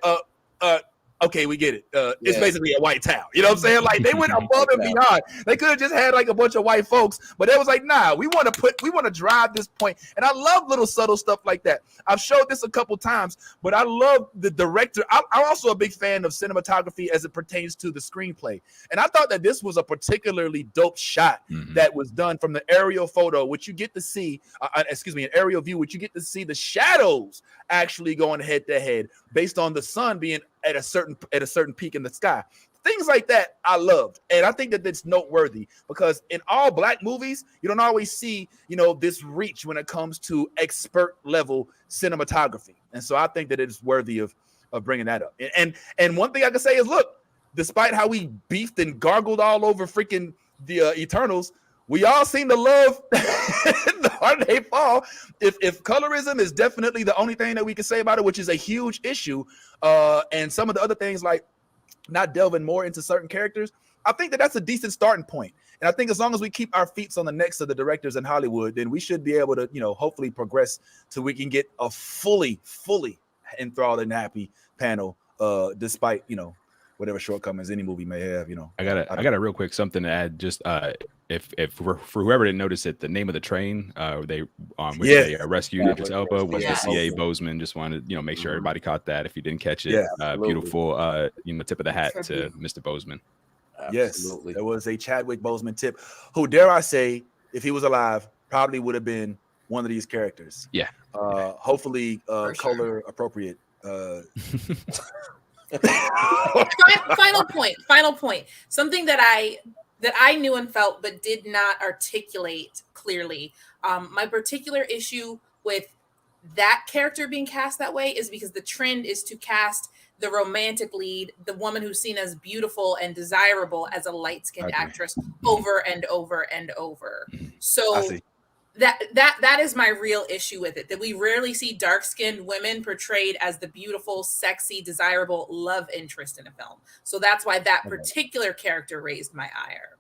okay, we get it. It's basically a white town. You know what I'm saying? Like, they went above and beyond. They could have just had like a bunch of white folks, but it was like, nah, we want to drive this point. And I love little subtle stuff like that. I've showed this a couple times, but I love the director. I'm also a big fan of cinematography as it pertains to the screenplay. And I thought that this was a particularly dope shot that was done from the aerial photo, which you get to see, an aerial view, which you get to see the shadows actually going head to head based on the sun being at a certain peak in the sky. Things like that I loved, and I think that it's noteworthy because in all Black movies, you don't always see this reach when it comes to expert level cinematography, and so I think that it is worthy of bringing that up. And one thing I can say is, look, despite how we beefed and gargled all over freaking the Eternals, we all seem to love The Harder They Fall. If colorism is definitely the only thing that we can say about it, which is a huge issue, and some of the other things like not delving more into certain characters, I think that that's a decent starting point. And I think as long as we keep our feet on the necks of the directors in Hollywood, then we should be able to, hopefully progress so we can get a fully enthralled and happy panel, despite, whatever shortcomings any movie may have. I got a real quick something to add. Just if for whoever didn't notice it, the name of the train they rescued Idris Elba was the C.A. Bozeman. Just wanted to make sure everybody caught that. If you didn't catch it, beautiful tip of the hat to Mr. Bozeman. Absolutely. Yes, there was a Chadwick Boseman tip, who, dare I say, if he was alive, probably would have been one of these characters. Yeah. Hopefully color appropriate. Final point. Something that I knew and felt but did not articulate clearly. My particular issue with that character being cast that way is because the trend is to cast the romantic lead, the woman who's seen as beautiful and desirable, as a light-skinned actress over and over and over. So that is my real issue with it, that we rarely see dark-skinned women portrayed as the beautiful, sexy, desirable love interest in a film. So that's why that particular character raised my ire.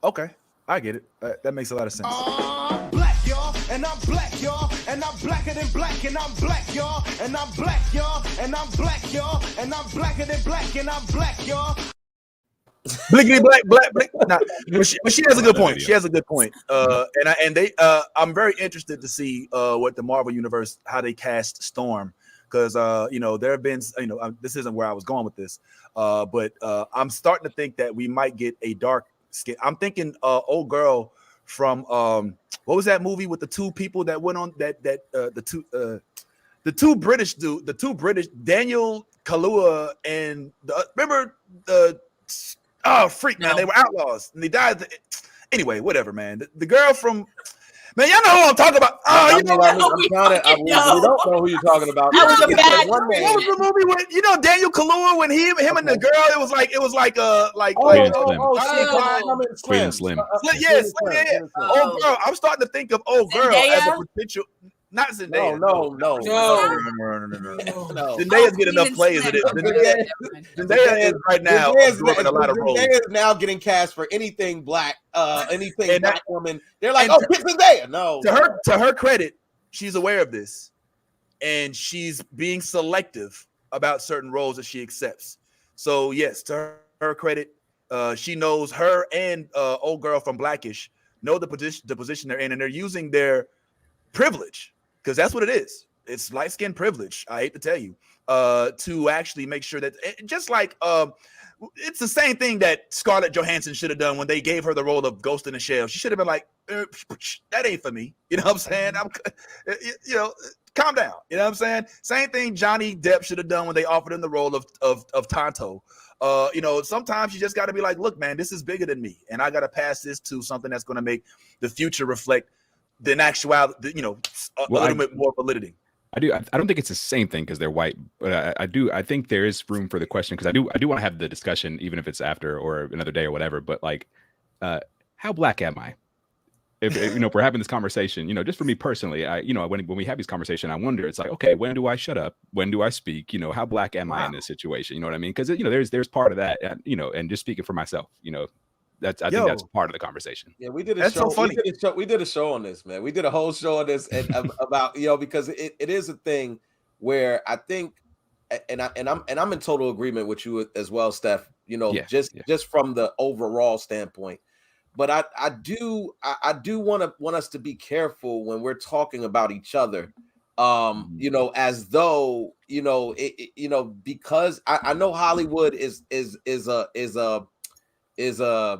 Okay, I get it. That makes a lot of sense. Black, y'all, and I'm black, y'all, and I'm blacker than black, and I'm black, y'all, and I'm black, y'all, and I'm black, y'all, and I'm blacker than black, and I'm black, y'all. Blickety black. Nah, but she has a good point. She has a good point. I'm very interested to see what the Marvel universe, how they cast Storm, because there have been this isn't where I was going with this, but I'm starting to think that we might get a dark skin. I'm thinking old girl from what was that movie with the two people that went on the two British Daniel Kaluuya and remember the. Oh, freak, man. They were outlaws and they died. Anyway, whatever, man. The girl from, man, y'all know who I'm talking about. Oh, we don't know who you're talking about. That was a bad what was the movie with, Daniel Kaluuya when him and the girl, it was like Queen and Slim. Yes. Oh, girl. I'm starting to think of girl as a potential. Not Zendaya. No. Zendaya's getting enough play as it is. Zendaya is right now absorbing a lot of roles. Zendaya is now getting cast for anything black, anything black woman. They're like, oh, get Zendaya. No. To her credit, she's aware of this, and she's being selective about certain roles that she accepts. So yes, to her credit, she knows her and old girl from Blackish know the position they're in, and they're using their privilege. Because that's what it is. It's light skin privilege. I hate to tell you, to actually make sure that just like it's the same thing that Scarlett Johansson should have done when they gave her the role of Ghost in the Shell. She should have been like, that ain't for me. You know what I'm saying? Calm down. You know what I'm saying? Same thing Johnny Depp should have done when they offered him the role of Tonto. Sometimes you just got to be like, look, man, this is bigger than me, and I got to pass this to something that's going to make the future reflect than actuality, a little bit more validity. I don't think it's the same thing because they're white, but I think there is room for the question because I do want to have the discussion even if it's after or another day or whatever. But like, how black am I? If we're having this conversation, just for me personally, when we have these conversations, I wonder, it's like, okay, when do I shut up? When do I speak? How black am I in this situation? You know what I mean? Because there's part of that, and just speaking for myself, I think that's part of the conversation. Yeah, we did a that's show. So funny. We did a show on this, man. We did a whole show on this and about because it is a thing where I think, and I'm in total agreement with you as well, Steph. Just from the overall standpoint, but I do want us to be careful when we're talking about each other. As though because I know Hollywood is a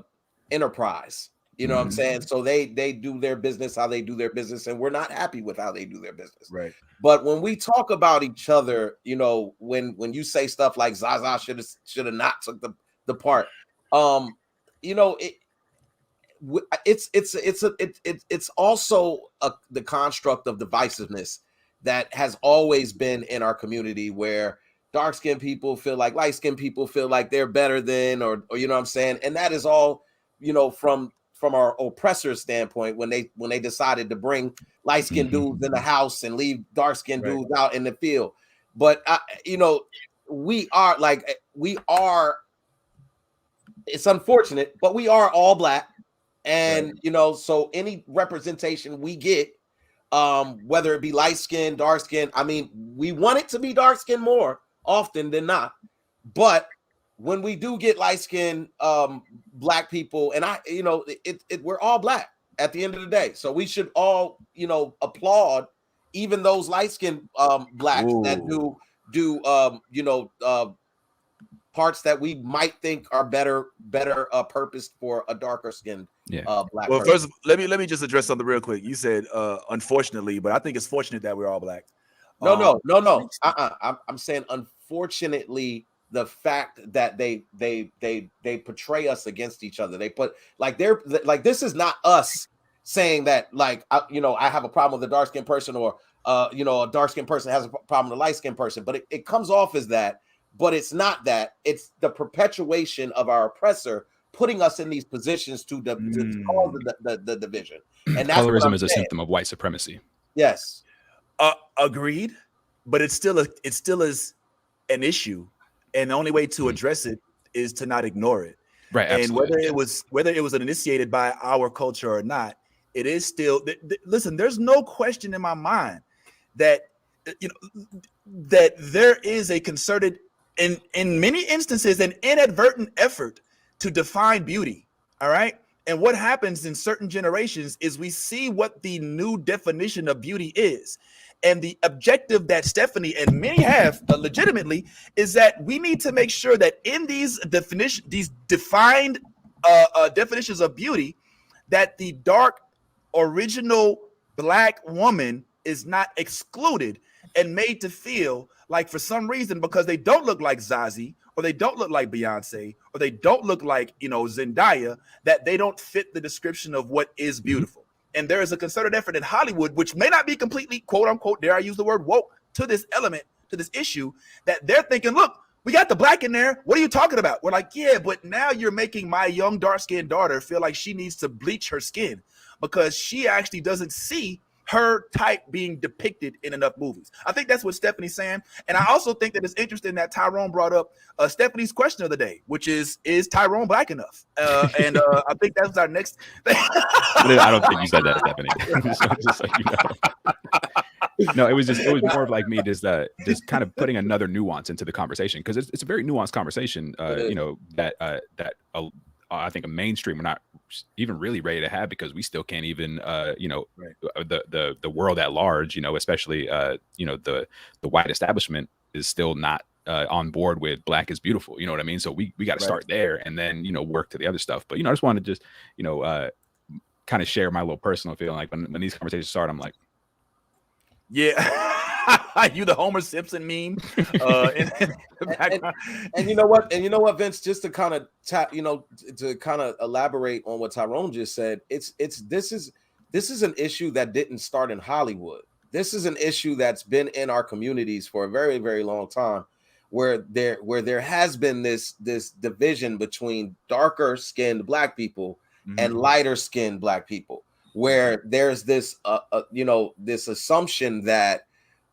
enterprise, what I'm saying? So they do their business how they do their business, and we're not happy with how they do their business. Right. But when we talk about each other, when you say stuff like Zaza should have not took the part, it's also the construct of divisiveness that has always been in our community where dark-skinned people feel like light-skinned people feel like they're better than, or you know what I'm saying? And that is all, from our oppressor's standpoint when they decided to bring light-skinned dudes in the house and leave dark-skinned dudes out in the field. But we are, it's unfortunate, but we are all black. And so any representation we get, whether it be light-skinned, dark-skinned, I mean, we want it to be dark-skinned more often than not, but when we do get light-skinned black people, and we're all black at the end of the day, so we should all applaud even those light-skinned blacks that do parts that we might think are better purposed for a darker skinned black person. First, let me just address something real quick. You said unfortunately, but I think it's fortunate that we're all black. No. I'm saying unfortunately the fact that they portray us against each other. They put this is not us saying that I have a problem with a dark skinned person or a dark skinned person has a problem with a light skinned person, but it comes off as that. But it's not that. It's the perpetuation of our oppressor putting us in these positions to cause the division. And that's colorism is a symptom of white supremacy. Yes. Agreed. But it still is an issue. And the only way to address it is to not ignore it. Right. And absolutely. whether it was initiated by our culture or not, it is still listen, there's no question in my mind that that there is a concerted, in many instances, an inadvertent effort to define beauty. All right. And what happens in certain generations is we see what the new definition of beauty is. And the objective that Stephanie and many have legitimately is that we need to make sure that in these defined definitions of beauty, that the dark original Black woman is not excluded and made to feel like, for some reason, because they don't look like Zazie, or they don't look like Beyonce, or they don't look like, Zendaya, that they don't fit the description of what is beautiful. And there is a concerted effort in Hollywood, which may not be completely, quote unquote, dare I use the word woke, to this element, to this issue, that they're thinking, look, we got the Black in there. What are you talking about? We're like, yeah, but now you're making my young dark-skinned daughter feel like she needs to bleach her skin because she actually doesn't see her type being depicted in enough movies. I think that's what Stephanie's saying. And I also think that it's interesting that Tyrone brought up Stephanie's question of the day, which is Tyrone Black enough? And I think that's our next thing. I don't think you said that, Stephanie. So just so you know. No, it was more of like me just kind of putting another nuance into the conversation, because it's a very nuanced conversation, that I think a mainstream we're not even really ready to have, because we still can't even the world at large, especially the white establishment is still not on board with Black is beautiful, you know what I mean? So we got to start there and then work to the other stuff. But I just wanted to just kind of share my little personal feeling, like when these conversations start, I'm like, yeah, you the Homer Simpson meme. And you know what, Vince, just to kind of to kind of elaborate on what Tyrone just said, this is an issue that didn't start in Hollywood. This is an issue that's been in our communities for a very, very long time, where there has been this division between darker skinned Black people and lighter skinned Black people, where there's this this assumption that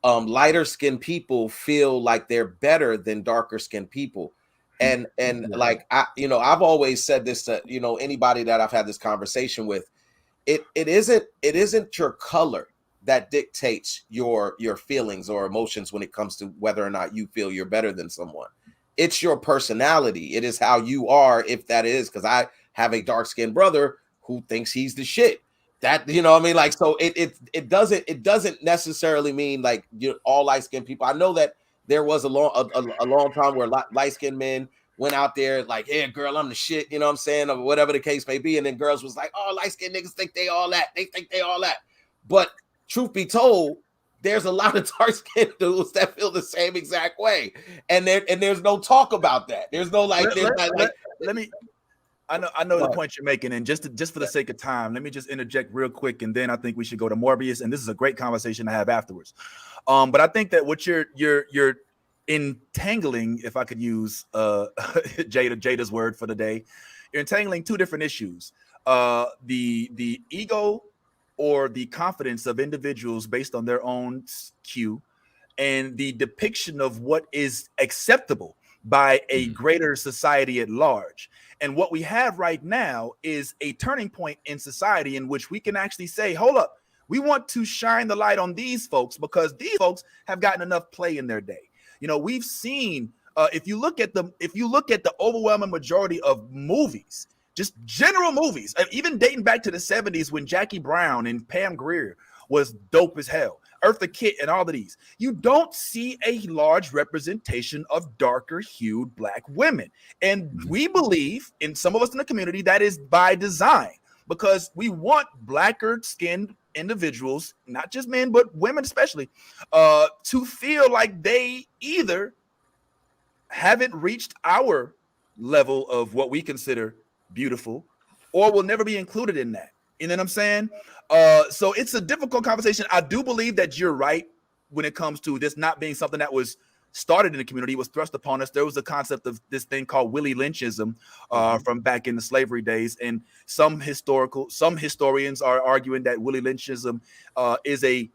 lighter skinned people feel like they're better than darker skinned people. And like I've always said this to anybody that I've had this conversation with, it isn't your color that dictates your feelings or emotions when it comes to whether or not you feel you're better than someone. It's your personality. It is how you are, if that is, because I have a dark-skinned brother who thinks he's the shit. That like, so it doesn't necessarily mean like all light-skinned people. I know that there was a long time where light-skinned men went out there like, yeah, girl, I'm the shit, you know what I'm saying, or whatever the case may be, and then girls was like, oh, light-skinned niggas think they all that. They think they all that. But truth be told, there's a lot of dark-skinned dudes that feel the same exact way, and there's no talk about that. There's no like. Let me. I know the point you're making, and just for the sake of time, let me just interject real quick, and then I think we should go to Morbius, and this is a great conversation to have afterwards. But I think that what you're entangling, if I could use Jada's word for the day, you're entangling two different issues: the ego or the confidence of individuals based on their own cue, and the depiction of what is acceptable by a greater society at large. And what we have right now is a turning point in society in which we can actually say, hold up, we want to shine the light on these folks because these folks have gotten enough play in their day. We've seen, if you look at the overwhelming majority of movies, just general movies, even dating back to the 70s when Jackie Brown and Pam Grier was dope as hell, Eartha Kitt and all of these, you don't see a large representation of darker hued Black women. And we believe, in some of us in the community, that is by design, because we want blacker skinned individuals, not just men, but women especially, to feel like they either haven't reached our level of what we consider beautiful or will never be included in that. You know what I'm saying? So it's a difficult conversation. I do believe that you're right when it comes to this not being something that was started in the community, was thrust upon us. There was a concept of this thing called Willie Lynchism from back in the slavery days. And some historians are arguing that Willie Lynchism is a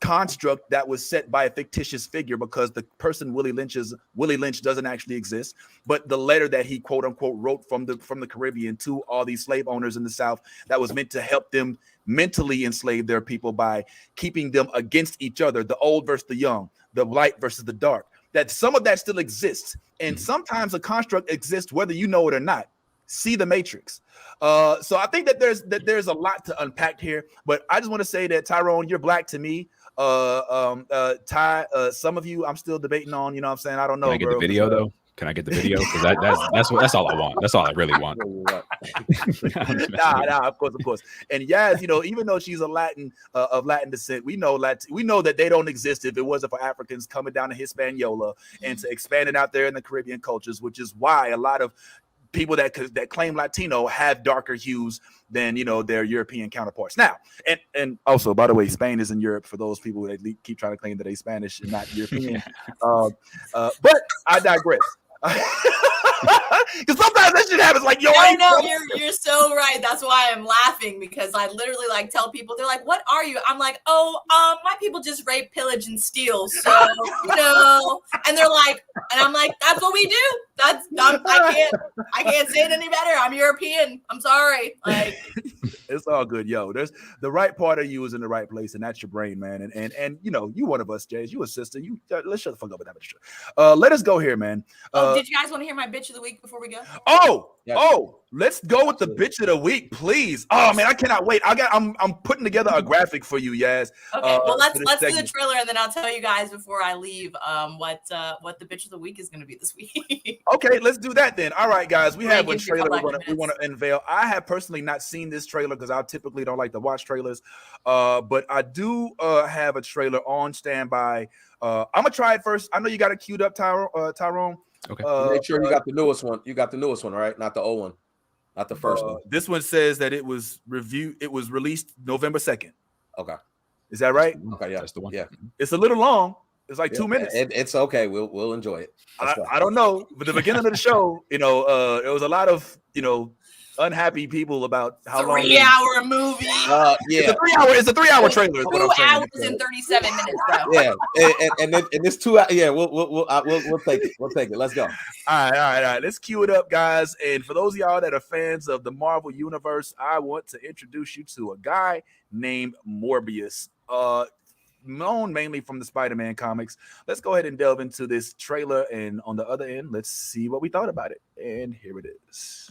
construct that was set by a fictitious figure, because the person Willie Lynch doesn't actually exist, but the letter that he quote unquote wrote from the Caribbean to all these slave owners in the South, that was meant to help them mentally enslave their people by keeping them against each other, the old versus the young, the light versus the dark, that some of that still exists. And sometimes a construct exists whether you know it or not. See the Matrix. So I think that there's a lot to unpack here, but I just want to say that, Tyrone, you're black to me. Ty, some of you I'm still debating on, you know what I'm saying? I don't know. Can I get the video though? Can I get the video? Because that's all I want. That's all I really want. Nah, of course. And Yaz, you know, even though she's a Latin of Latin descent, we know that they don't exist if it wasn't for Africans coming down to Hispaniola and to expand it out there in the Caribbean cultures, which is why a lot of people that claim Latino have darker hues than, you know, their European counterparts. Now, and also, by the way, Spain is in Europe for those people that keep trying to claim that they're Spanish and not European. But I digress. Because sometimes that shit happens. Like, yo, you're so right. That's why I'm laughing, because I literally like tell people, they're like, "What are you?" I'm like, "Oh, my people just rape, pillage, and steal." So, you know, and they're like, and I'm like, "That's what we do. I can't say it any better. I'm European. I'm sorry." Like, it's all good, yo. There's the right part of you is in the right place, and that's your brain, man. And you know, you one of us, Jays. You a sister. You let's shut the fuck up with that. Let us go here, man. Did you guys want to hear my bitch of the week before we go? Let's go with the bitch of the week, please. Oh man, I cannot wait. I'm putting together a graphic for you, Yaz. Okay, well let's do the trailer, and then I'll tell you guys before I leave what the bitch of the week is going to be this week. Okay, let's do that then. All right, guys, we have a trailer we want to unveil. I have personally not seen this trailer because I typically don't like to watch trailers, but I do have a trailer on standby. I'm gonna try it first. I know you got it queued up, Tyrone. Okay. Make sure you got the newest one. You got the newest one, right? Not the old one. Not the first one. This one says that it was released November 2nd. Okay. Is that right? Okay, yeah. That's the one. Yeah. It's a little long. It's like 2 minutes. It's okay. We'll enjoy it. I don't know. But the beginning of the show, you know, there was a lot of, you know, unhappy people about how long 3-hour movie. It's a 3-hour trailer. 2 hours and 37 minutes, bro. Yeah, and this 2 hours. Yeah, we'll take it. We'll take it. Let's go. All right. Let's cue it up, guys. And for those of y'all that are fans of the Marvel Universe, I want to introduce you to a guy named Morbius. Known mainly from the Spider-Man comics. Let's go ahead and delve into this trailer, and on the other end, let's see what we thought about it. And here it is.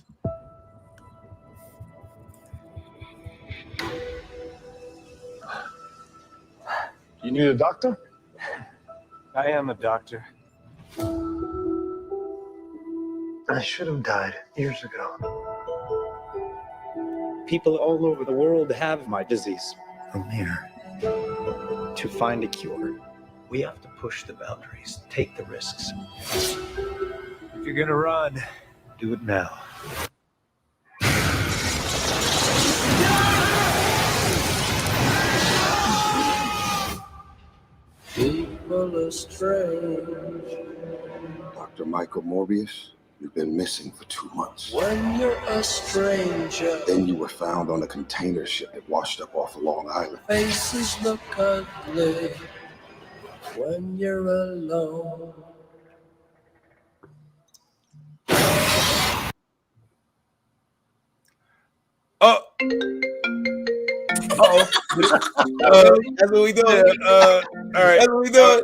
You need a doctor? I am a doctor. I should have died years ago. People all over the world have my disease. From here, to find a cure, we have to push the boundaries, take the risks. If you're gonna run, do it now. People are strange. Dr. Michael Morbius, you've been missing for 2 months. When you're a stranger, Then you were found on a container ship that washed up off of Long Island. faces look ugly. When you're alone. That's what we doing. All right. That's what we doing.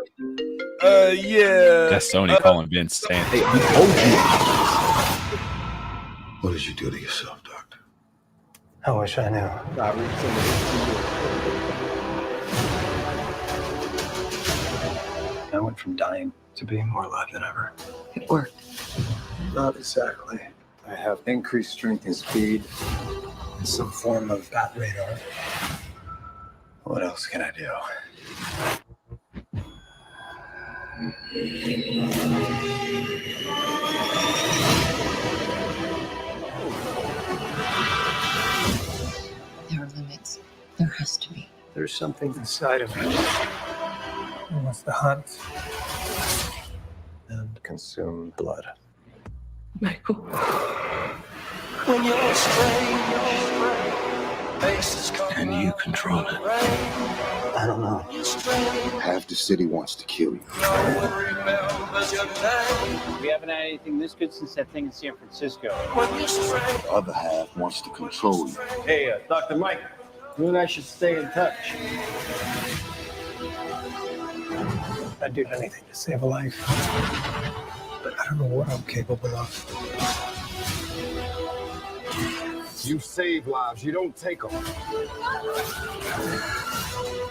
Yeah. That's Sony calling Vince saying, "Hey, we told you." What did you do to yourself, Doctor? I wish I knew. I went from dying to being more alive than ever. It worked. Not exactly. I have increased strength and speed, and some form of bat radar. What else can I do? There are limits. There has to be. There's something inside of me. It wants to hunt and consume blood. Michael. When you're a stranger, Can you control it? I don't know. Half the city wants to kill you. We haven't had anything this good since that thing in San Francisco. The other half wants to control you. Hey, Dr. Mike, you and I should stay in touch. I'd do anything to save a life. But I don't know what I'm capable of. You save lives, you don't take them.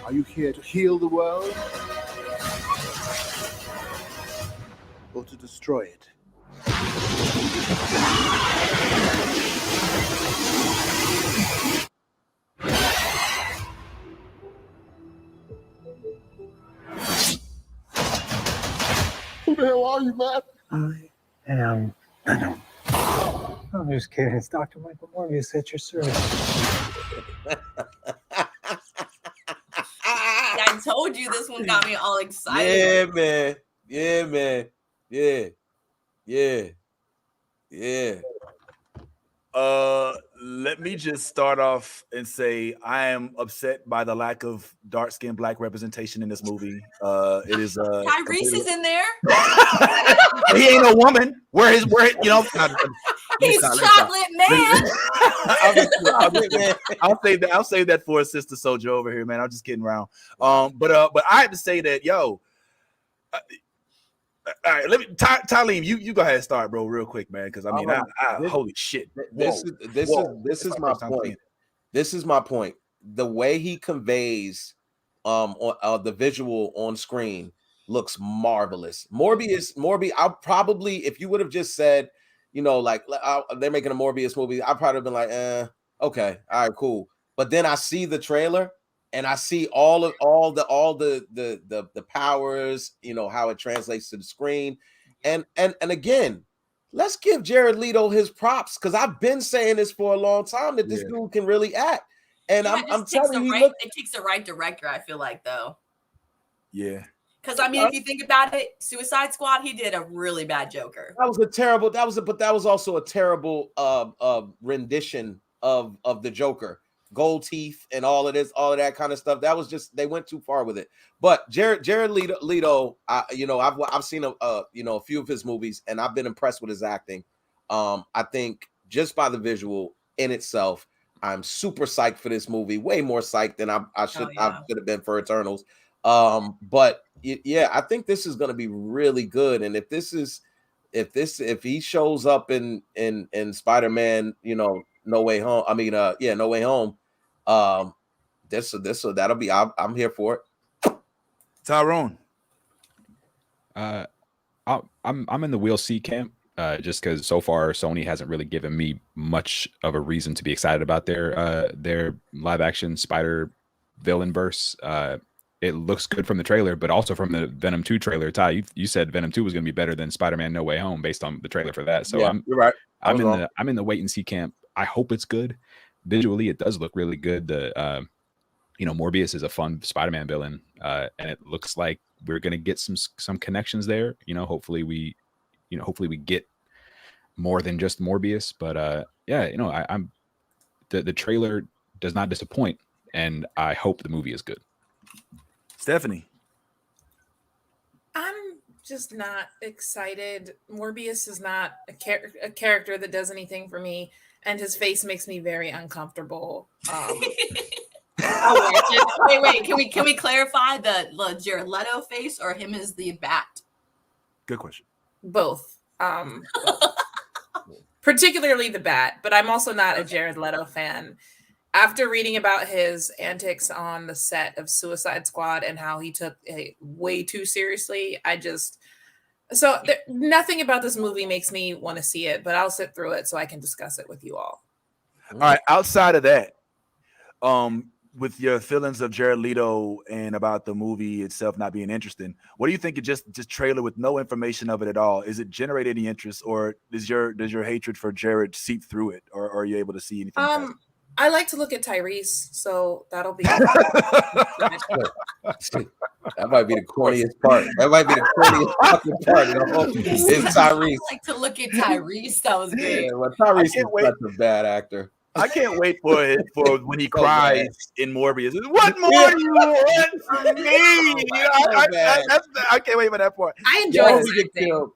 Are you here to heal the world? Or to destroy it? Who the hell are you, man? I am. I'm just kidding. It's Dr. Michael Morbius at your service. I told you this one got me all excited. Yeah, man. Yeah, man. Yeah. Yeah. Yeah. Let me just start off and say I am upset by the lack of dark-skinned black representation in this movie. It is Tyrese is in there. He ain't a woman. Where you know? He's chocolate man. I'll save that for a sister soldier over here, man. I'm just kidding around. But I have to say that, yo. All right, let me Talim, you go ahead and start, bro, real quick, man. Because I mean, holy shit. This is my point. This is my point. The way he conveys the visual on screen looks marvelous. Morbius, I probably, if you would have just said, you know, like they're making a Morbius movie, I'd probably have been like, okay, all right, cool. But then I see the trailer and I see all the powers, you know, how it translates to the screen. And again, let's give Jared Leto his props, because I've been saying this for a long time that this dude can really act. And I'm telling you, it takes the right director, I feel like, though. Yeah. Because I mean, if you think about it, Suicide Squad, he did a really bad Joker. That was also a terrible rendition of the Joker. Gold teeth and all of that kind of stuff. That was just, they went too far with it. But Jared Leto, you know, I've seen a few of his movies and I've been impressed with his acting. I think just by the visual in itself, I'm super psyched for this movie. Way more psyched than I should have been for Eternals. But yeah, I think this is going to be really good. And if he shows up in Spider-Man, you know, No Way Home. I mean, No Way Home. That'll be. I'm here for it. Tyrone. I'm in the we'll see camp. Just because so far Sony hasn't really given me much of a reason to be excited about their live action Spider villain verse. It looks good from the trailer, but also from the Venom 2 trailer. Ty, you said Venom 2 was going to be better than Spider-Man No Way Home based on the trailer for that. So yeah, you're right. I'm in the wait and see camp. I hope it's good. Visually, it does look really good. Morbius is a fun Spider-Man villain, and it looks like we're going to get some connections there. You know, hopefully we get more than just Morbius. But I'm the trailer does not disappoint, and I hope the movie is good. Stephanie. I'm just not excited. Morbius is not a character that does anything for me, and his face makes me very uncomfortable. Wait, can we clarify the Jared Leto face or him as the Bat? Good question. Both. Particularly the Bat, but I'm also not a Jared Leto fan. After reading about his antics on the set of Suicide Squad and how he took it way too seriously, nothing about this movie makes me want to see it, but I'll sit through it so I can discuss it with you all. All right. Outside of that, with your feelings of Jared Leto and about the movie itself not being interesting, what do you think of just trailer with no information of it at all? Is it generate any interest, or does your hatred for Jared seep through it, or are you able to see anything? I like to look at Tyrese, so that'll be. That might be the corniest part. That might be the corniest fucking part. Is Tyrese. I like to look at Tyrese. That was good. Yeah, well, Tyrese is such a bad actor. I can't wait for when he cries in Morbius. What more do you want from me? I can't wait for that part. I enjoy this acting.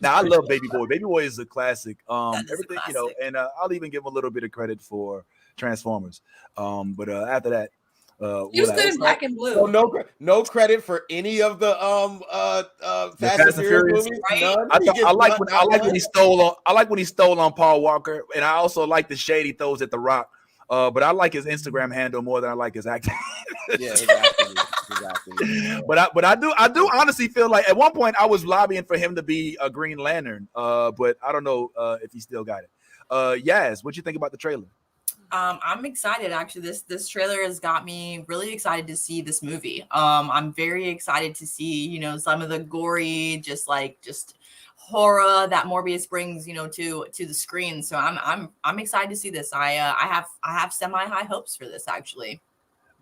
Now I love Baby Boy. Baby Boy is a classic. Everything, you know, and I'll even give him a little bit of credit for Transformers. But after that, he was good in Black and Blue. So no credit for any of the Fast and Furious movies. Right? I like when he stole on. I like when he stole on Paul Walker, and I also like the shade he throws at The Rock. But I like his Instagram handle more than I like his acting. Yeah, exactly. But I do honestly feel like at one point I was lobbying for him to be a Green Lantern. But I don't know if he still got it. Yaz, what you think about the trailer? I'm excited. Actually, this trailer has got me really excited to see this movie. I'm very excited to see, you know, some of the gory, just horror that Morbius brings, you know, to the screen. So I'm excited to see this. I have semi high hopes for this, actually.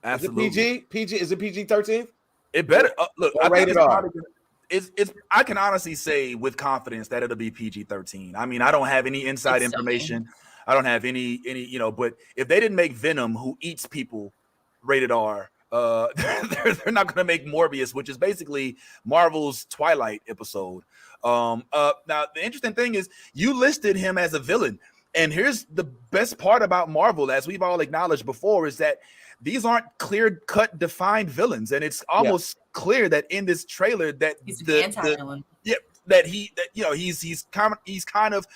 Absolutely. Is it PG-13? It better look. I think rated R. It's I can honestly say with confidence that it'll be PG-13. I mean, I don't have any inside information. I don't have any, you know, but if they didn't make Venom, who eats people, rated R, they're not going to make Morbius, which is basically Marvel's Twilight episode. Now, the interesting thing is you listed him as a villain. And here's the best part about Marvel, as we've all acknowledged before, is that these aren't clear-cut, defined villains. And it's almost clear that in this trailer that he's the anti-villain. He's kind of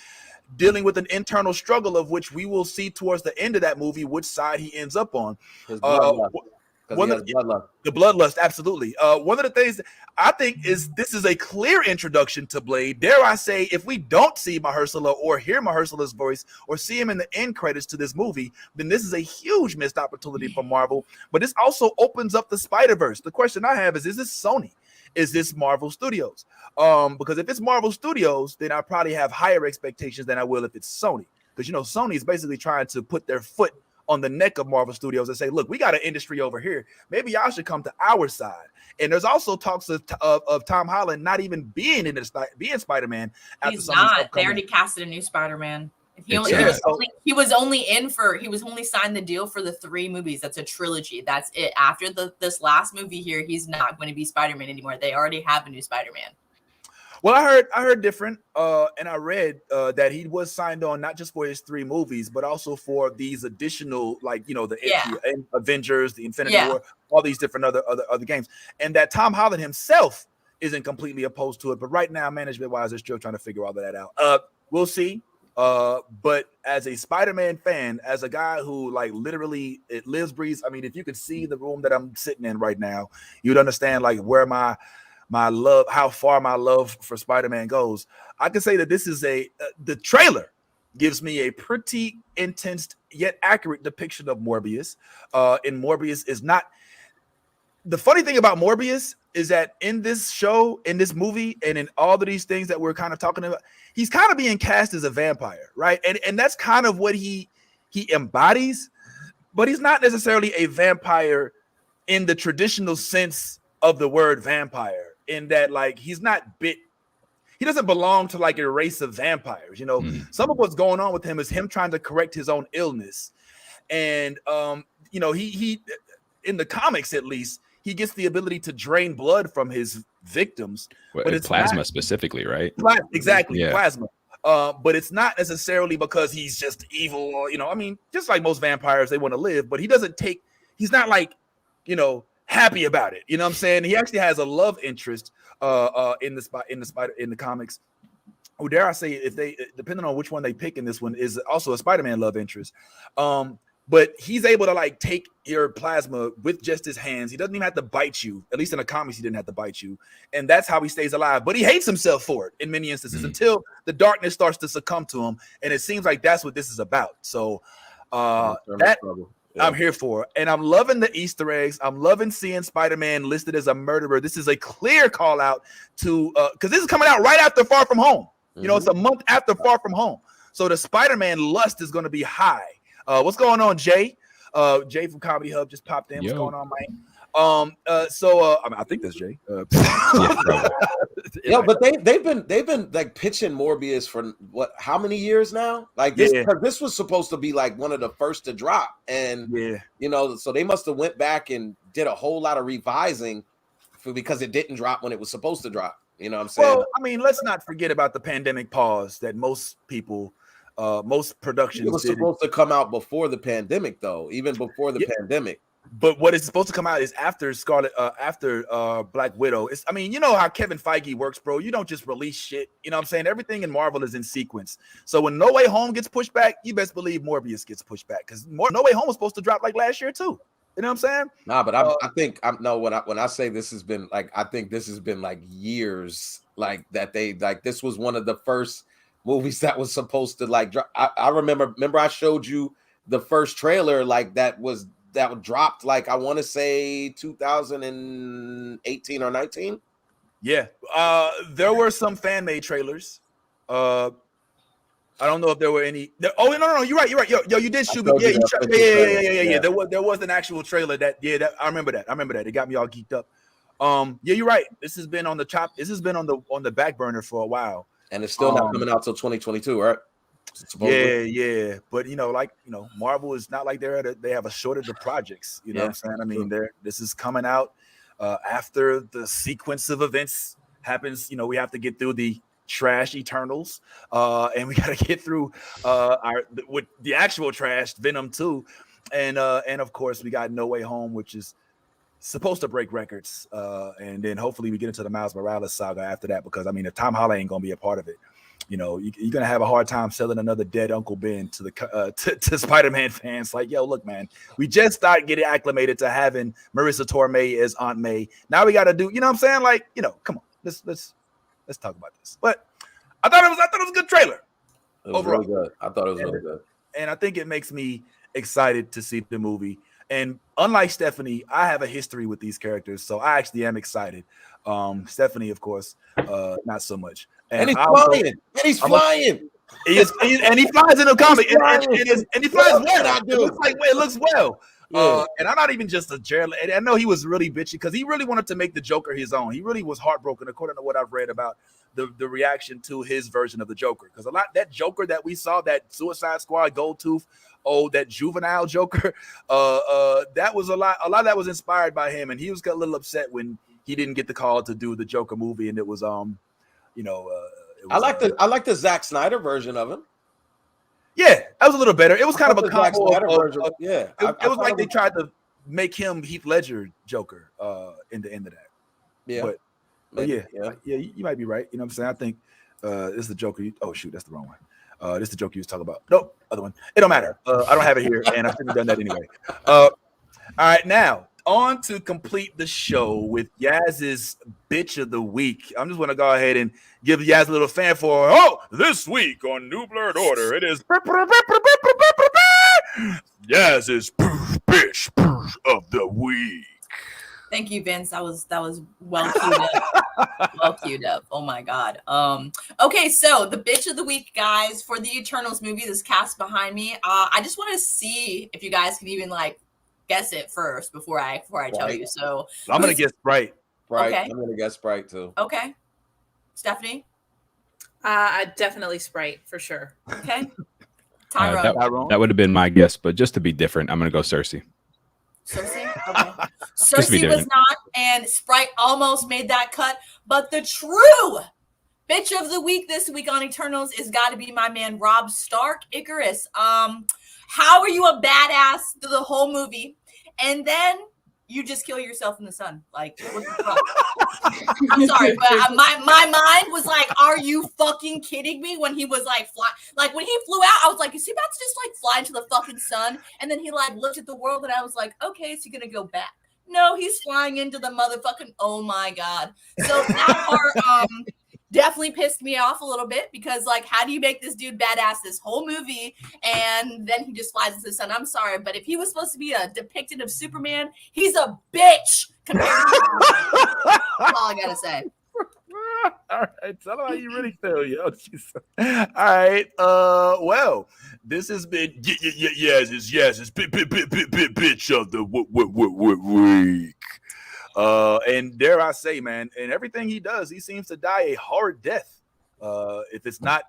dealing with an internal struggle of which we will see towards the end of that movie which side he ends up on. The bloodlust, absolutely. One of the things I think is this is a clear introduction to Blade. Dare I say, if we don't see Mahershala or hear Mahershala's voice or see him in the end credits to this movie, then this is a huge missed opportunity for Marvel. But this also opens up the Spider-Verse. The question I have is this Sony? Is this Marvel Studios? Because if it's Marvel Studios, then I probably have higher expectations than I will if it's Sony. Because, you know, Sony is basically trying to put their foot on the neck of Marvel Studios and say, look, we got an industry over here. Maybe y'all should come to our side. And there's also talks of Tom Holland not even being Spider-Man. He's not. They already casted a new Spider-Man. He was only signed the deal for the 3 movies. That's a trilogy. That's it. After this last movie here, he's not going to be Spider-Man anymore. They already have a new Spider-Man. Well, I heard different, and I read that he was signed on not just for his 3 movies, but also for these additional, like, you know, the Avengers, the Infinity War, all these different other games, and that Tom Holland himself isn't completely opposed to it. But right now, management-wise, they're still trying to figure all of that out. We'll see. But as a Spider-Man fan, as a guy who like literally it lives, breathes. I mean, if you could see the room that I'm sitting in right now, you'd understand like where my love, how far my love for Spider-Man goes. I can say that this is the trailer gives me a pretty intense yet accurate depiction of Morbius. And Morbius is not. The funny thing about Morbius is that in this show, in this movie, and in all of these things that we're kind of talking about, he's kind of being cast as a vampire, right? And that's kind of what he embodies, but he's not necessarily a vampire in the traditional sense of the word vampire, in that like he's not bit. He doesn't belong to like a race of vampires, you know. Some of what's going on with him is him trying to correct his own illness, and you know, he in the comics at least, he gets the ability to drain blood from his victims, but it's plasma specifically, right? Exactly, plasma. But it's not necessarily because he's just evil, or, you know. I mean, just like most vampires, they want to live, but he's not like, you know, happy about it. You know what I'm saying? He actually has a love interest in the comics. Who, dare I say, if they, depending on which one they pick in this one, is also a Spider-Man love interest. But he's able to like take your plasma with just his hands. He doesn't even have to bite you. At least in the comics, he didn't have to bite you. And that's how he stays alive. But he hates himself for it in many instances until the darkness starts to succumb to him. And it seems like that's what this is about. So I'm here for. And I'm loving the Easter eggs. I'm loving seeing Spider-Man listed as a murderer. This is a clear call out to, because this is coming out right after Far From Home. You know, it's a month after Far From Home. So the Spider-Man lust is going to be high. What's going on, Jay? Jay from Comedy Hub just popped in. What's going on, I mean, I think that's Jay. Yeah, but they've been like pitching Morbius for what? How many years now? Like this, this was supposed to be like one of the first to drop, and you know, so they must have went back and did a whole lot of revising because it didn't drop when it was supposed to drop. You know what I'm saying? Well, I mean, let's not forget about the pandemic pause that most people, most productions. It was supposed to come out before the pandemic, though, even before the pandemic. But what is supposed to come out is after Black Widow. I mean, you know how Kevin Feige works, bro. You don't just release shit. You know what I'm saying? Everything in Marvel is in sequence. So when No Way Home gets pushed back, you best believe Morbius gets pushed back because No Way Home was supposed to drop like last year too. You know what I'm saying? Nah, but I think when I say this has been like, I think this has been like years like that. They like this was one of the first movies that was supposed to like drop. I remember I showed you the first trailer like that dropped like I want to say 2018 or 19. Yeah, there were some fan made trailers. I don't know if there were any. Oh no, you're right. Yo, you did shoot me. Yeah. There was an actual trailer that I remember that. It got me all geeked up. Yeah, you're right. This has been on the top. This has been on the back burner for a while, and it's still not coming out till 2022, right? Yeah. But Marvel is not like they have a shortage of projects. You know what I'm saying? I mean, this is coming out after the sequence of events happens. You know, we have to get through the trash Eternals, and we got to get through with the actual trash Venom 2, and of course we got No Way Home, which is supposed to break records, and then hopefully we get into the Miles Morales saga after that, because I mean, if Tom Holland ain't gonna be a part of it, you know, you're gonna have a hard time selling another dead Uncle Ben to the to Spider-Man fans. Like, yo, look, man, we just started getting acclimated to having Marissa Tomei as Aunt May. Now we got to do, you know what I'm saying? Like, you know, come on, let's talk about this. But I thought it was a good trailer. It was really good. I thought it was really good, and I think it makes me excited to see the movie. And unlike Stephanie, I have a history with these characters, so I actually am excited. Stephanie, of course, not so much. And he's flying. And he flies in the comic. And he flies well. It looks well. Yeah. And I'm not even just a Jared. And I know he was really bitchy because he really wanted to make the Joker his own. He really was heartbroken, according to what I've read about the reaction to his version of the Joker. Because that Joker that we saw, that Suicide Squad Goldtooth, that juvenile Joker, that was a lot of that was inspired by him, and he was a little upset when he didn't get the call to do the Joker movie, and it was I like the Zack Snyder version of him. Yeah, that was a little better. It was kind of a combo version. It was like they tried to make him Heath Ledger Joker in the end of that. Yeah. But yeah, you might be right. You know what I'm saying? I think this is the Joker. Oh shoot, that's the wrong one. This is the Joker you was talking about. Nope, other one. It don't matter. I don't have it here, and I shouldn't have done that anyway. All right, now on to complete the show with Yaz's bitch of the week. I'm just going to go ahead and give Yaz a little fan for this week on New Blerd Order. It is Yaz's bitch of the week. Thank you, Vince. That was well queued up. Well queued up. Oh my god. Okay, so the bitch of the week, guys, for the Eternals movie, this cast behind me. I just want to see if you guys can even like guess it first before I tell you. So I'm gonna guess Sprite. Right. Okay. I'm gonna guess Sprite too. Okay. Stephanie? Definitely Sprite for sure. Okay. Tyrone. That would have been my guess, but just to be different, I'm gonna go Cersei. Cersei? Okay. Cersei was not, and Sprite almost made that cut. But the true bitch of the week this week on Eternals is got to be my man Robb Stark, Icarus. How are you a badass through the whole movie, and then you just kill yourself in the sun? Like, what the fuck? I'm sorry, but my mind was like, are you fucking kidding me? When he was like like when he flew out, I was like, is he about to just like fly into the fucking sun? And then he like looked at the world, and I was like, okay, is he gonna go back? No, he's flying into the motherfucking. Oh my god! So that part definitely pissed me off a little bit, because like, how do you make this dude badass this whole movie and then he just flies into the sun? I'm sorry, but if he was supposed to be a depiction of Superman, he's a bitch compared to That's all I gotta say. All right, tell them how you really feel, yo. All right, well, this has been yes, it's bitch of the week. And dare I say, man, and everything he does, he seems to die a hard death. If it's not,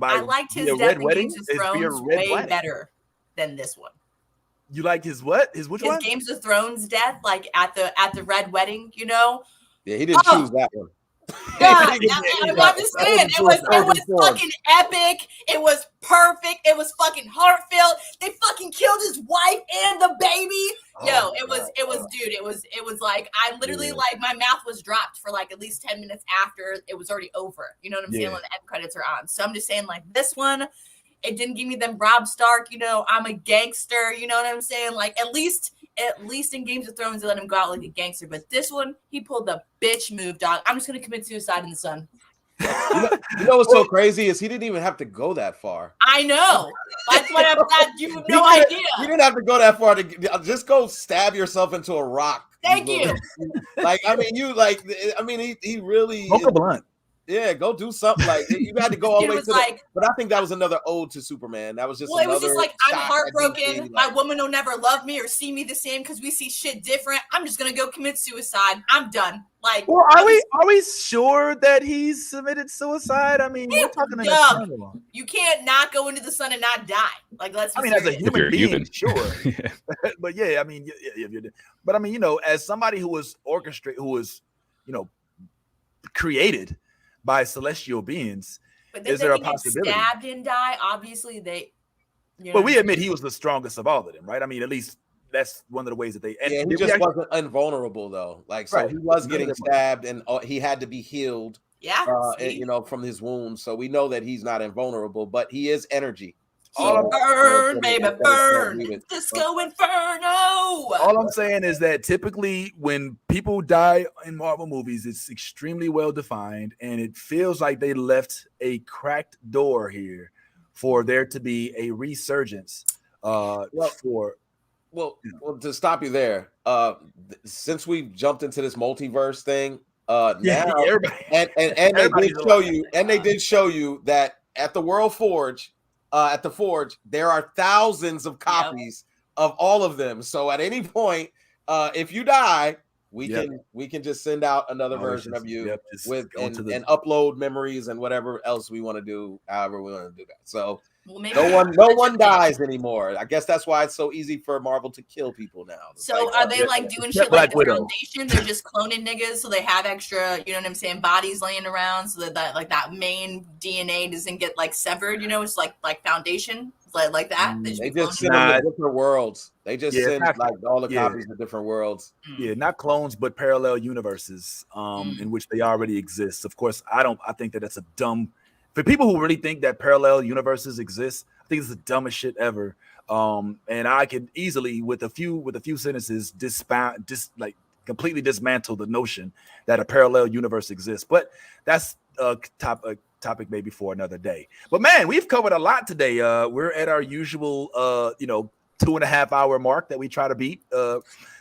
I liked his via death red in wedding, Games of it's via Thrones red way wedding. better than this one. You like his what? His which one? Games of Thrones death, like at the red wedding, you know. Yeah, he didn't choose that one. Yeah, I'm just saying, it was fucking epic. It was perfect. It was fucking heartfelt. They fucking killed his wife and the baby. Yo, it was like I literally like my mouth was dropped for like at least 10 minutes after it was already over. You know what I'm saying? When the end credits are on. So I'm just saying, like this one, it didn't give me them Rob Stark, you know, I'm a gangster, you know what I'm saying? Like at least in Games of Thrones they let him go out like a gangster, but this one he pulled the bitch move, dog. I'm just gonna commit suicide in the sun. You know what's so crazy is he didn't even have to go that far. I know. That's what I'm glad you have no idea. You didn't have to go that far to just go stab yourself into a rock. Thank you. Like, I mean, he really smoke a blunt. Yeah, go do something. Like you had to go all the way to like, but I think that was another ode to Superman. That was just it was just like I'm heartbroken. Like, my woman will never love me or see me the same because we see shit different. I'm just gonna go commit suicide. I'm done. Like, well, are we sure that he's submitted suicide? I mean, we're talking in you can't not go into the sun and not die. Like, let's. I mean, as a human being, sure. But yeah, I mean, but I mean, you know, as somebody who was you know, created by celestial beings, but then is there a get possibility? Stabbed and die. Obviously, they. But we admit he was the strongest of all of them, right? I mean, at least that's one of the ways that they. And he just wasn't invulnerable though. Like, so he was getting stabbed, and he had to be healed. Yeah, you know, from his wounds. So we know that he's not invulnerable, but he is energy. Burn, baby, burn. Disco Inferno. All I'm saying is that typically when people die in Marvel movies, it's extremely well defined, and it feels like they left a cracked door here for there to be a resurgence. Well, to stop you there, since we jumped into this multiverse thing, now they did show you that at the World Forge. At the Forge, there are thousands of copies of all of them. So at any point, if you die, we can just send out another version of you with and upload memories and whatever else we want to do. However, we want to do that. So no one dies anymore. I guess that's why it's so easy for Marvel to kill people now. So are they like doing shit like the Foundation? They're just cloning niggas, so they have extra, you know what I'm saying, bodies laying around, so that like that main DNA doesn't get like severed. You know, it's like Foundation, like that. They just send them to different worlds. They just send like all the copies to different worlds. Yeah, not clones, but parallel universes in which they already exist. Of course, I think that that's a dumb. For people who really think that parallel universes exist, I think it's the dumbest shit ever. And I can easily, with a few sentences, completely dismantle the notion that a parallel universe exists. But that's a topic maybe for another day. But man, we've covered a lot today. We're at our usual 2.5 hour mark that we try to beat.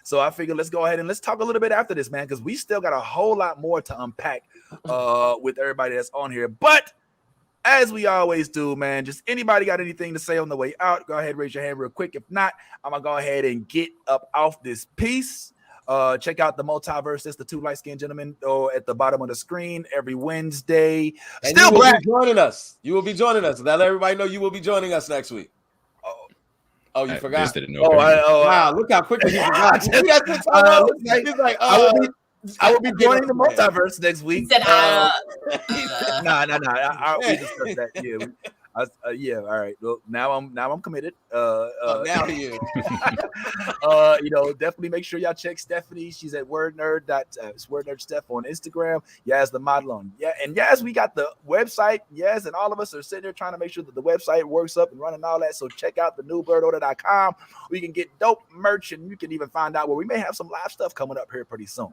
So I figured let's go ahead and let's talk a little bit after this, man, because we still got a whole lot more to unpack with everybody that's on here. But as we always do, man, just anybody got anything to say on the way out, go ahead, raise your hand real quick. If not, I'm going to go ahead and get up off this piece. Check out the multiverse. That's the two light-skinned gentlemen at the bottom of the screen every Wednesday. And you will be joining us. You will be joining us. Let everybody know you will be joining us next week. Oh, you forgot? Wow, look how quickly he forgot. I will be joining the multiverse next week. Said, No. We discussed that. Yeah. All right. Well, now I'm committed. Now he is. Definitely make sure y'all check Stephanie. She's at It's WordNerd Steph on Instagram. Yaz the model on. Yeah, and Yaz, we got the website. Yes, and all of us are sitting there trying to make sure that the website works up and running all that. So check out the NewBlerdOrder.com. We can get dope merch, and you can even find out where we may have some live stuff coming up here pretty soon.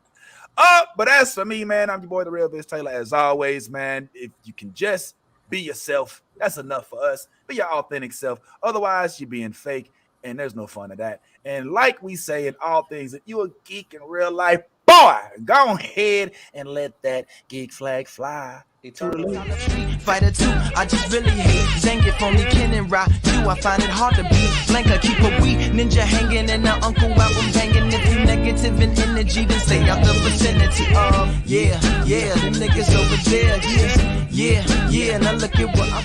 But as for me, man, I'm your boy, the real Vince Taylor. As always, man, if you can just be yourself, that's enough for us. Be your authentic self. Otherwise, you're being fake, and there's no fun of that. And like we say in all things, if you a geek in real life, boom! boy, go ahead and let that geek flag fly. Fighter 2, I just really hate Zangief, only Ken and Ra 2, I find it hard to beat Blanca, keep a wee ninja hanging and the uncle album banging. If you negative in energy, then stay out the vicinity. Yeah, them niggas over there. Yeah, now look at what I